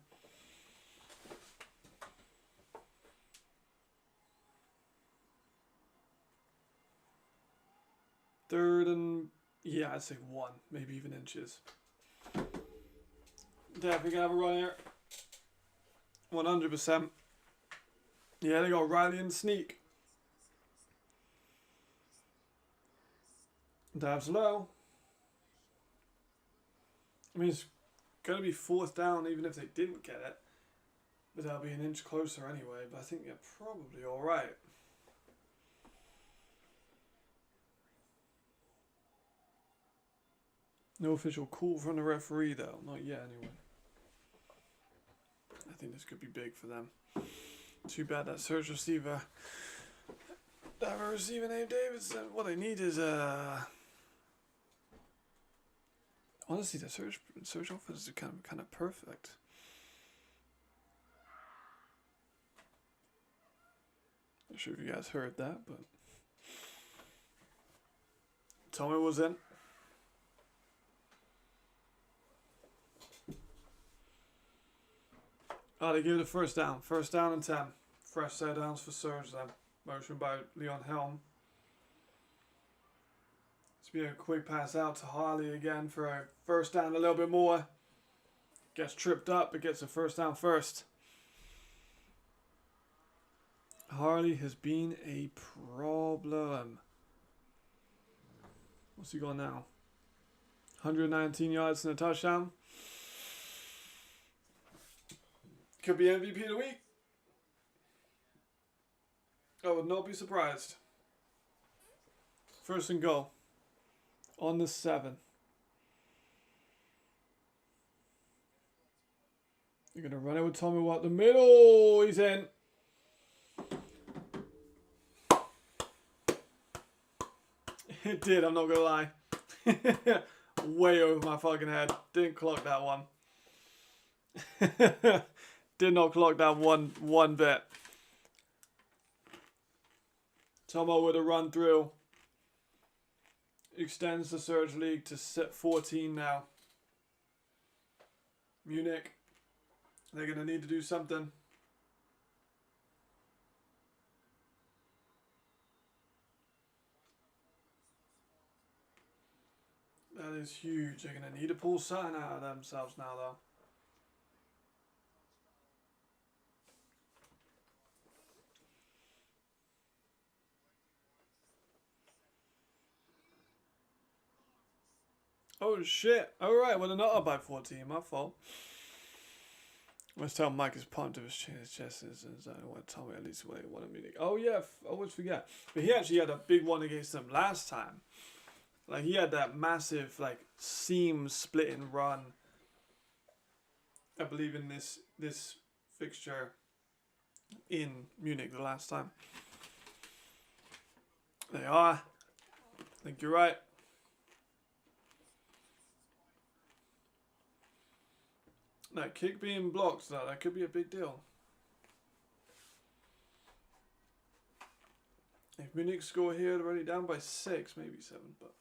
Third and, yeah, I'd say 1. Maybe even inches. Definitely gonna have a run here. 100%. Yeah, they got Riley and Sneak. Dabs low. I mean, it's going to be 4th down even if they didn't get it. But they'll be an inch closer anyway. But I think they're probably alright. No official call from the referee though. Not yet anyway. I think this could be big for them. Too bad that search receiver. They have a receiver named Davidson. What they need is honestly, the search offense is kind of perfect. Not sure if you guys heard that, but Tommy was in. Oh, they give it a first down. First down and 10. Fresh set downs for Surge then. Motion by Leon Helm. It's been a quick pass out to Harley again for a first down a little bit more. Gets tripped up, but gets a first down first. Harley has been a problem. What's he got now? 119 yards and a touchdown. Could be MVP of the week. I would not be surprised. First and goal. On the 7. You're going to run it with Tommy Watt. The middle. He's in. It did, I'm not going to lie. Way over my fucking head. Didn't clock that one. Did not clock that one bit. Tomo with a run through. Extends the Surge lead to 14 now. Munich, they're going to need to do something. That is huge. They're going to need to pull something out of themselves now, though. Oh shit. Alright, well, another by 14. My fault. Let's tell Mike is pumped of his chest. I want to tell me at least what he won in Munich. Oh yeah, I always forget. But he actually had a big one against them last time. Like, he had that massive, like, seam splitting run. I believe in this fixture in Munich the last time. They are. I think you're right. That kick being blocked, that could be a big deal. If Munich score here, they're only down by 6, maybe 7, but...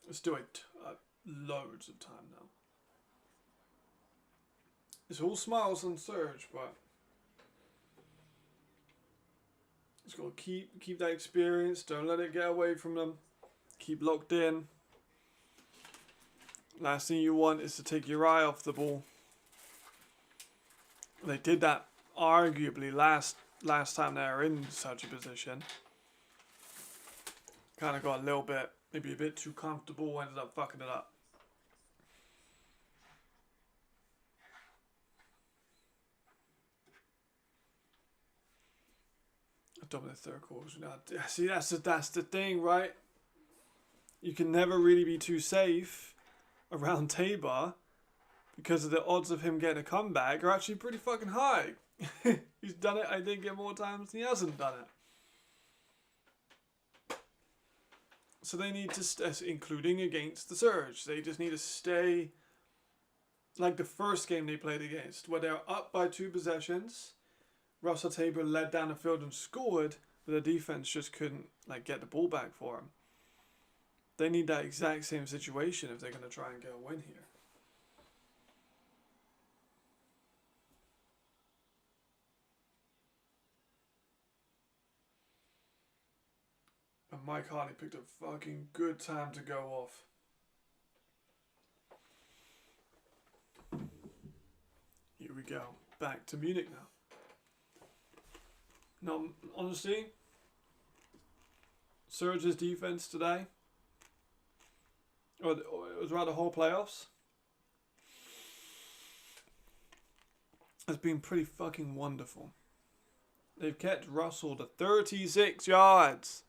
Let's do it loads of time now. It's all smiles on Surge, but... Just got to keep that experience. Don't let it get away from them. Keep locked in. Last thing you want is to take your eye off the ball. They did that arguably last time they were in such a position. Kind of got a little bit, maybe a bit too comfortable. Ended up fucking it up. Dominant third quarters. See, that's the thing, right? You can never really be too safe around Tabor because of the odds of him getting a comeback are actually pretty fucking high. He's done it, I think, more times than he hasn't done it. So they need to, including against the Surge, they just need to stay like the first game they played against, where they were up by 2 possessions. Russell Tabor led down the field and scored, but the defense just couldn't get the ball back for him. They need that exact same situation if they're going to try and get a win here. And Mike Harley picked a fucking good time to go off. Here we go. Back to Munich now. No, honestly, Surge's defense today, or it was rather whole playoffs, has been pretty fucking wonderful. They've kept Russell to 36 yards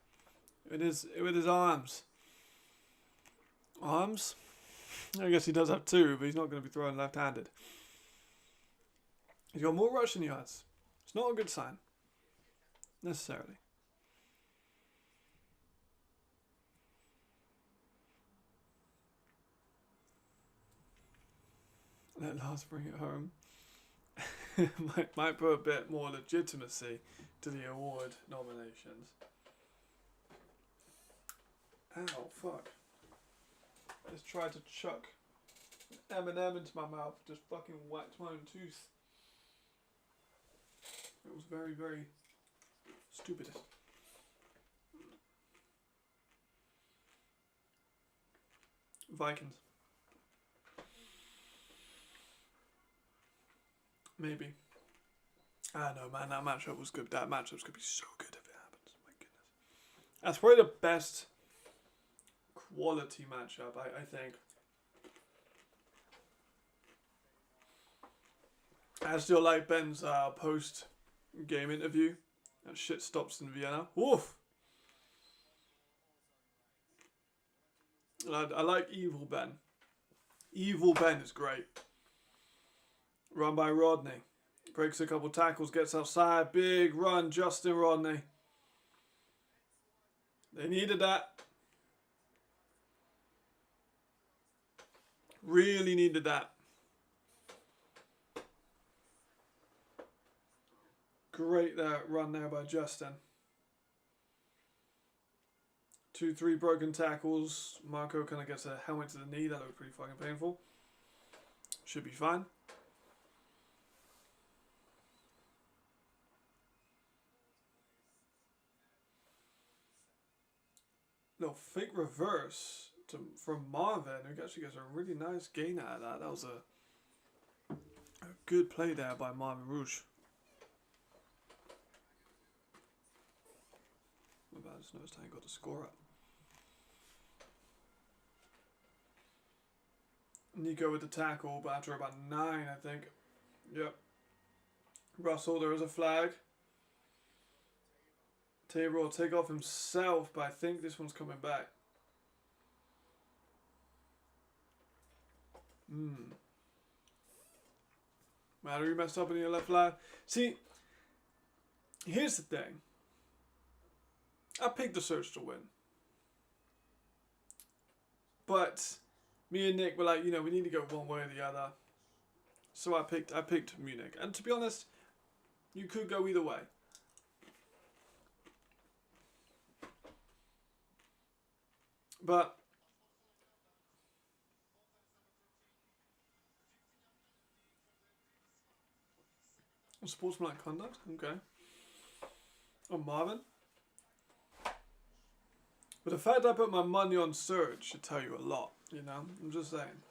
with his arms. Arms? I guess he does have 2, but he's not going to be throwing left-handed. He's got more rushing yards. It's not a good sign. Necessarily. Let Lars bring it home. might put a bit more legitimacy to the award nominations. Ow, fuck. I just tried to chuck an M&M into my mouth, just fucking whacked my own tooth. It was very, very stupid. Vikings. Maybe. I don't know, man. That matchup was good. That matchup's going to be so good if it happens. My goodness. That's probably the best quality matchup, I think. I still like Ben's post-game interview. That shit stops in Vienna. Woof! I like Evil Ben. Evil Ben is great. Run by Rodney. Breaks a couple tackles, gets outside. Big run, Justin Rodney. They needed that. Really needed that. Great run there by Justin. 2-3 broken tackles. Marco kind of gets a helmet to the knee. That looked pretty fucking painful. Should be fine. Little fake reverse from Marvin, who actually gets a really nice gain out of that. That was a good play there by Marvin Rouge. I just noticed I ain't got the score up. Nico with the tackle, but after about 9, I think. Yep. Russell, there is a flag. Tabor will take off himself, but I think this one's coming back. Mallory messed up in the left flag. See, here's the thing. I picked the Surge to win. But me and Nick were like, you know, we need to go one way or the other. So I picked Munich. And to be honest, you could go either way. But sportsmanlike conduct, okay. On Marvin. But the fact I put my money on Surge should tell you a lot, you know? I'm just saying.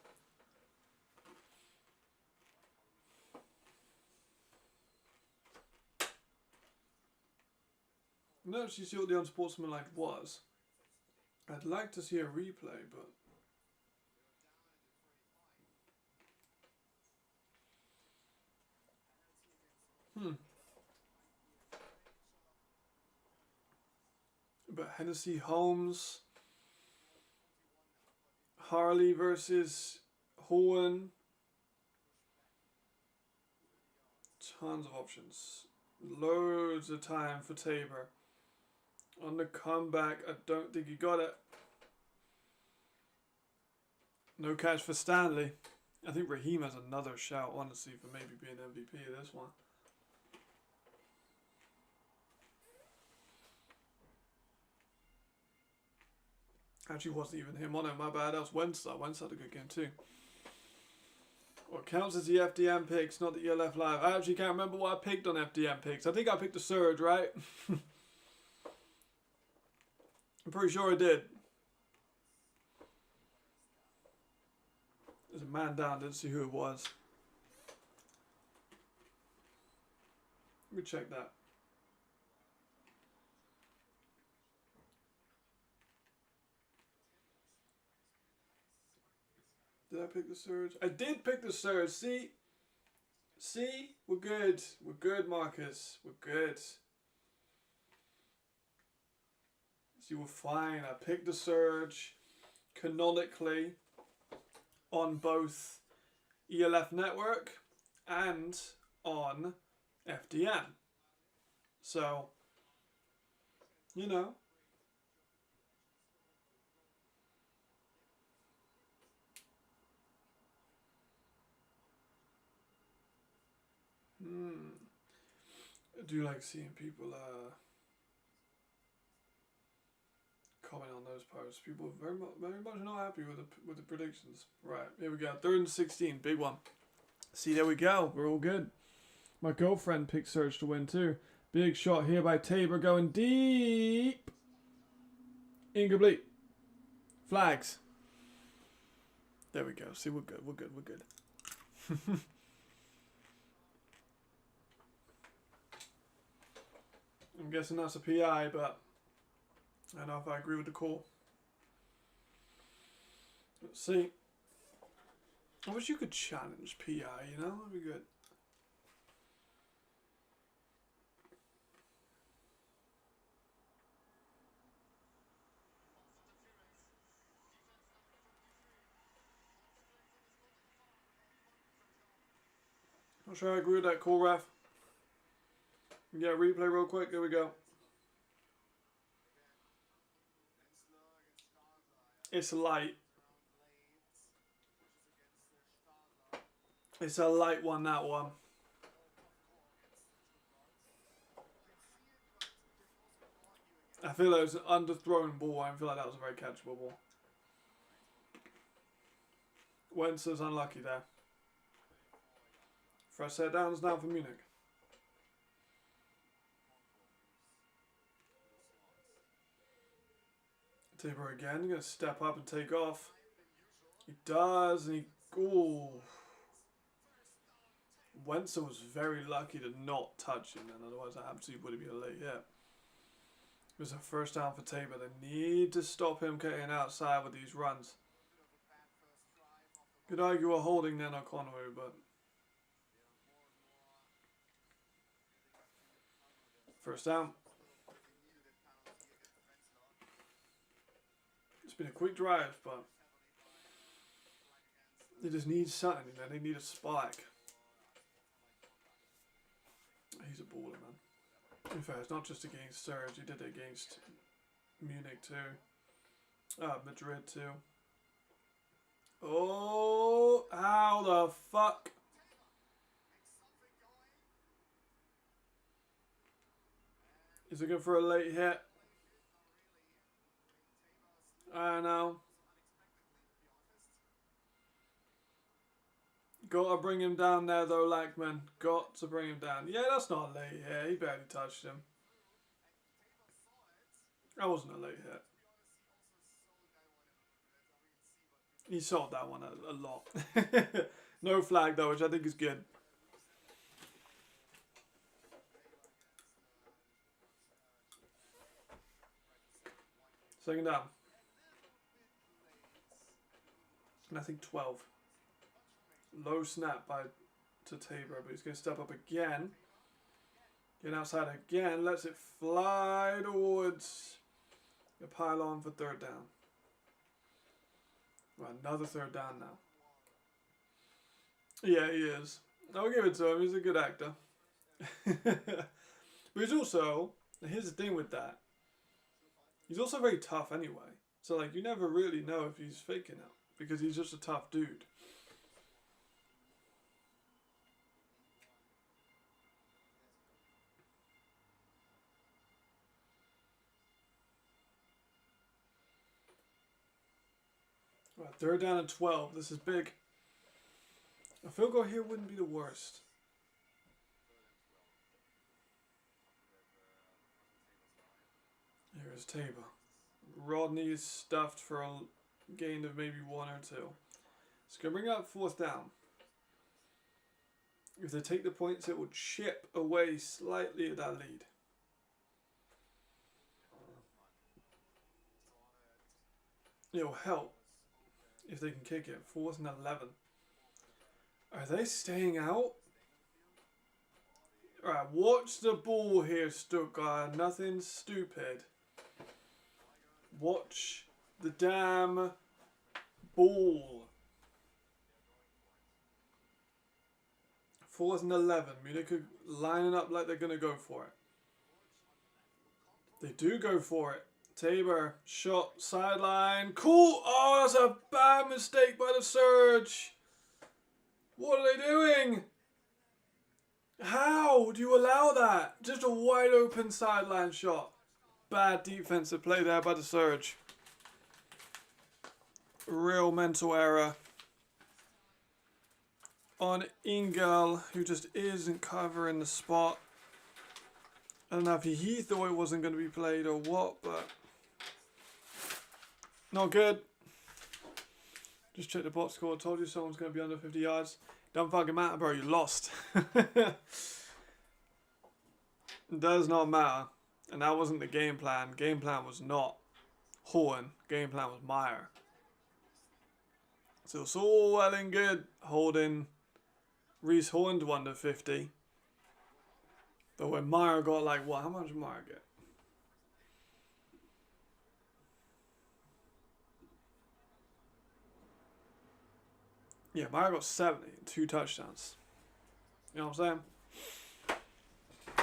No, actually see what the unsportsmanlike was. I'd like to see a replay, but... But Hennessy Holmes, Harley versus Hohen. Tons of options. Loads of time for Tabor. On the comeback, I don't think he got it. No catch for Stanley. I think Raheem has another shout, honestly, for maybe being MVP of this one. Actually, wasn't even him on it. My bad. That was Wenster. Wenster had a good game too. What counts as the FDM picks, not the ELF Live. I actually can't remember what I picked on FDM picks. I think I picked the Surge, right? I'm pretty sure I did. There's a man down. Didn't see who it was. Let me check that. Did I pick the Surge? I did pick the Surge. See? See? We're good. We're good, Marcus. We're good. See, we're fine. I picked the Surge canonically on both ELF Network and on FDM. So, you know. I do like seeing people comment on those posts. People are very much not happy with the predictions. Right, here we go. 3rd and 16, big one. See, there we go. We're all good. My girlfriend picked Surge to win too. Big shot here by Tabor going deep. Incomplete. Flags. There we go. See, we're good. We're good. We're good. I'm guessing that's a PI, but I don't know if I agree with the call. Let's see. I wish you could challenge PI, you know? That'd be good. Not sure I agree with that call, ref. Yeah, replay real quick. Here we go. It's light. It's a light one, that one. I feel like it was an underthrown ball. I feel like that was a very catchable ball. Wentz is unlucky there. First set downs now for Munich. Tabor again, going to step up and take off. He does, and he... Ooh. Wentz was very lucky to not touch him, and otherwise that absolutely would have been a late hit. It was a first down for Tabor. They need to stop him getting outside with these runs. Could argue a holding then on Conway, but... First down. It's been a quick drive, but... They just need something, you know? They need a spike. He's a baller, man. In fact, it's not just against Surge. He did it against Munich too. Madrid too. Oh, how the fuck? He's looking for a late hit. I know. Got to bring him down there though, Lackman. Got to bring him down. Yeah, that's not a late hit. He barely touched him. That wasn't a late hit. He sold that one a lot. No flag though, which I think is good. Second down. And I think 12. Low snap to Tabor, but he's going to step up again. Getting outside again. Lets it fly towards the pylon for third down. Well, another third down now. Yeah, he is. I'll give it to him. He's a good actor. But he's also, here's the thing with that. He's also very tough anyway. So, like, you never really know if he's faking it. Because he's just a tough dude. Right, third down and 12. This is big. A field goal here wouldn't be the worst. Here's Tabor. Rodney is stuffed for a gain of maybe 1 or 2. It's going to bring up fourth down. If they take the points, it will chip away slightly at that lead. It will help if they can kick it. 4th and 11. Are they staying out? Alright, watch the ball here, Stuttgart. Nothing stupid. Watch the damn ball. 4th and 11. Munich are lining up like they're going to go for it. They do go for it. Tabor, shot, sideline. Cool. Oh, that's a bad mistake by the Surge. What are they doing? How do you allow that? Just a wide open sideline shot. Bad defensive play there by the Surge. Real mental error on Ingel, who just isn't covering the spot. I don't know if he thought it wasn't going to be played or what, but not good. Just check the box score. Told you someone's going to be under 50 yards. Don't fucking matter, bro. You lost. It does not matter. And that wasn't the game plan. Game plan was not Horn. Game plan was Meyer. So it's all well and good holding Reese Horn to under 50. But when Meyer got like, what? How much did Meyer get? Yeah, Meyer got 70 and 2 touchdowns. You know what I'm saying?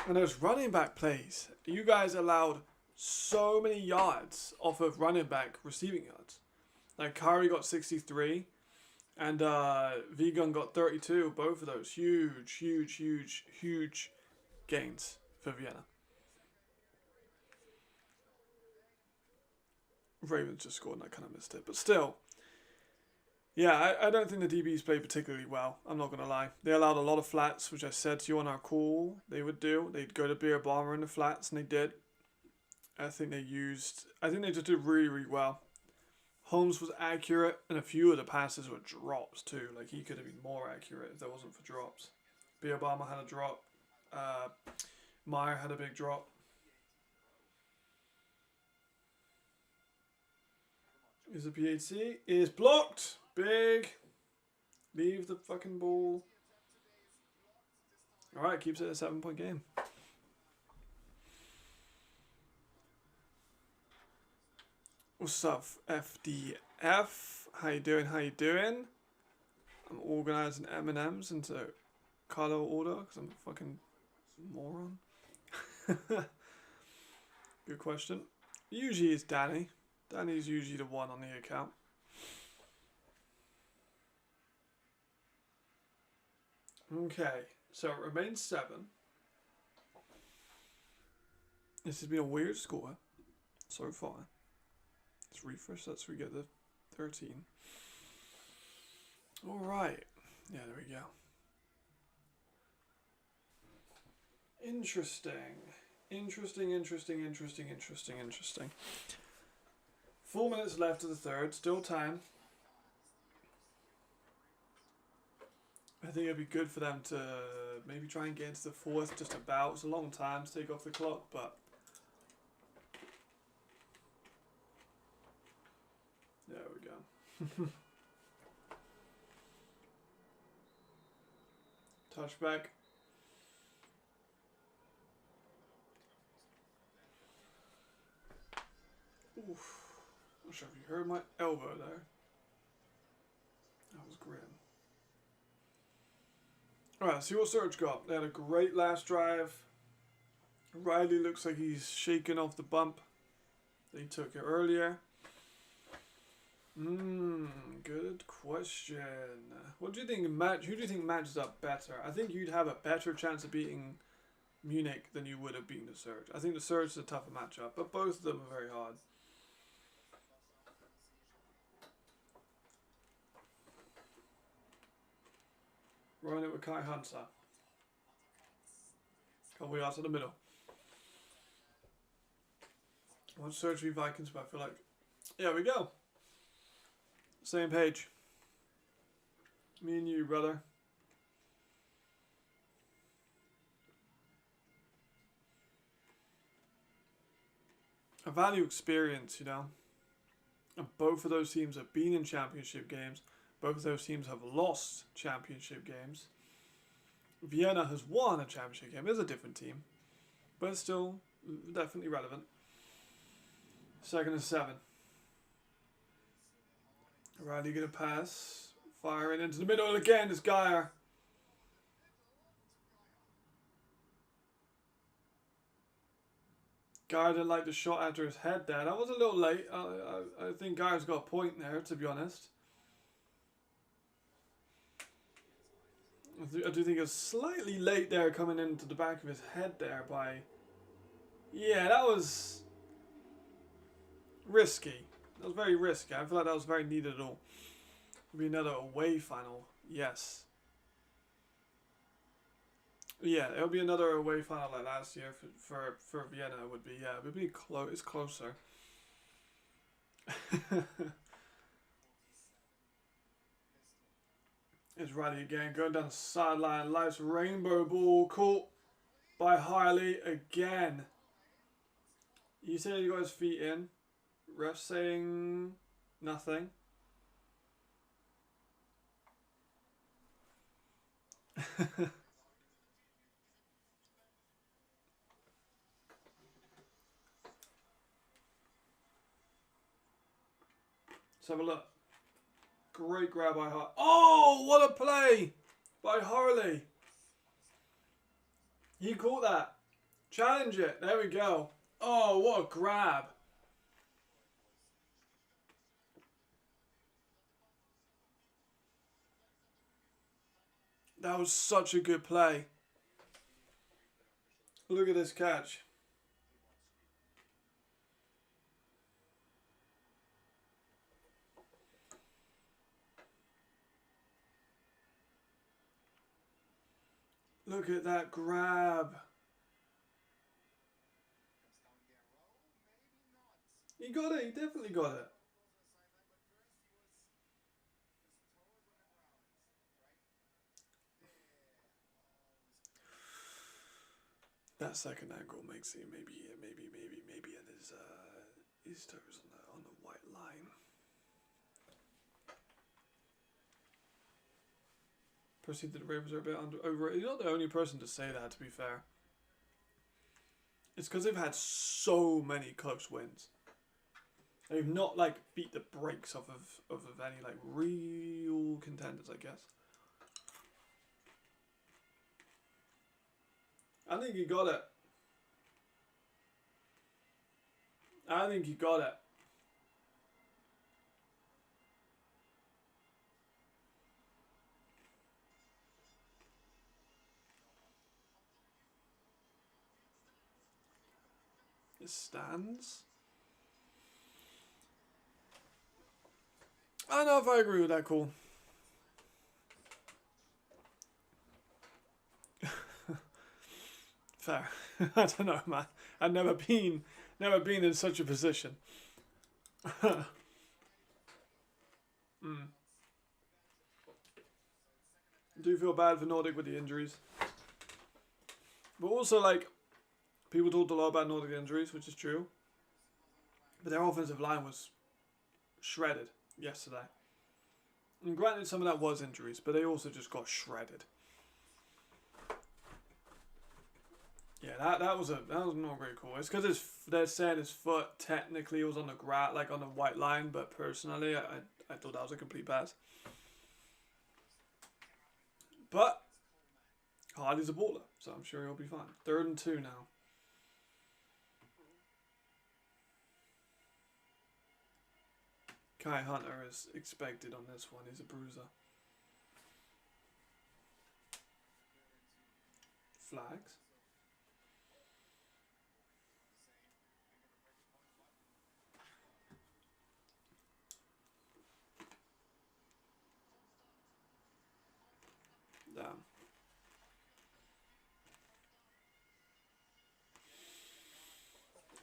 And those running back plays, you guys allowed so many yards off of running back receiving yards. Like Kari got 63 and Vigon got 32. Both of those huge gains for Vienna. Ravens just scored and I kind of missed it. But still, yeah, I don't think the DBs played particularly well. I'm not going to lie. They allowed a lot of flats, which I said to you on our call they would do. They'd go to beer bomber in the flats, and they did. I think they just did really, really well. Holmes was accurate, and a few of the passes were drops too. Like, he could have been more accurate if there wasn't for drops. Beer bomber had a drop. Meyer had a big drop. Is a PHC? Is blocked. Big. Leave the fucking ball. Alright, keeps it a 7-point game. What's up, FDF? How you doing? How you doing? I'm organising M&Ms into color order because I'm a fucking moron. Good question. Usually it's Danny. Danny's usually the one on the account. Okay, so it remains 7. This has been a weird score so far. Let's refresh that so we get the 13. Alright. Yeah, there we go. Interesting. Interesting. 4 minutes left of the third. Still time. I think it'd be good for them to maybe try and get into the fourth just about. It's a long time to take off the clock, but there we go. Touchback. Oof. Not sure if you heard my elbow there. That was grim. Alright, see what Surge got. They had a great last drive. Riley looks like he's shaking off the bump. They took it earlier. Good question. What do you think who do you think matches up better? I think you'd have a better chance of beating Munich than you would have beaten the Surge. I think the Surge is a tougher matchup, but both of them are very hard. Running it with Kai Hansa. Can't wait out to the middle. I want Surge v Vikings, but I feel like, yeah, we go. Same page. Me and you, brother. I value experience, you know. And both of those teams have been in championship games. Both of those teams have lost championship games. Vienna has won a championship game. It's a different team. But it's still definitely relevant. 2nd and 7. Riley gonna pass. Firing into the middle again is Geyer. Geyer didn't like the shot after his head there. That was a little late. I think Geyer's got a point there, to be honest. I do think it was slightly late there coming into the back of his head there by... Yeah, that was risky. That was very risky. I feel like that was very needed at all. It'll be another away final. Yes. Yeah, it'll be another away final like last year for Vienna. It would be, yeah, it would be close. It's closer. It's Riley again, going down the sideline. Life's rainbow ball caught by Harley again. You said he got his feet in. Ref saying nothing. Let's have a look. Great grab by Harley. Oh, what a play by Harley. He caught that. Challenge it. There we go. Oh, what a grab. That was such a good play. Look at this catch. Look at that grab. He got it. He definitely got it. That second angle makes it maybe it is his toes on the white line. Perceived that the Ravens are a bit over. You're not the only person to say that, to be fair. It's because they've had so many close wins. They've not like beat the brakes off of any like real contenders, I guess. I think he got it. I think he got it. It stands. I don't know if I agree with that call. Fair. I don't know, man. I've never been in such a position. Do you feel bad for Nordic with the injuries? But also, like, people talked a lot about Nordic injuries, which is true. But their offensive line was shredded yesterday. And granted, some of that was injuries, but they also just got shredded. Yeah, that was not very cool. It's because they're saying his foot technically was on the like on the white line, but personally, I thought that was a complete pass. But Hardy's a baller, so I'm sure he'll be fine. 3rd and 2 now. Kai Hunter is expected on this one. He's a bruiser. Flags. Damn.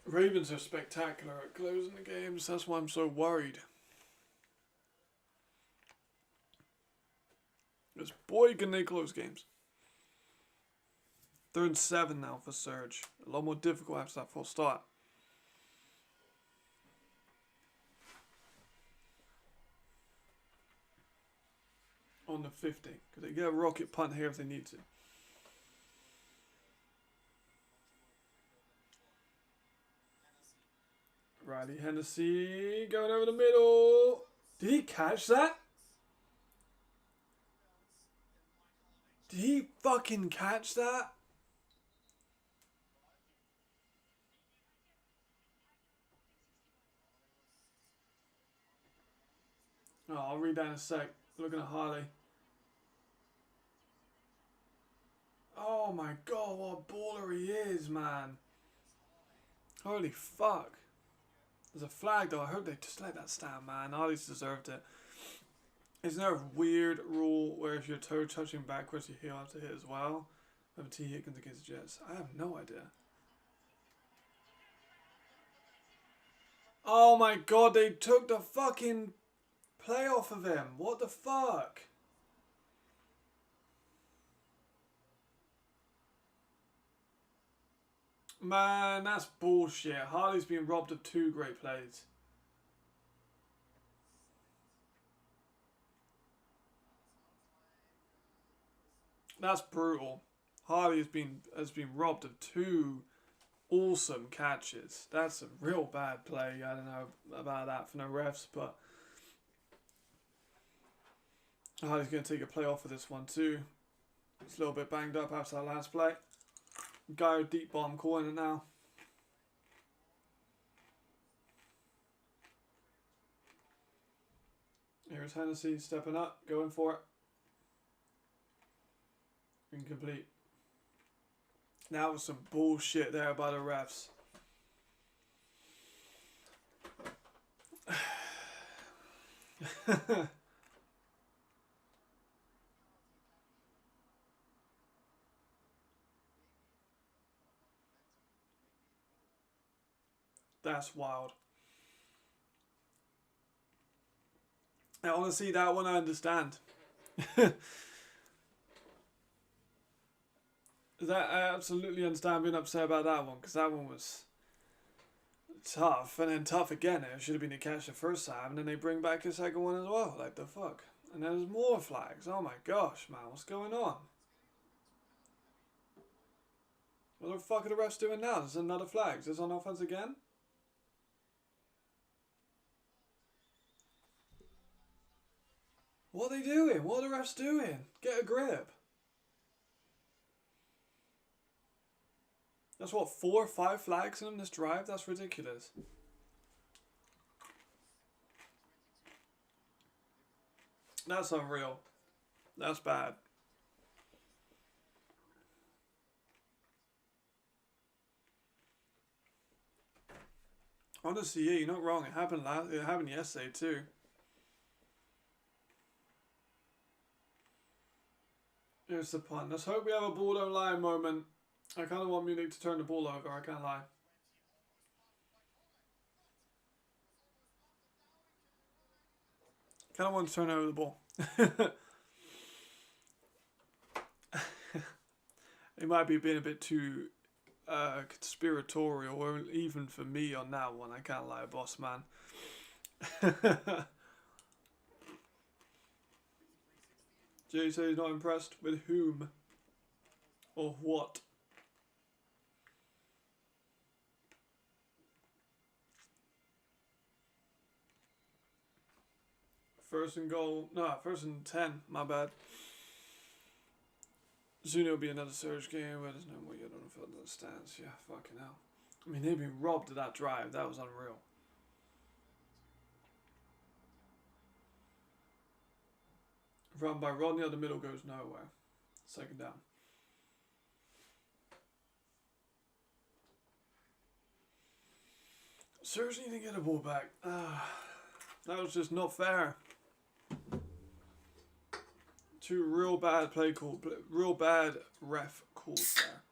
Ravens are spectacular at closing the games. That's why I'm so worried. Because boy, can they close games. 3rd and 7 now for Surge. A lot more difficult after that false start. On the 50. Because they get a rocket punt here if they need to. Riley Hennessy going over the middle. Did he catch that? Did he fucking catch that? Oh, I'll read that in a sec. Looking at Harley. Oh my god, what a baller he is, man. Holy fuck. There's a flag though. I hope they just let that stand, man. Harley's deserved it. Isn't there a weird rule where if your toe touching backwards, you heel have to hit as well? Of T. Higgins against the Jets. I have no idea. Oh my god, they took the fucking play off of him. What the fuck? Man, that's bullshit. Harley's been robbed of 2 great plays. That's brutal. Harley has been robbed of 2 awesome catches. That's a real bad play. I don't know about that from the refs, but Harley's going to take a play off of this one too. It's a little bit banged up after that last play. Guy with deep bomb calling it now. Here's Hennessy stepping up, going for it. Incomplete. That was some bullshit there by the refs. That's wild. I honestly, that one I understand. That I absolutely understand being upset about that one, because that one was tough, and then tough again. It should have been a catch the first time, and then they bring back a second one as well. Like, the fuck? And there's more flags. Oh my gosh, man, what's going on? What the fuck are the refs doing now? There's another flag. Is this on offense again? What are they doing? What are the refs doing? Get a grip. That's what, 4 or 5 flags in this drive? That's ridiculous. That's unreal. That's bad. Honestly, yeah, you're not wrong. It happened yesterday too. Here's the punt. Let's hope we have a ball don't lie moment. I kind of want Munich to turn the ball over, I can't lie. Kind of want to turn over the ball. It might be being a bit too conspiratorial, or even for me on that one. I can't lie, boss man. Jay says he's not impressed with whom or what. First and goal. No, first and 10. My bad. Soon it'll be another surge game where there's no more yet on the field in the stands. Yeah, fucking hell. I mean, they've been robbed of that drive. That was unreal. Run by Rodney, the middle goes nowhere. Second down. Surge need to get a ball back. That was just not fair. Two real bad play calls, real bad ref calls there.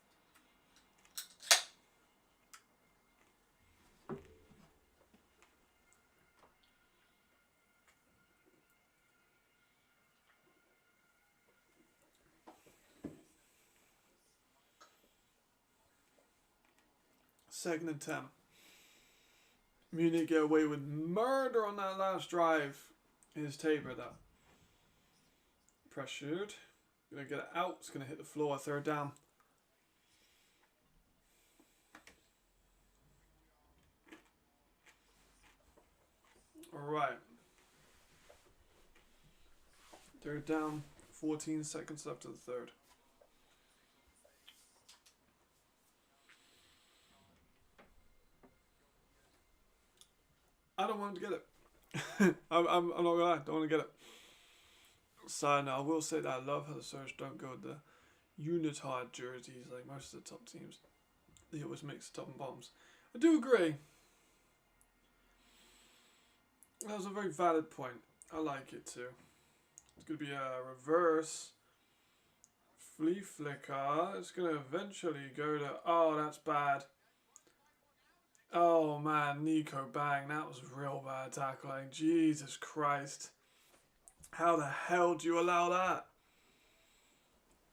Second and 10. Munich get away with murder on that last drive. Here's Tabor though. Pressured. Gonna get it out. It's gonna hit the floor. Third down. Alright. Third down. 14 seconds left to the third. I don't want to get it. I'm not gonna lie. I don't want to get it. Side note, I will say that I love how the Surge don't go with the unitard jerseys like most of the top teams. They always mix the top and bottoms. I do agree. That was a very valid point. I like it too. It's going to be a reverse flea flicker. It's going to eventually go to... Oh, that's bad. Oh man, Nico bang. That was real bad tackling. Jesus Christ. How the hell do you allow that?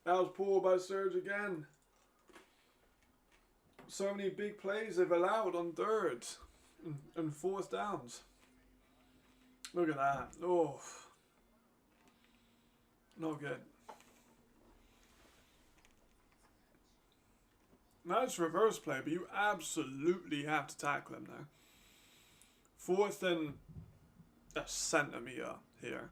That was poor by Surge again. So many big plays they've allowed on thirds and fourth downs. Look at that. Oh. Not good. Nice reverse play, but you absolutely have to tackle him now. Fourth and a centimetre here.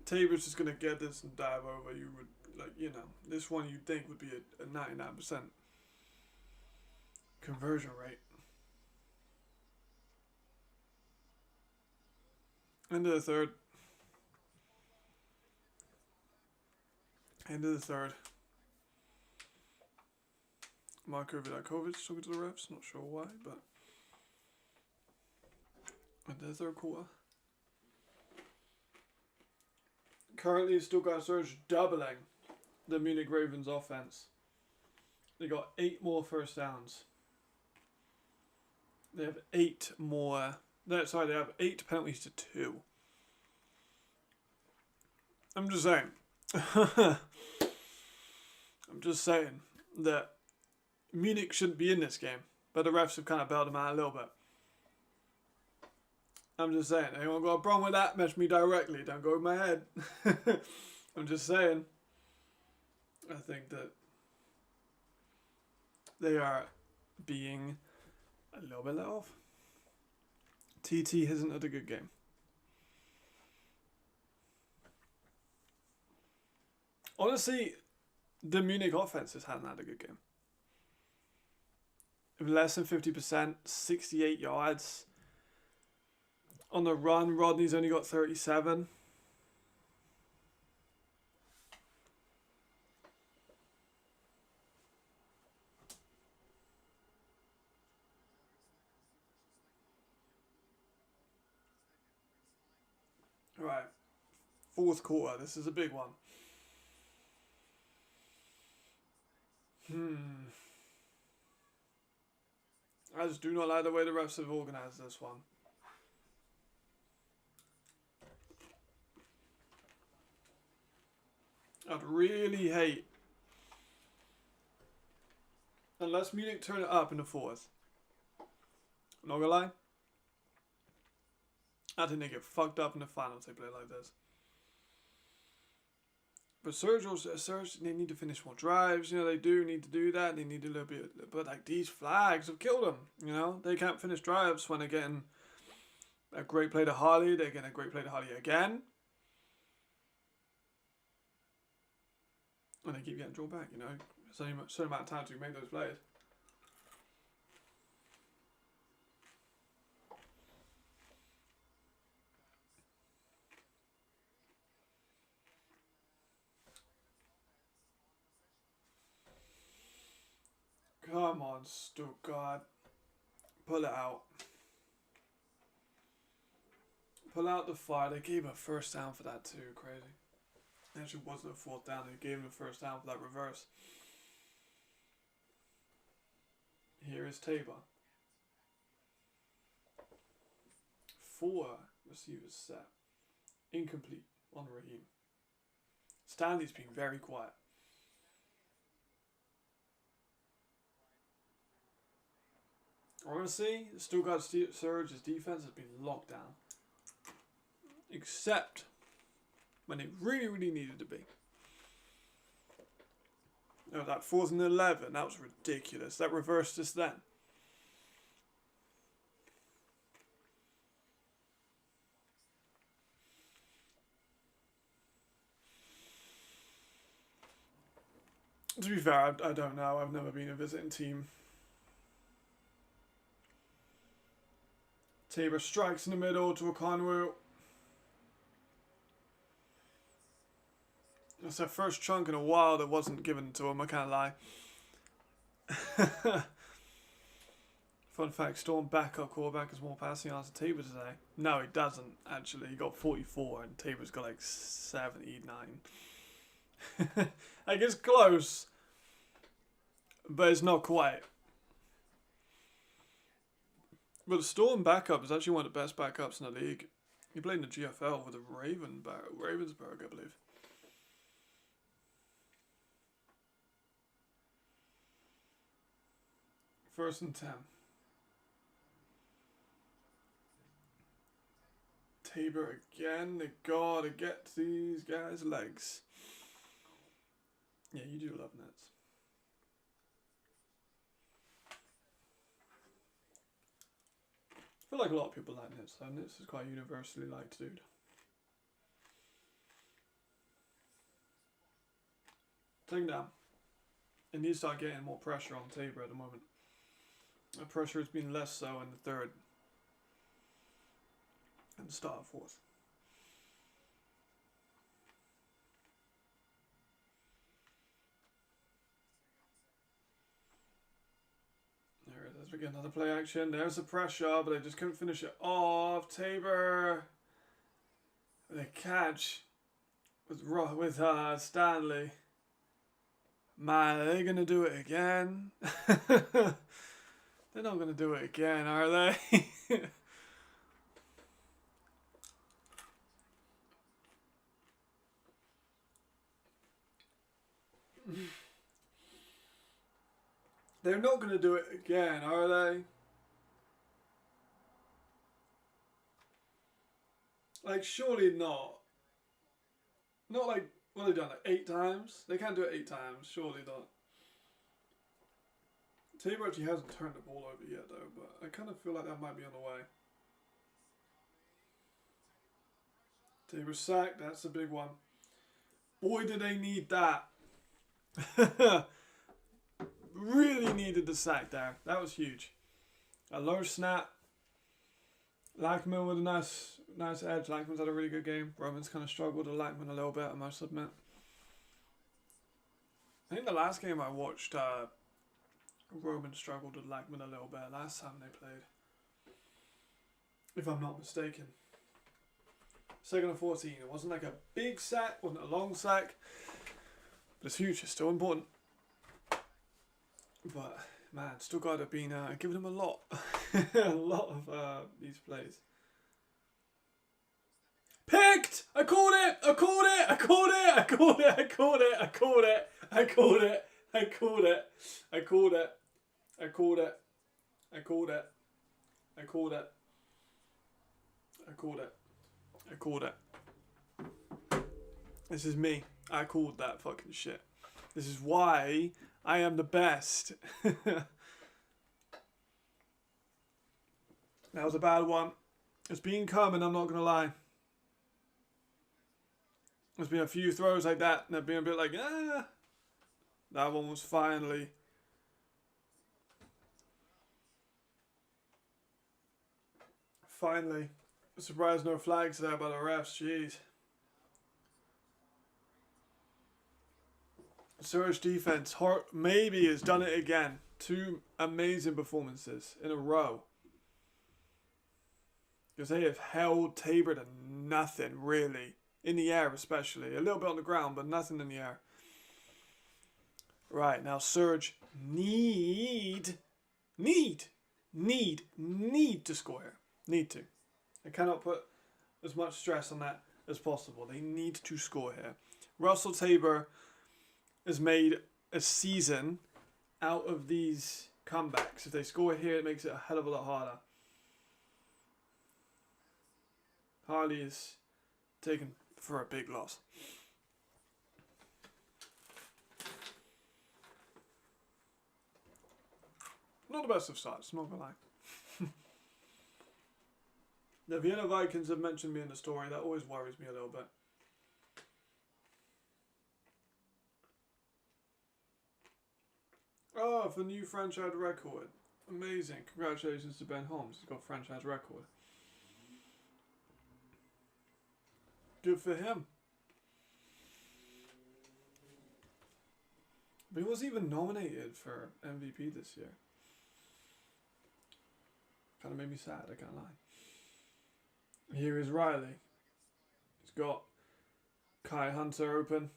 Tabor's just going to get this and dive over. You would, like, you know, this one you'd think would be a 99% conversion rate. End of the third. End of the third. Marko Vidakovic talking to the refs. Not sure why, but end of the third quarter. Currently, Stuttgart Surge doubling the Munich Ravens offense. They got 8 more first downs. They have 8 more. No, sorry, they have 8 penalties to 2. I'm just saying. I'm just saying that Munich shouldn't be in this game, but the refs have kind of bailed them out a little bit. I'm just saying. Anyone got a problem with that? Message me directly. Don't go with my head. I'm just saying. I think that they are being a little bit let off. TT hasn't had a good game. Honestly, the Munich offenses hadn't had a good game. Less than 50%, 68 yards. On the run, Rodney's only got 37. Right. 4th quarter. This is a big one. I just do not like the way the refs have organised this one. I'd really hate, unless Munich turn it up in the 4th. I'm not gonna lie. I think they get fucked up in the finals if they play like this. But Serge, they need to finish more drives. You know, they do need to do that. They need a little bit. But, like, these flags have killed them. You know, they can't finish drives when they're getting a great play to Harley. They're getting a great play to Harley again. And they keep getting drawn back, you know. There's only a certain amount of time to make those plays. Come on, Stuttgart. Pull it out. Pull out the fire. They gave a first down for that too. Crazy. It actually wasn't a 4th down. They gave him the first down for that reverse. Here is Tabor. 4 receivers set. Incomplete on Raheem. Stanley's been very quiet. Honestly, the Stuttgart Surge's defense has been locked down. Except when it really, really needed to be. No, that 4th and 11, that was ridiculous. That reversed us then. To be fair, I don't know. I've never been a visiting team. Tabor strikes in the middle to Okonwu. That's their first chunk in a while that wasn't given to him, I can't lie. Fun fact, Storm backup quarterback has more passing yards than Tabor today. No, he doesn't, actually. He got 44 and Tabor's got like 79. Like, it's close, but it's not quite. But the Storm backup is actually one of the best backups in the league. He played in the GFL with the Ravensburg, I believe. First and 10. Tabor again. They gotta get these guys' legs. Yeah, you do love nets. I feel like a lot of people like nets, though. Nets is quite universally liked, dude. Take him down. It needs to start getting more pressure on Tabor at the moment. The pressure has been less so in the 3rd and the start of 4th. There it is. We get another play action. There's the pressure, but they just couldn't finish it off. Tabor. The catch with Stanley. Man, are they going to do it again? They're not going to do it again, are they? They're not going to do it again, are they? Like, surely not. Not like, what have they done, like 8 times? They can't do it 8 times, surely not. Tabor actually hasn't turned the ball over yet though, but I kind of feel like that might be on the way. Tabor sacked, that's a big one. Boy, do they need that. Really needed the sack there. That was huge. A low snap. Lackman with a nice edge. Lackman's had a really good game. Roman's kind of struggled with Lackman a little bit, I must admit. I think the last game I watched, Roman struggled with Lackman a little bit last time they played. If I'm not mistaken. 2nd and 14. It wasn't like a big sack, wasn't a long sack. But it's huge, it's still important. But, man, Stuttgart have been giving him a lot. A lot of these plays. Picked! I called it! I called it! I called it! I called it! I called it! I called it! I called it! I called it! I called it! I called it! I called it! I called it! I called it! I called it. This is me. I called that fucking shit. This is why I am the best. That was a bad one. It's been coming, I'm not going to lie. There's been a few throws like that, and they've been a bit like, ah. That one was finally. Finally. Surprised no flags there by the refs, jeez. Surge defense, maybe has done it again. 2 amazing performances in a row. Because they have held Tabor to nothing, really. In the air, especially. A little bit on the ground, but nothing in the air. Right, now Surge need to score here. Need to. I cannot put as much stress on that as possible. They need to score here. Russell Tabor has made a season out of these comebacks. If they score here, it makes it a hell of a lot harder. Harley is taken for a big loss. Not the best of starts, not gonna lie. The Vienna Vikings have mentioned me in the story. That always worries me a little bit. Oh, for new franchise record. Amazing. Congratulations to Ben Holmes. He's got franchise record. Good for him. But he wasn't even nominated for MVP this year. Kind of made me sad, I can't lie. Here is Riley. He's got Kai Hunter open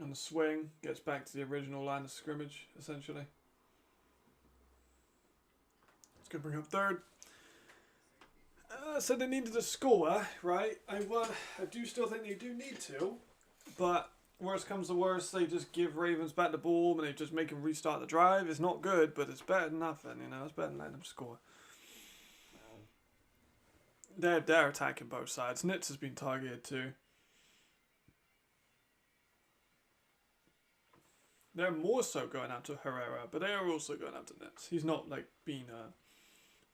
on the swing. Gets back to the original line of scrimmage, essentially. It's going to bring up third. So they needed to score, right? I do still think they do need to. But worst comes to worst, they just give Ravens back the ball and they just make them restart the drive. It's not good, but it's better than nothing, you know. It's better than letting them score. They're attacking both sides. Nitz has been targeted too. They're more so going out to Herrera, but they are also going out to Nitz. He's not like being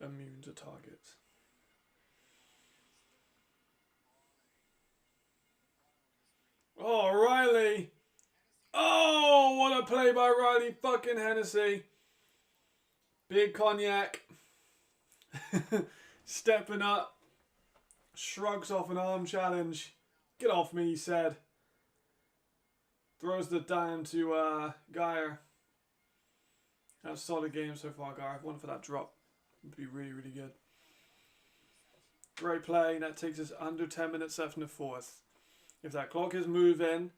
immune to targets. Oh, Riley. Oh, what a play by Riley fucking Hennessy. Big cognac. Stepping up. Shrugs off an arm challenge. Get off me, he said. Throws the down to Geyer. That's a solid game so far, Geyer. One for that drop would be really, really good. Great play. That takes us under 10 minutes left in the fourth. If that clock is moving,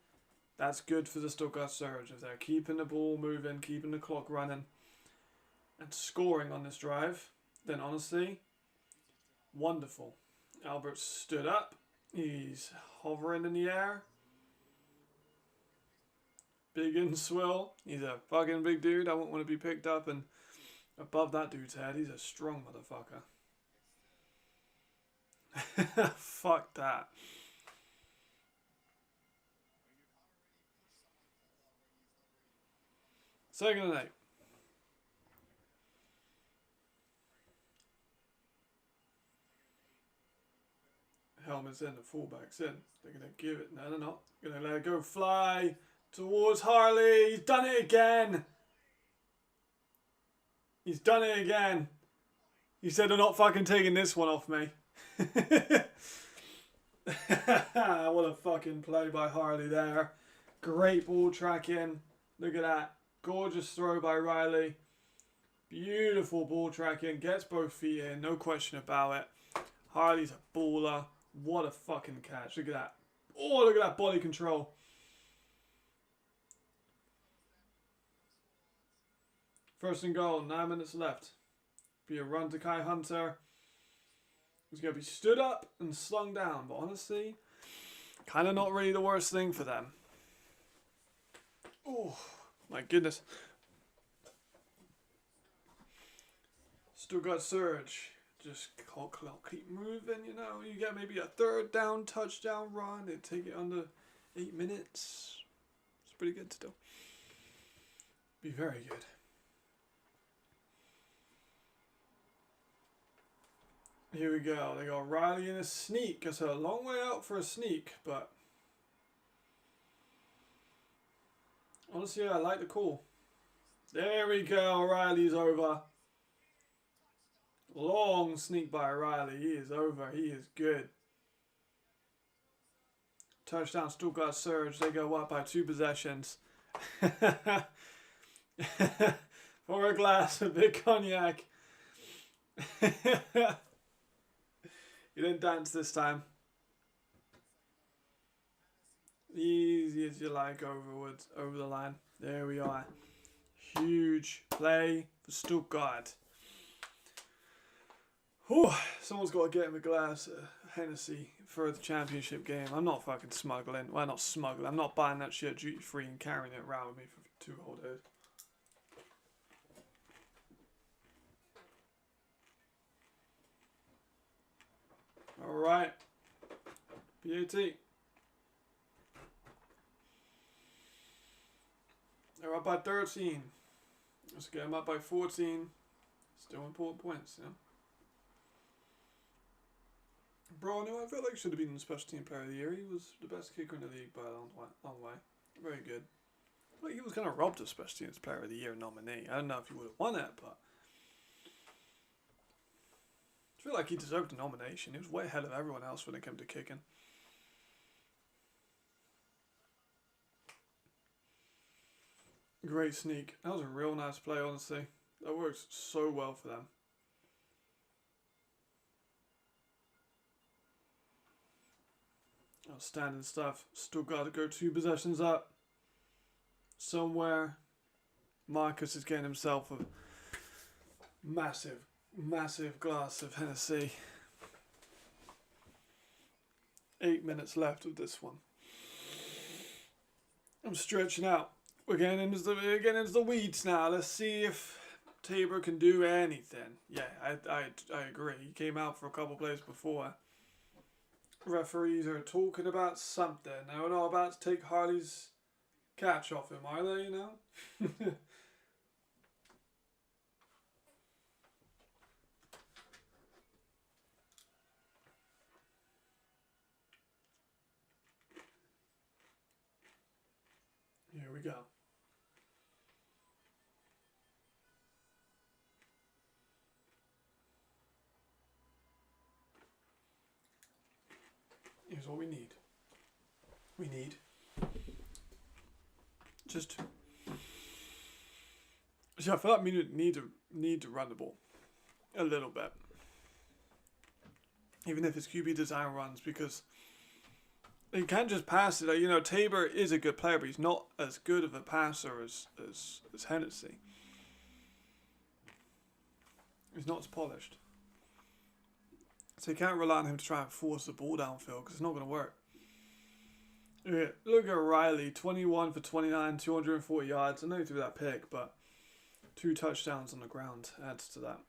that's good for the Stuttgart Surge. If they're keeping the ball moving, keeping the clock running, and scoring on this drive, then honestly, wonderful. Albert stood up. He's hovering in the air. Big and swill. He's a fucking big dude. I wouldn't want to be picked up and above that dude's head. He's a strong motherfucker. Fuck that. Second and 8. Helmet's in, the fullback's in. They're going to give it. No, they're not. Going to let it go fly towards Harley. He's done it again. He's done it again. He said, they're not fucking taking this one off me. What a fucking play by Harley there. Great ball tracking. Look at that. Gorgeous throw by Riley. Beautiful ball tracking. Gets both feet in. No question about it. Harley's a baller. What a fucking catch. Look at that. Oh, look at that body control. First and goal. 9 minutes left. Be a run to Kai Hunter. He's going to be stood up and slung down. But honestly, kind of not really the worst thing for them. Oh, my goodness. Stuttgart surge. Just keep moving, you know. You get maybe a third down touchdown run. They take it under 8 minutes. It's pretty good still. Be very good. Here we go. They got Riley in a sneak. It's a long way out for a sneak, but honestly, I like the call. There we go. Riley's over. Long sneak by Riley. He is over. He is good. Touchdown Stuttgart surge. They go up by 2 possessions. For a glass of big cognac. You didn't dance this time. Easy as you like over the line. There we are. Huge play for Stuttgart. Whew, someone's got to get him a glass of Hennessy for the championship game. I'm not fucking smuggling. Well, not smuggling. I'm not buying that shit duty free and carrying it around with me for 2 whole days. Alright. PAT. They're up by 13. Let's get them up by 14. Still important points, you know. Bro, no, I felt like he should have been the special team player of the year. He was the best kicker in the league by a long way. Very good. Like he was kind of robbed of special teams player of the year nominee. I don't know if he would have won it, but I feel like he deserved a nomination. He was way ahead of everyone else when it came to kicking. Great sneak. That was a real nice play, honestly. That works so well for them. Outstanding stuff. Still got to go 2 possessions up. Somewhere. Marcus is getting himself a massive glass of Hennessy. 8 minutes left of this one. I'm stretching out. We're getting into the weeds now. Let's see if Tabor can do anything. Yeah, I agree. He came out for a couple plays before. Referees are talking about something. They're not about to take Harley's catch off him, are they, you know? Here we go. Here's what we need. We need just. So I feel like we need to run the ball a little bit, even if it's QB design runs, because you can't just pass it. Like, you know, Tabor is a good player, but he's not as good of a passer as Hennessy. He's not as polished. So you can't rely on him to try and force the ball downfield because it's not going to work. Yeah, look at Riley, 21 for 29, 240 yards. I know he threw that pick, but 2 touchdowns on the ground adds to that.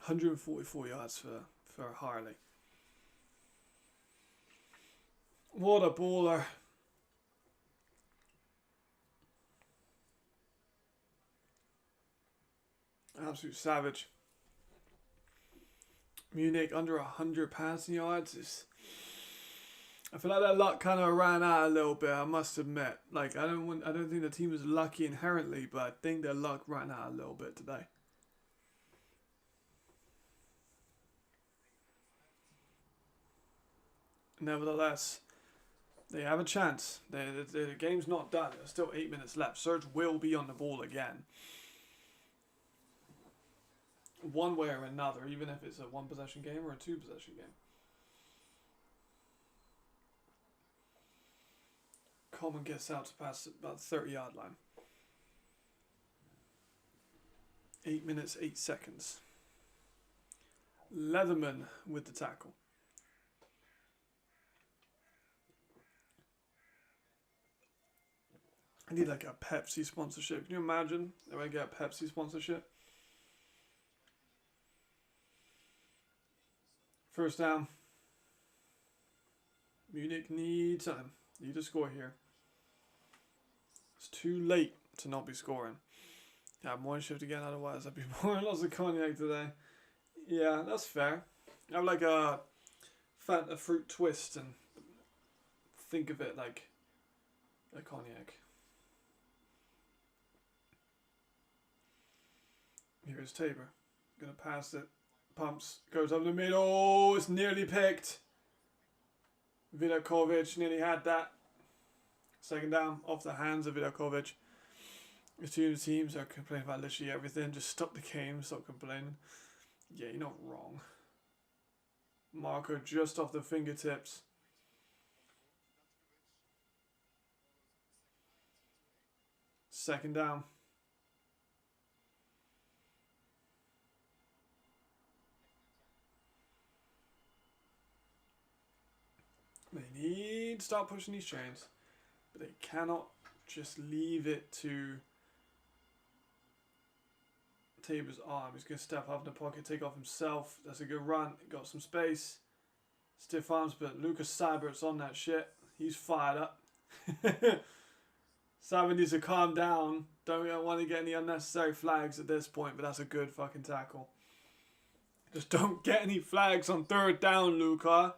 144 yards for Harley. What a baller. Absolute savage. Munich under 100 passing yards. I feel like their luck kind of ran out a little bit, I must admit. Like, I don't think the team was lucky inherently, but I think their luck ran out a little bit today. Nevertheless, they have a chance. The game's not done. There's still 8 minutes left. Surge will be on the ball again. One way or another, even if it's a 1-possession game or a 2-possession game. Coleman gets out to pass about the 30-yard line. 8 minutes, 8 seconds. Leatherman with the tackle. I need like a Pepsi sponsorship. Can you imagine if I get a Pepsi sponsorship? First down. Munich needs something. Need to score here. It's too late to not be scoring. Yeah, morning shift again, otherwise I'd be pouring lots of cognac today. Yeah, that's fair. I have like a Fanta fruit twist and think of it like a cognac. Here's Tabor. Gonna pass it. Pumps. Goes up the middle. Oh, it's nearly picked. Vidakovic nearly had that. Second down off the hands of Vidakovic. The two teams are complaining about literally everything. Just stop the game. Stop complaining. Yeah, you're not wrong. Marker just off the fingertips. Second down. They need to start pushing these chains, but they cannot just leave it to Tabor's arm. He's going to step up in the pocket, take off himself. That's a good run. Got some space. Stiff arms, but Lucas Seibert's on that shit. He's fired up. Seiber needs to calm down. Don't want to get any unnecessary flags at this point, but that's a good fucking tackle. Just don't get any flags on third down, Luca.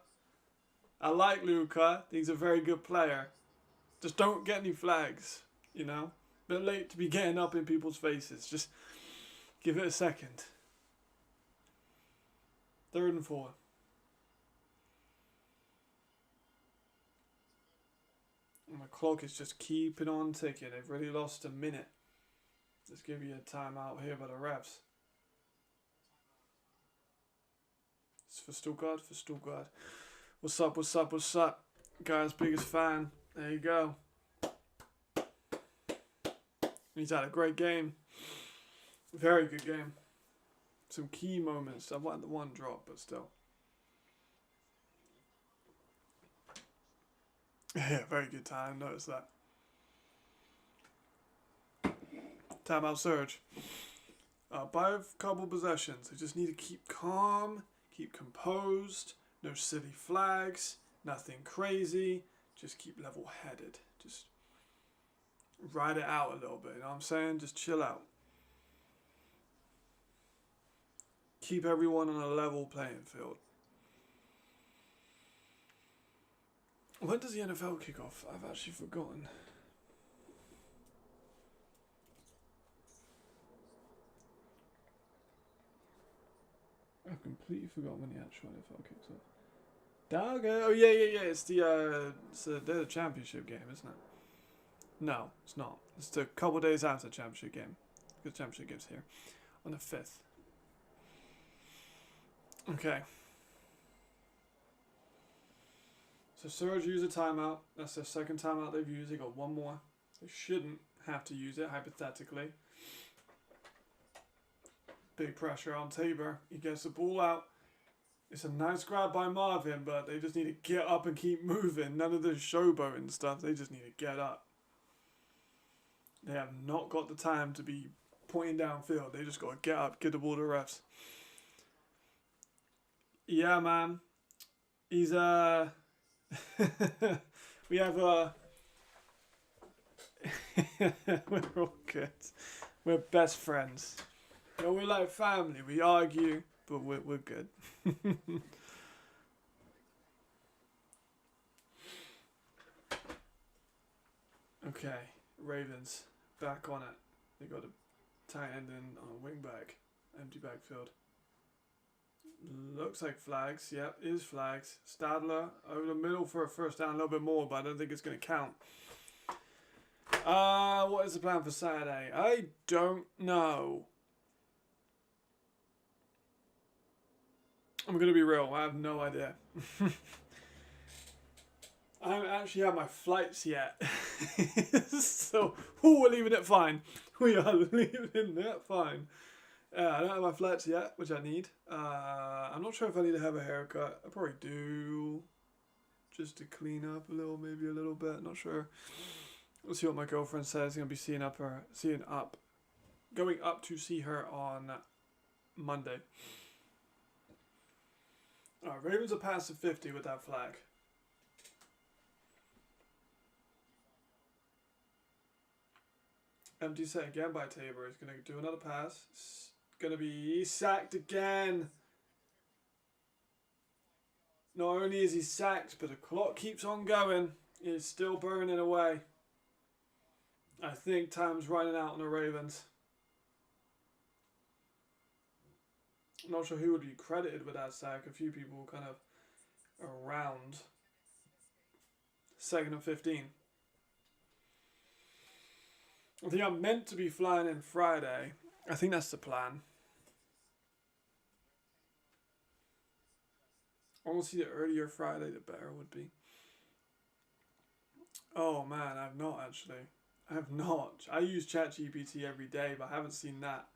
I like Luca. He's a very good player. Just don't get any flags, you know. Bit late to be getting up in people's faces. Just give it a second. 3rd and 4. And the clock is just keeping on ticking. They've really lost a minute. Let's give you a timeout here by the refs. It's for Stuttgart, What's up, what's up, what's up? Guy's biggest fan. There you go. He's had a great game. Very good game. Some key moments. I wanted the one drop, but still. Yeah, very good time. Notice that. Timeout Surge. By a couple possessions. They just need to keep calm, keep composed. No silly flags, nothing crazy, just keep level-headed. Just ride it out a little bit, you know what I'm saying? Just chill out. Keep everyone on a level playing field. When does the NFL kick off? I've actually forgotten. I've completely forgotten when the actual NFL kicks off. Okay. Oh yeah. It's the championship game, isn't it? No, it's not. It's a couple days after the championship game. Because the championship game's here on the 5th. Okay. So Surge used a timeout. That's their second timeout they've used. They got one more. They shouldn't have to use it hypothetically. Big pressure on Tabor. He gets the ball out. It's a nice grab by Marvin, but they just need to get up and keep moving. None of this showboating stuff. They just need to get up. They have not got the time to be pointing downfield. They just got to get up, get the ball to the refs. Yeah, man. He's we have we're all good. We're best friends. You know, we're like family. We argue, but we're good. Okay, Ravens back on it. They got a tight end in on a wing back, empty backfield. Looks like flags. Yep, is flags. Stadler over the middle for a first down, a little bit more, but I don't think it's going to count. What is the plan for Saturday? I don't know. I'm going to be real. I have no idea. I haven't actually had my flights yet. So, we're leaving it fine. We are leaving it fine. I don't have my flights yet, which I need. I'm not sure if I need to have a haircut. I probably do. Just to clean up a little, maybe a little bit. Not sure. We'll see what my girlfriend says. I'm going to be going up to see her on Monday. Alright, Ravens are past the 50 with that flag. Empty set again by Tabor. He's going to do another pass. It's going to be sacked again. Not only is he sacked, but the clock keeps on going. It's still burning away. I think time's running out on the Ravens. I'm not sure who would be credited with that sack. A few people kind of around. 2nd and 15. I think I'm meant to be flying in Friday. I think that's the plan. Honestly, the earlier Friday, the better it would be. Oh man, I have not actually. I have not. I use ChatGPT every day, but I haven't seen that.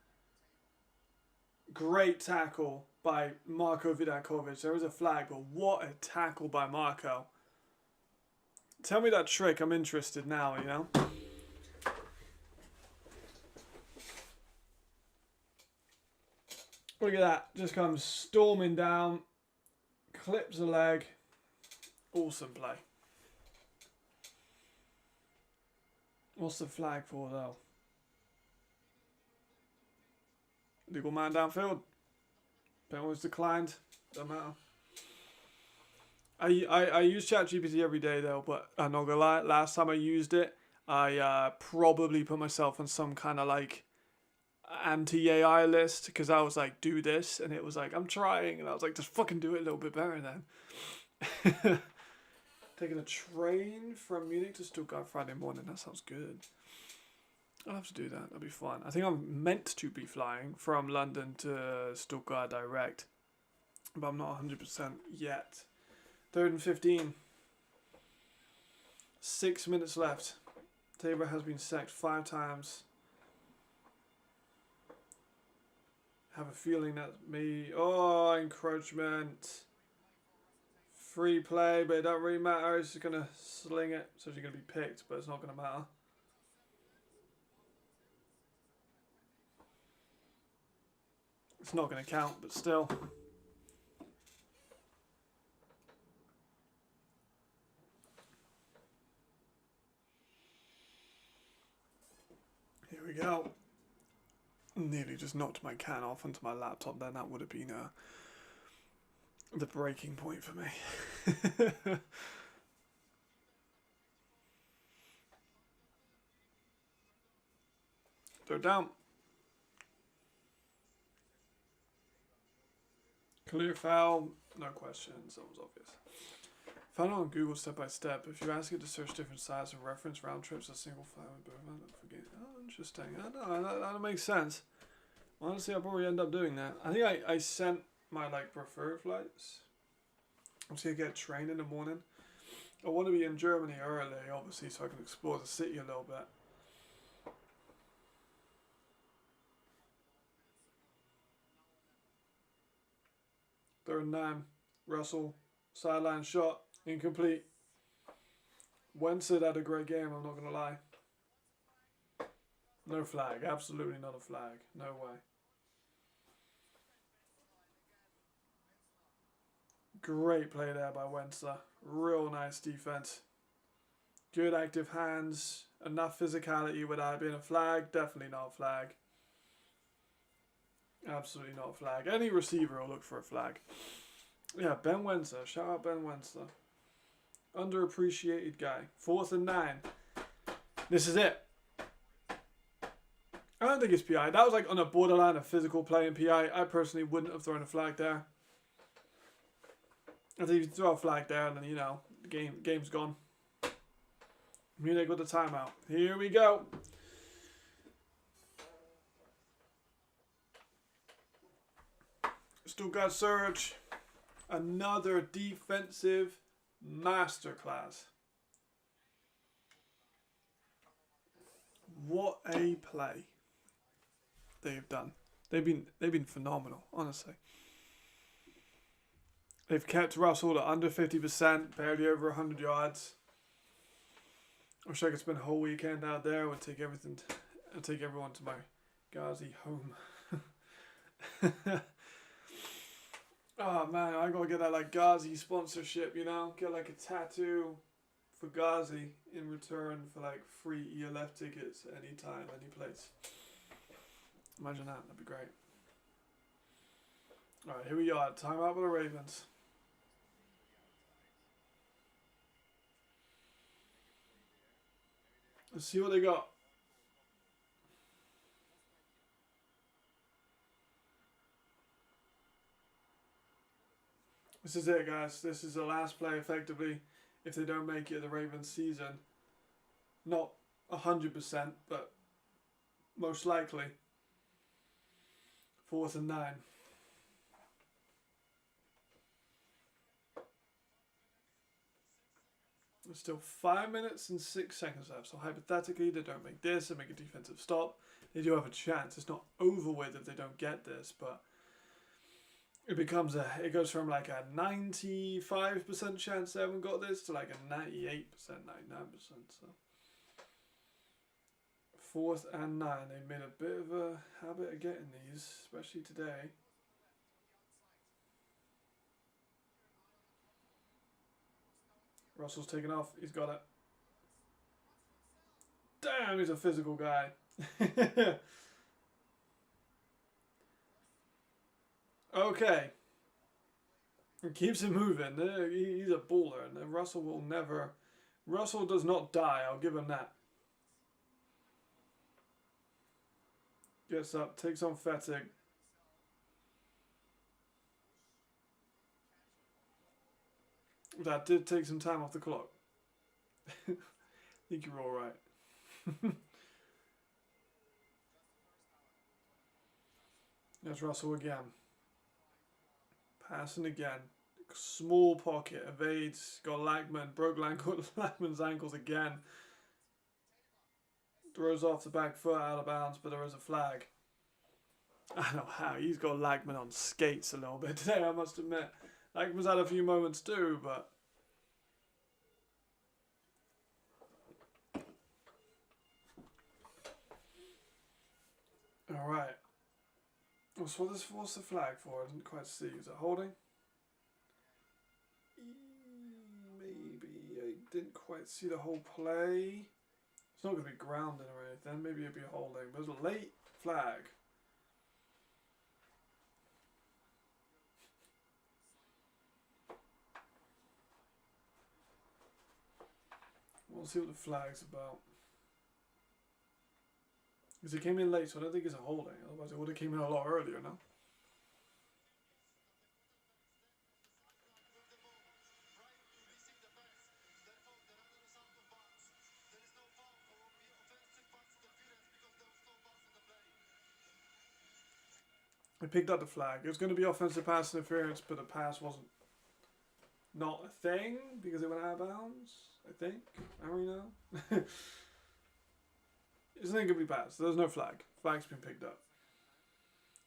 Great tackle by Marko Vidakovic. There was a flag, but what a tackle by Marko. Tell me that trick. I'm interested now, you know. Look at that. Just comes storming down. Clips a leg. Awesome play. What's the flag for, though? Legal man downfield. Penalties declined. Doesn't matter. I use ChatGPT every day, though, but I'm not gonna lie. Last time I used it, I probably put myself on some kind of like anti-AI list because I was like, do this, and it was like, I'm trying, and I was like, just fucking do it a little bit better then. Taking a train from Munich to Stuttgart Friday morning. That sounds good. I'll have to do that. That'll be fun. I think I'm meant to be flying from London to Stuttgart direct, but I'm not 100% yet. 3rd and 15. 6 minutes left. Tabor has been sacked 5 times. Have a feeling that encroachment. Free play, but it don't really matter. He's just going to sling it. So she's going to be picked, but it's not going to matter. It's not going to count, but still. Here we go. Nearly just knocked my can off onto my laptop then. That would have been the breaking point for me. They're down. Clear foul. No questions. That was obvious. Found it on Google step by step. If you ask it to search different sites and reference round trips, a single file would be forget. Oh, interesting. I know that makes sense. Honestly, I'll probably end up doing that. I think I sent my like preferred flights. I'm just gonna get a train in the morning. I want to be in Germany early, obviously, so I can explore the city a little bit. 3rd and 9. Russell, sideline shot, incomplete. Wentzard had a great game, I'm not going to lie. No flag, absolutely not a flag. No way. Great play there by Wentzler. Real nice defense. Good active hands. Enough physicality without it being a flag. Definitely not a flag. Absolutely not a flag. Any receiver will look for a flag. Yeah, Ben Wentzler. Shout out Ben Wentzler. Underappreciated guy. 4th and 9. This is it. I don't think it's PI. That was like on a borderline of physical play in PI. I personally wouldn't have thrown a flag there. I think if you throw a flag there, then, you know, the game's gone. Munich with the timeout. Here we go. Stuttgart surge. Another defensive masterclass. What a play they've done. They've been phenomenal, honestly. They've kept Russell to under 50%, barely over 100 yards. I wish I could spend a whole weekend out there. I would take everything. I'd take everyone to my Ghazi home. Oh man, I gotta get that like Ghazi sponsorship, you know? Get like a tattoo for Ghazi in return for like free ELF tickets anytime, any place. Imagine that, that'd be great. Alright, here we are. Timeout with the Ravens. Let's see what they got. This is it, guys. This is the last play, effectively, if they don't make it the Ravens season. Not 100%, but most likely. 4th and 9. There's still 5 minutes and 6 seconds left. So hypothetically, they don't make this and make a defensive stop. They do have a chance. It's not over with if they don't get this, but it goes from like a 95% chance they haven't got this to like a 98%, 99%. So 4th and 9. They made a bit of a habit of getting these, especially today. Russell's taken off. He's got it. Damn, he's a physical guy. Okay. He keeps it moving. He's a baller. And Russell will never... Russell does not die. I'll give him that. Gets up. Takes on Fettig. That did take some time off the clock. I think you're all right. There's Russell again. Passing again. Small pocket. Evades. Got Lackman. Broke Lackman's ankles again. Throws off the back foot out of bounds, but there is a flag. I don't know how. He's got Lackman on skates a little bit today, I must admit. Lackman's had a few moments too, but... Alright. What's the flag for? I didn't quite see. Is it holding? Maybe. I didn't quite see the whole play. It's not going to be grounding or anything. Maybe it'll be holding. But it's a late flag. We'll see what the flag's about. Because it came in late, so I don't think it's a holding. Otherwise it would have came in a lot earlier, no? I picked up the flag. It was going to be offensive pass interference, but the pass wasn't not a thing because it went out of bounds, I think. I don't really know. It's an incomplete pass. There's no flag. Flag's been picked up.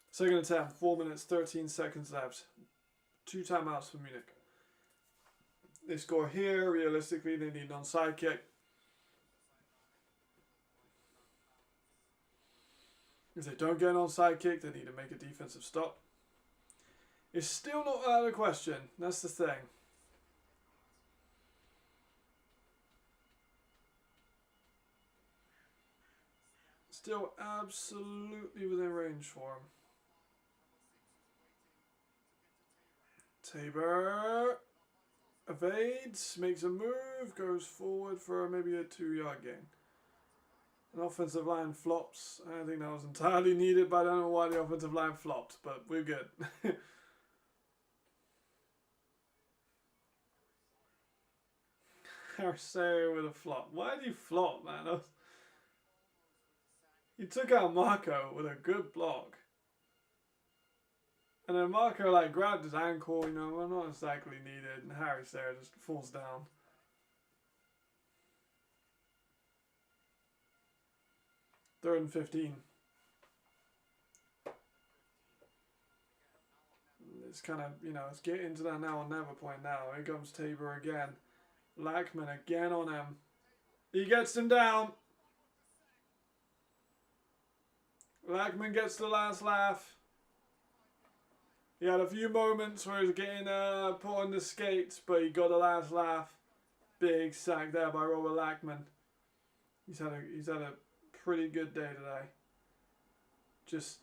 Second attempt, 4 minutes, 13 seconds left. 2 timeouts for Munich. They score here. Realistically, they need an onside kick. If they don't get an onside kick, they need to make a defensive stop. It's still not out of the question. That's the thing. Still absolutely within range for him. Tabor evades, makes a move, goes forward for maybe a 2-yard gain. An offensive line flops. I don't think that was entirely needed, but I don't know why the offensive line flopped, but we're good. Harry with a flop. Why did he flop, man? He took out Marco with a good block. And then Marco like grabbed his ankle, you know, well, not exactly needed, and Harry Sarah just falls down. Third and 15. It's kind of, you know, it's getting to that now or never point now. Here comes Tabor again. Lackman again on him. He gets him down. Lackman gets the last laugh. He had a few moments where he was getting put on the skates, but he got the last laugh. Big sack there by Robert Lackman. He's had a pretty good day today. Just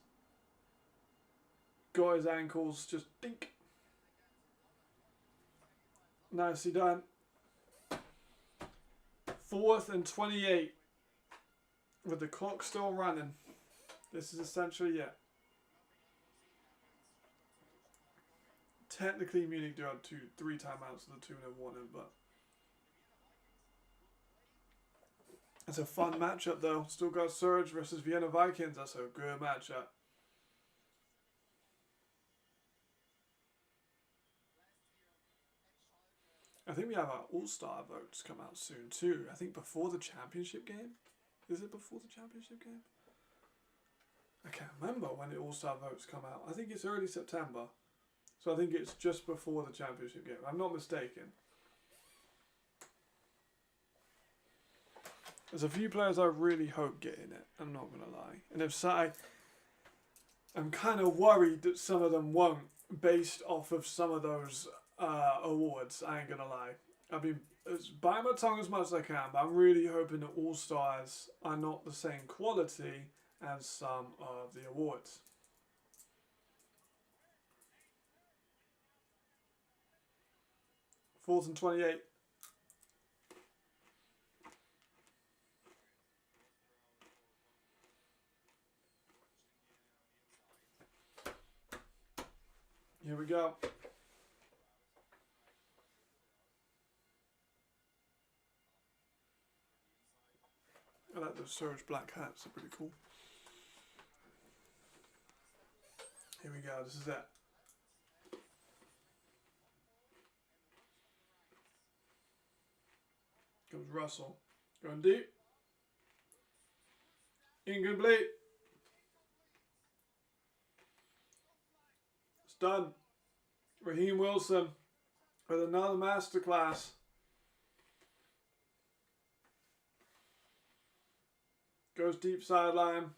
got his ankles just dink. Nicely done. 4th and 28 with the clock still running. This is essentially it. Technically, Munich do have 3 timeouts to the 2 and 1, but it's a fun matchup though. Stuttgart Surge versus Vienna Vikings. That's a good matchup. I think we have our All-Star votes come out soon too. I think before the championship game. Is it before the championship game? I can't remember when the All-Star votes come out. I think it's early September. So I think it's just before the championship game. I'm not mistaken. There's a few players I really hope get in it. I'm not going to lie. And if so, I'm kind of worried that some of them won't based off of some of those awards. I ain't going to lie. I've been biting my tongue as much as I can, but I'm really hoping that All-Stars are not the same quality as some of the awards. Fourth and 28. Here we go. I like those Surge black hats, they're pretty cool. Here we go, this is it. Comes Russell. Going deep. Incomplete. It's done. Raheem Wilson with another masterclass. Goes deep sideline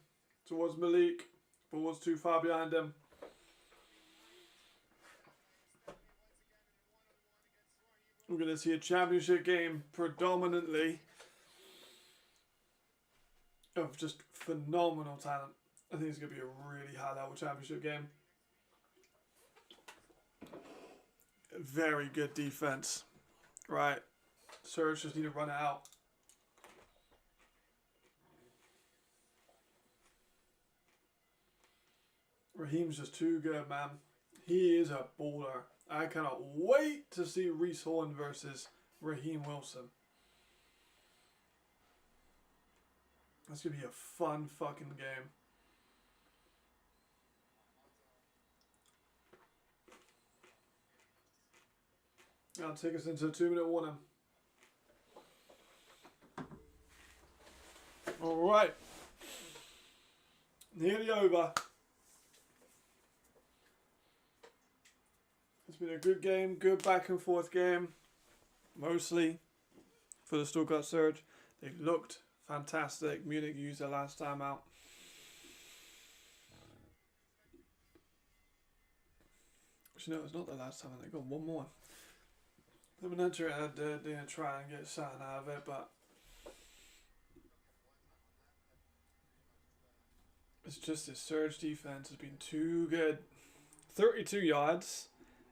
towards Malik. Ball's too far behind him. We're going to see a championship game predominantly of just phenomenal talent. I think it's going to be a really high level championship game. Very good defense. Right. Surge just need to run it out. Raheem's just too good, man. He is a baller. I cannot wait to see Reese Horn versus Raheem Wilson. That's going to be a fun fucking game. That'll take us into a 2-minute warning. Alright. Nearly over. It's been a good game, good back and forth game. Mostly for the Stuttgart Surge. They looked fantastic. Munich used their last time out. Actually, no, it's not the last time. They got one more. The manager had to try and get something out of it, but it's just this Surge defense has been too good. 32 yards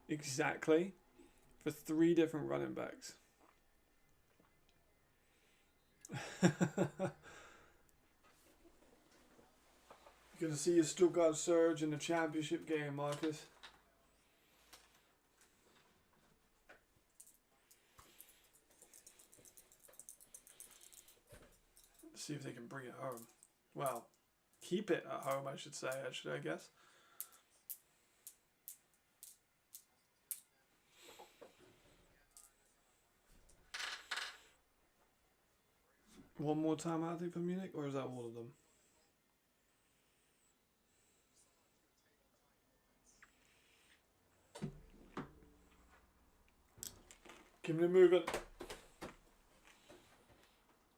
exactly for 3 different running backs. You're going to see a Stuttgart Surge in the championship game, Marcus. Let's see if they can bring it home. Well, keep it at home, I should say, I guess. One more time, I think, for Munich, or is that all of them? Keep it moving.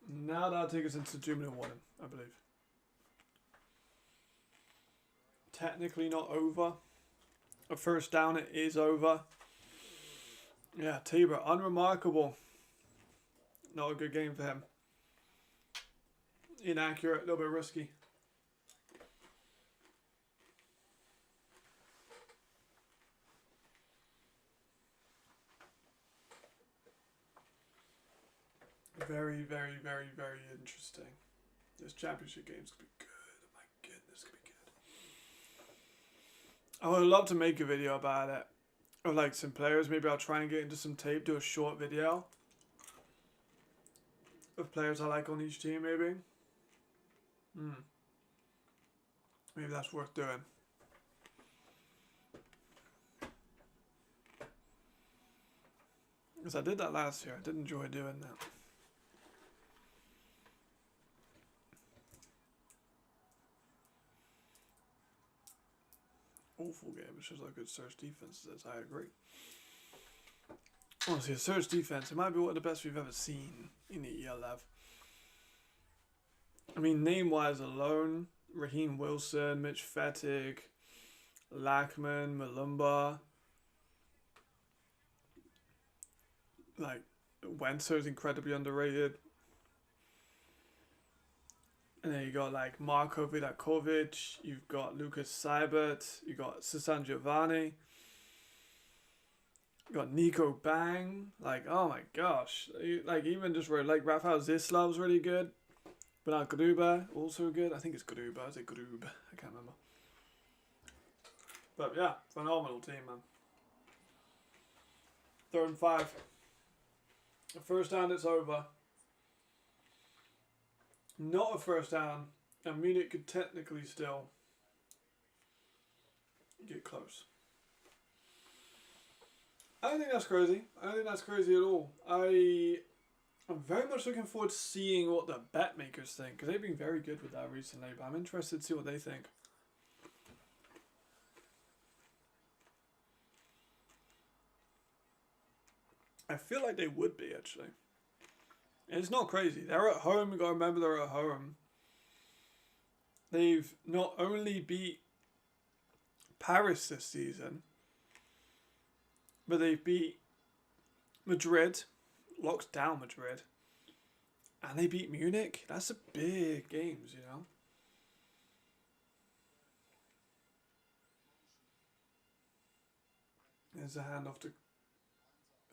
Now that'll take us into 2 minute warning, I believe. Technically not over. A first down, it is over. Yeah, Tabor, unremarkable. Not a good game for him. Inaccurate, a little bit risky. Very, very, very, very interesting. This championship game's gonna be good. Oh my goodness, it's gonna be good. I would love to make a video about it. Of like some players. Maybe I'll try and get into some tape, do a short video of players I like on each team, maybe. Maybe that's worth doing. Because I did that last year. I did enjoy doing that. Awful game. It shows how good Surge defense is. I agree. Honestly, a Surge defense, it might be one of the best we've ever seen in the ELF. I mean, name-wise alone, Raheem Wilson, Mitch Fettig, Lackman, Malumba. Like, Wenser's incredibly underrated. And then you got like Marko Vidakovic, you've got Lucas Seibert, you got Susan Giovanni, you got Nico Bang. Like, oh my gosh. Like, even just where, like, Rafael Zislav's really good. Bernard Gruber, also good. I think it's Gruber. Is it Grube? I can't remember. But yeah, phenomenal team, man. 3rd and 5. The first down, it's over. Not a first down, and Munich could technically still get close. I don't think that's crazy. I don't think that's crazy at all. I'm very much looking forward to seeing what the bet makers think, because they've been very good with that recently, but I'm interested to see what they think. I feel like they would be, actually. And it's not crazy. They're at home. You've got to remember they're at home. They've not only beat Paris this season, but they've beat Madrid, locked down Madrid, and they beat Munich. That's a big games, you know. There's a handoff to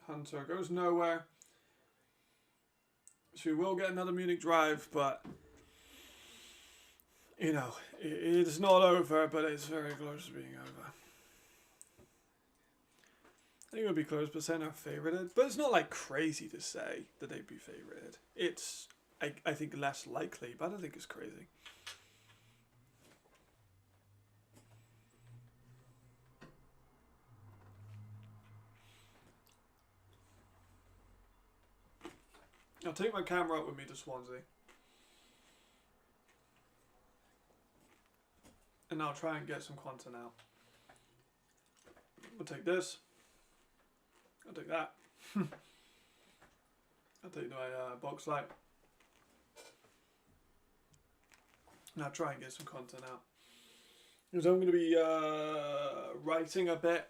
Hunter. Goes nowhere. So we will get another Munich drive, but you know, it's not over, but it's very close to being over. I think it would be close, but saying they're favorited. But it's not like crazy to say that they'd be favorited. It's, I think, less likely, but I don't think it's crazy. I'll take my camera up with me to Swansea. And I'll try and get some content out. We'll take this. I'll take that. I'll take my box light. And I'll try and get some content out. Because I'm going to be writing a bit.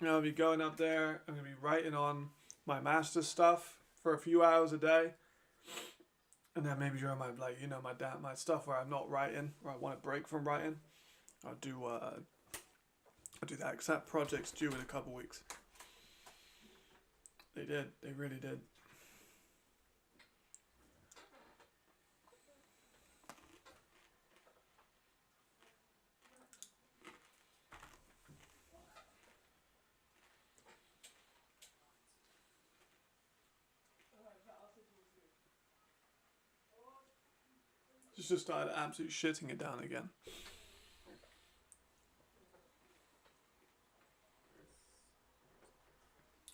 I'll be going up there. I'm going to be writing on my master's stuff for a few hours a day. And then maybe during my, like, you know, my stuff where I'm not writing, where I want a break from writing, I'll do that, because that project's due in a couple weeks. They really did. Just started absolutely shitting it down again.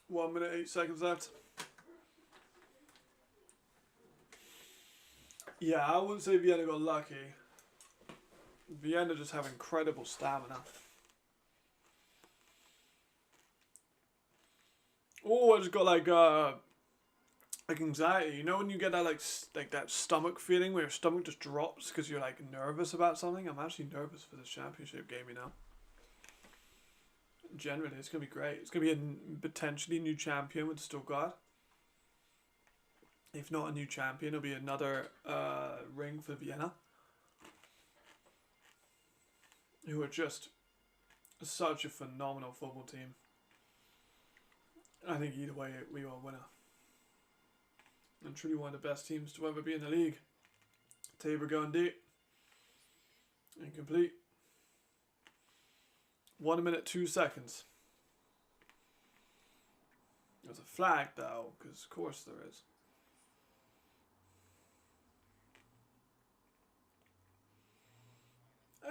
One minute, 8 seconds left. Yeah, I wouldn't say Vienna got lucky. Vienna just have incredible stamina. Oh, I just got like anxiety. You know when you get that like that stomach feeling where your stomach just drops because you're like nervous about something? I'm actually nervous for this championship game, you know. Generally, it's going to be great. It's going to be a potentially new champion with Stuttgart. If not a new champion, it'll be another ring for Vienna. Who are just such a phenomenal football team. I think either way, we are a winner. And truly one of the best teams to ever be in the league. Tabor going deep. Incomplete. 1 minute, 2 seconds. There's a flag though, because of course there is.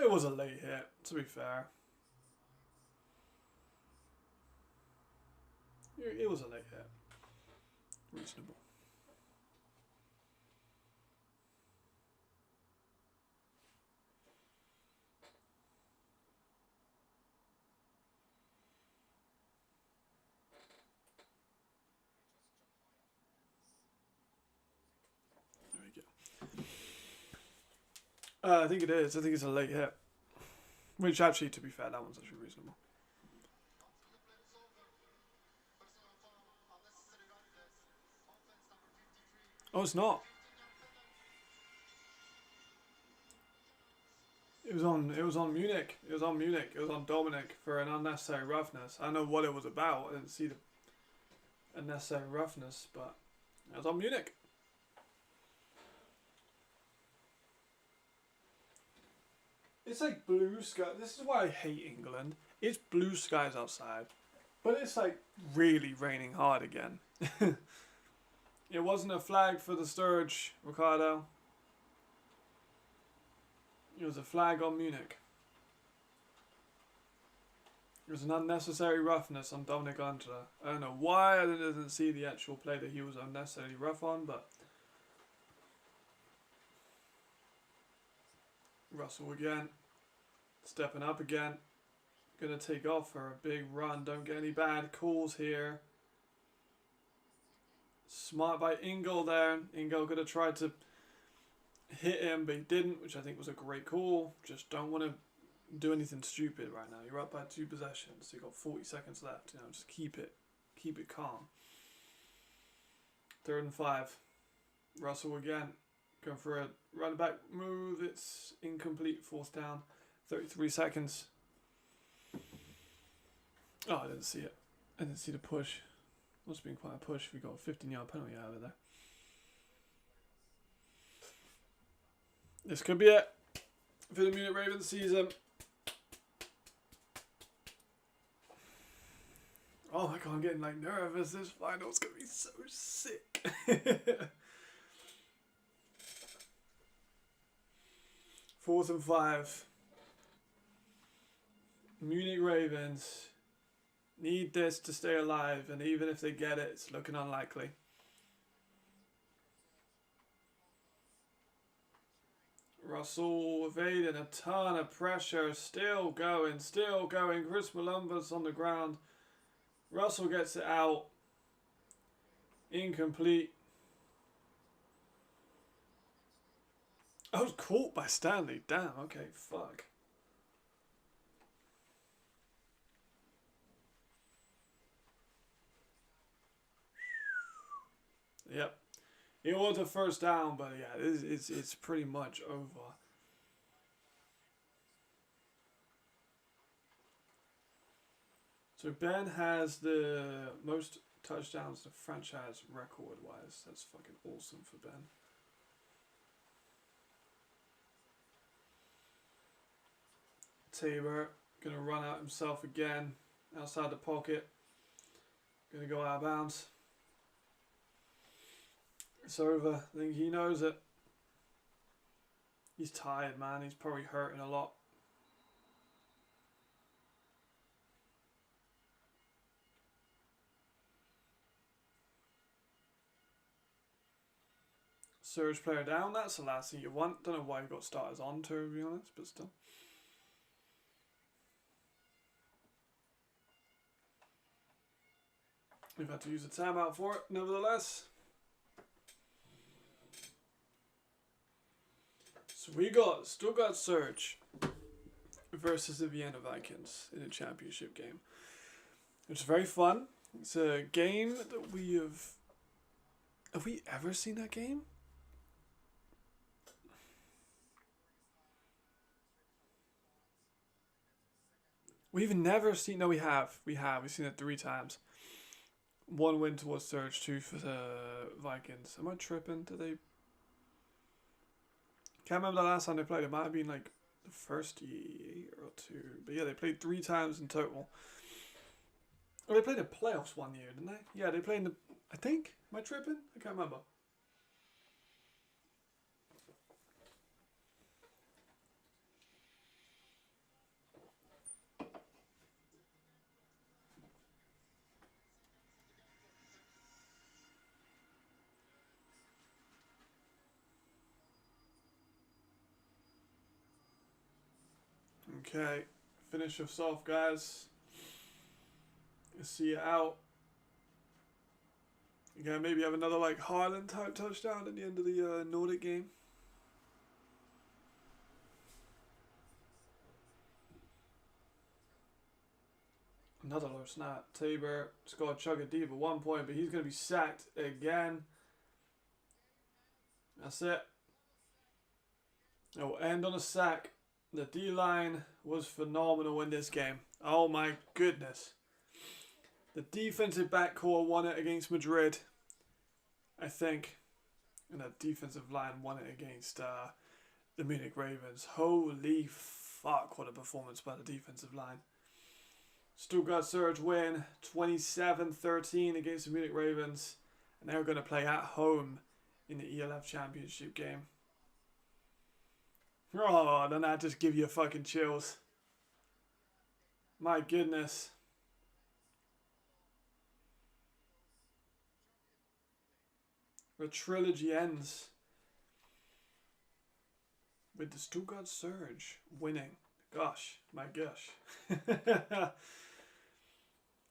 It was a late hit, to be fair. It was a late hit. Reasonable. There we go. I think it is. I think it's a late hit. Which actually, to be fair, that one's actually reasonable. Oh, it's not. It was on Munich. It was on Munich. It was on Dominic for an unnecessary roughness. I don't know what it was about. I didn't see the unnecessary roughness, but it was on Munich. It's like blue sky. This is why I hate England. It's blue skies outside, but it's like really raining hard again. It wasn't a flag for the Sturge, Ricardo. It was a flag on Munich. It was an unnecessary roughness on Dominic Antler. I don't know why I didn't see the actual play that he was unnecessarily rough on, but Russell again. Stepping up again. Gonna take off for a big run. Don't get any bad calls here. Smart by Ingle there. Ingle could have tried to hit him, but he didn't, which I think was a great call. Just don't want to do anything stupid right now. You're up by 2 possessions. So you've got 40 seconds left. You know, just keep it calm. 3rd and 5. Russell again. Going for a run back move. It's incomplete. 4th down. 33 seconds. Oh, I didn't see it. I didn't see the push. Must have been quite a push if we got a 15-yard penalty out of there. This could be it for the Munich Ravens season. Oh my god, I'm getting like nervous. This final's gonna be so sick. 4th and 5. Munich Ravens need this to stay alive, and even if they get it, it's looking unlikely. Russell evading a ton of pressure, still going. Chris Malumba's on the ground. Russell gets it out. Incomplete. I was caught by Stanley. Damn, okay, fuck. Yep. It was a first down, but yeah, it's pretty much over. So Ben has the most touchdowns the franchise record-wise. That's fucking awesome for Ben. Tabor gonna run out himself again outside the pocket. Gonna go out of bounds. It's over. I think he knows it. He's tired, man. He's probably hurting a lot. Surge player down. That's the last thing you want. Don't know why he got starters on, to be honest, but still. We've had to use a timeout for it, nevertheless. So we got Stuttgart Surge versus the Vienna Vikings in a championship game. It's very fun. It's a game that we have... Have we ever seen that game? We've never seen... No, we have. We've seen it 3 times. 1 win towards Surge, 2 for the Vikings. Am I tripping? Did they... Can't remember the last time they played. It might have been like the first year or 2. But yeah, they played 3 times in total. Oh, they played the playoffs 1 year, didn't they? Yeah, they played in the... I think. Am I tripping? I can't remember. Okay, finish us off, guys. See you out. Again, maybe have another like Haaland type touchdown at the end of the Nordic game. Another low snap. Tabor scored Chugga deep at 1 point, but he's going to be sacked again. That's it. It will end on a sack. The D-line was phenomenal in this game. Oh my goodness. The defensive backcourt won it against Madrid, I think. And the defensive line won it against the Munich Ravens. Holy fuck, what a performance by the defensive line. Stuttgart Surge win 27-13 against the Munich Ravens. And they're going to play at home in the ELF Championship game. Oh, doesn't that just give you fucking chills? My goodness. The trilogy ends with the Stuttgart Surge winning. Gosh, my gosh.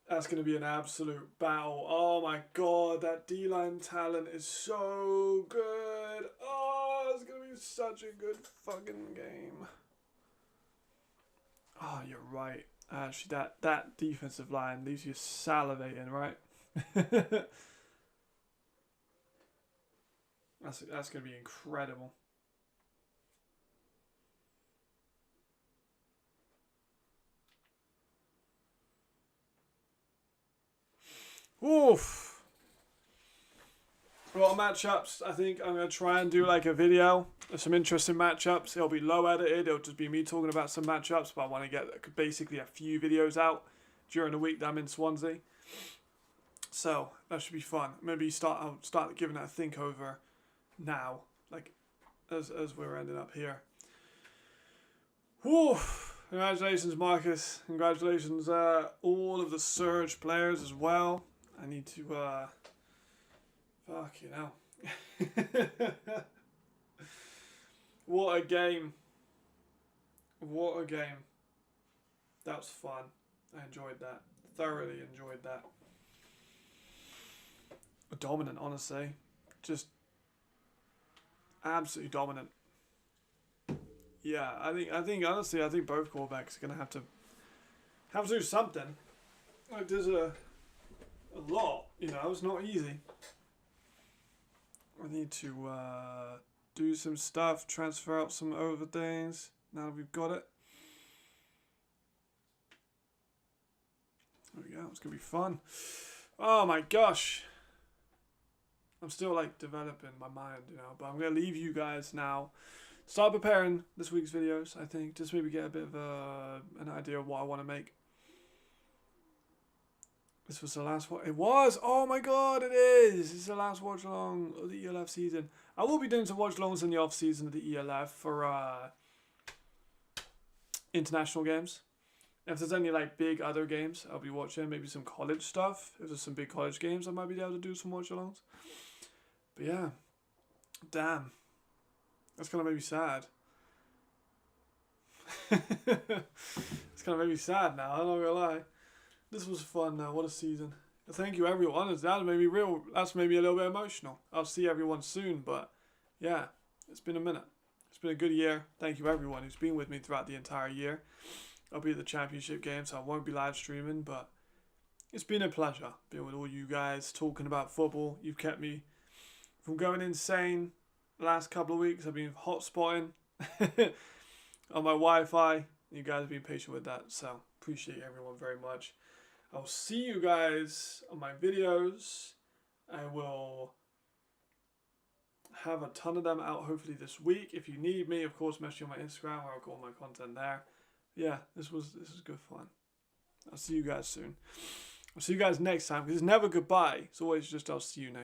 That's going to be an absolute battle. Oh my god, that D-line talent is so good. Oh, it's going to be such a good fucking game. Oh, you're right. Actually, that defensive line leaves you salivating, right? That's going to be incredible. Oof. A lot of matchups. I think I'm going to try and do like a video of some interesting matchups. It'll be low edited. It'll just be me talking about some matchups. But I want to get basically a few videos out during the week that I'm in Swansea. So that should be fun. Maybe I'll start giving that a think over now. Like as we're ending up here. Whew. Congratulations, Marcus. Congratulations, all of the Surge players as well. I need to, fuck, you know. What a game. What a game. That was fun. I enjoyed that. thoroughly enjoyed that. Dominant, honestly. Just absolutely dominant. Yeah, I think honestly, I think both quarterbacks are gonna have to do something. Like there's a lot, you know. It's not easy. I need to do some stuff, transfer out some over things. Now that we've got it. There we go. It's gonna be fun. Oh my gosh. I'm still like developing my mind, you know. But I'm gonna leave you guys now. Start preparing this week's videos, I think. Just maybe get a bit of an idea of what I want to make. This was the last one. It was! Oh my god, it is! This is the last watch along of the ELF season. I will be doing some watch alongs in the off season of the ELF for international games. If there's any like big other games, I'll be watching. Maybe some college stuff. If there's some big college games, I might be able to do some watch alongs. But yeah. Damn. That's kind of made me sad. It's kind of made me sad now, I'm not gonna lie. This was fun now, what a season. Thank you everyone, that's made me a little bit emotional. I'll see everyone soon, but yeah, it's been a minute. It's been a good year. Thank you everyone who's been with me throughout the entire year. I'll be at the championship game, so I won't be live streaming, but it's been a pleasure being with all you guys, talking about football. You've kept me from going insane. The last couple of weeks I've been hotspotting on my Wi-Fi. You guys have been patient with that, so appreciate everyone very much. I'll see you guys on my videos. I will have a ton of them out hopefully this week. If you need me, of course, message me on my Instagram where I've got all my content there. Yeah, this is good fun. I'll see you guys soon. I'll see you guys next time, because it's never goodbye. It's always just I'll see you next.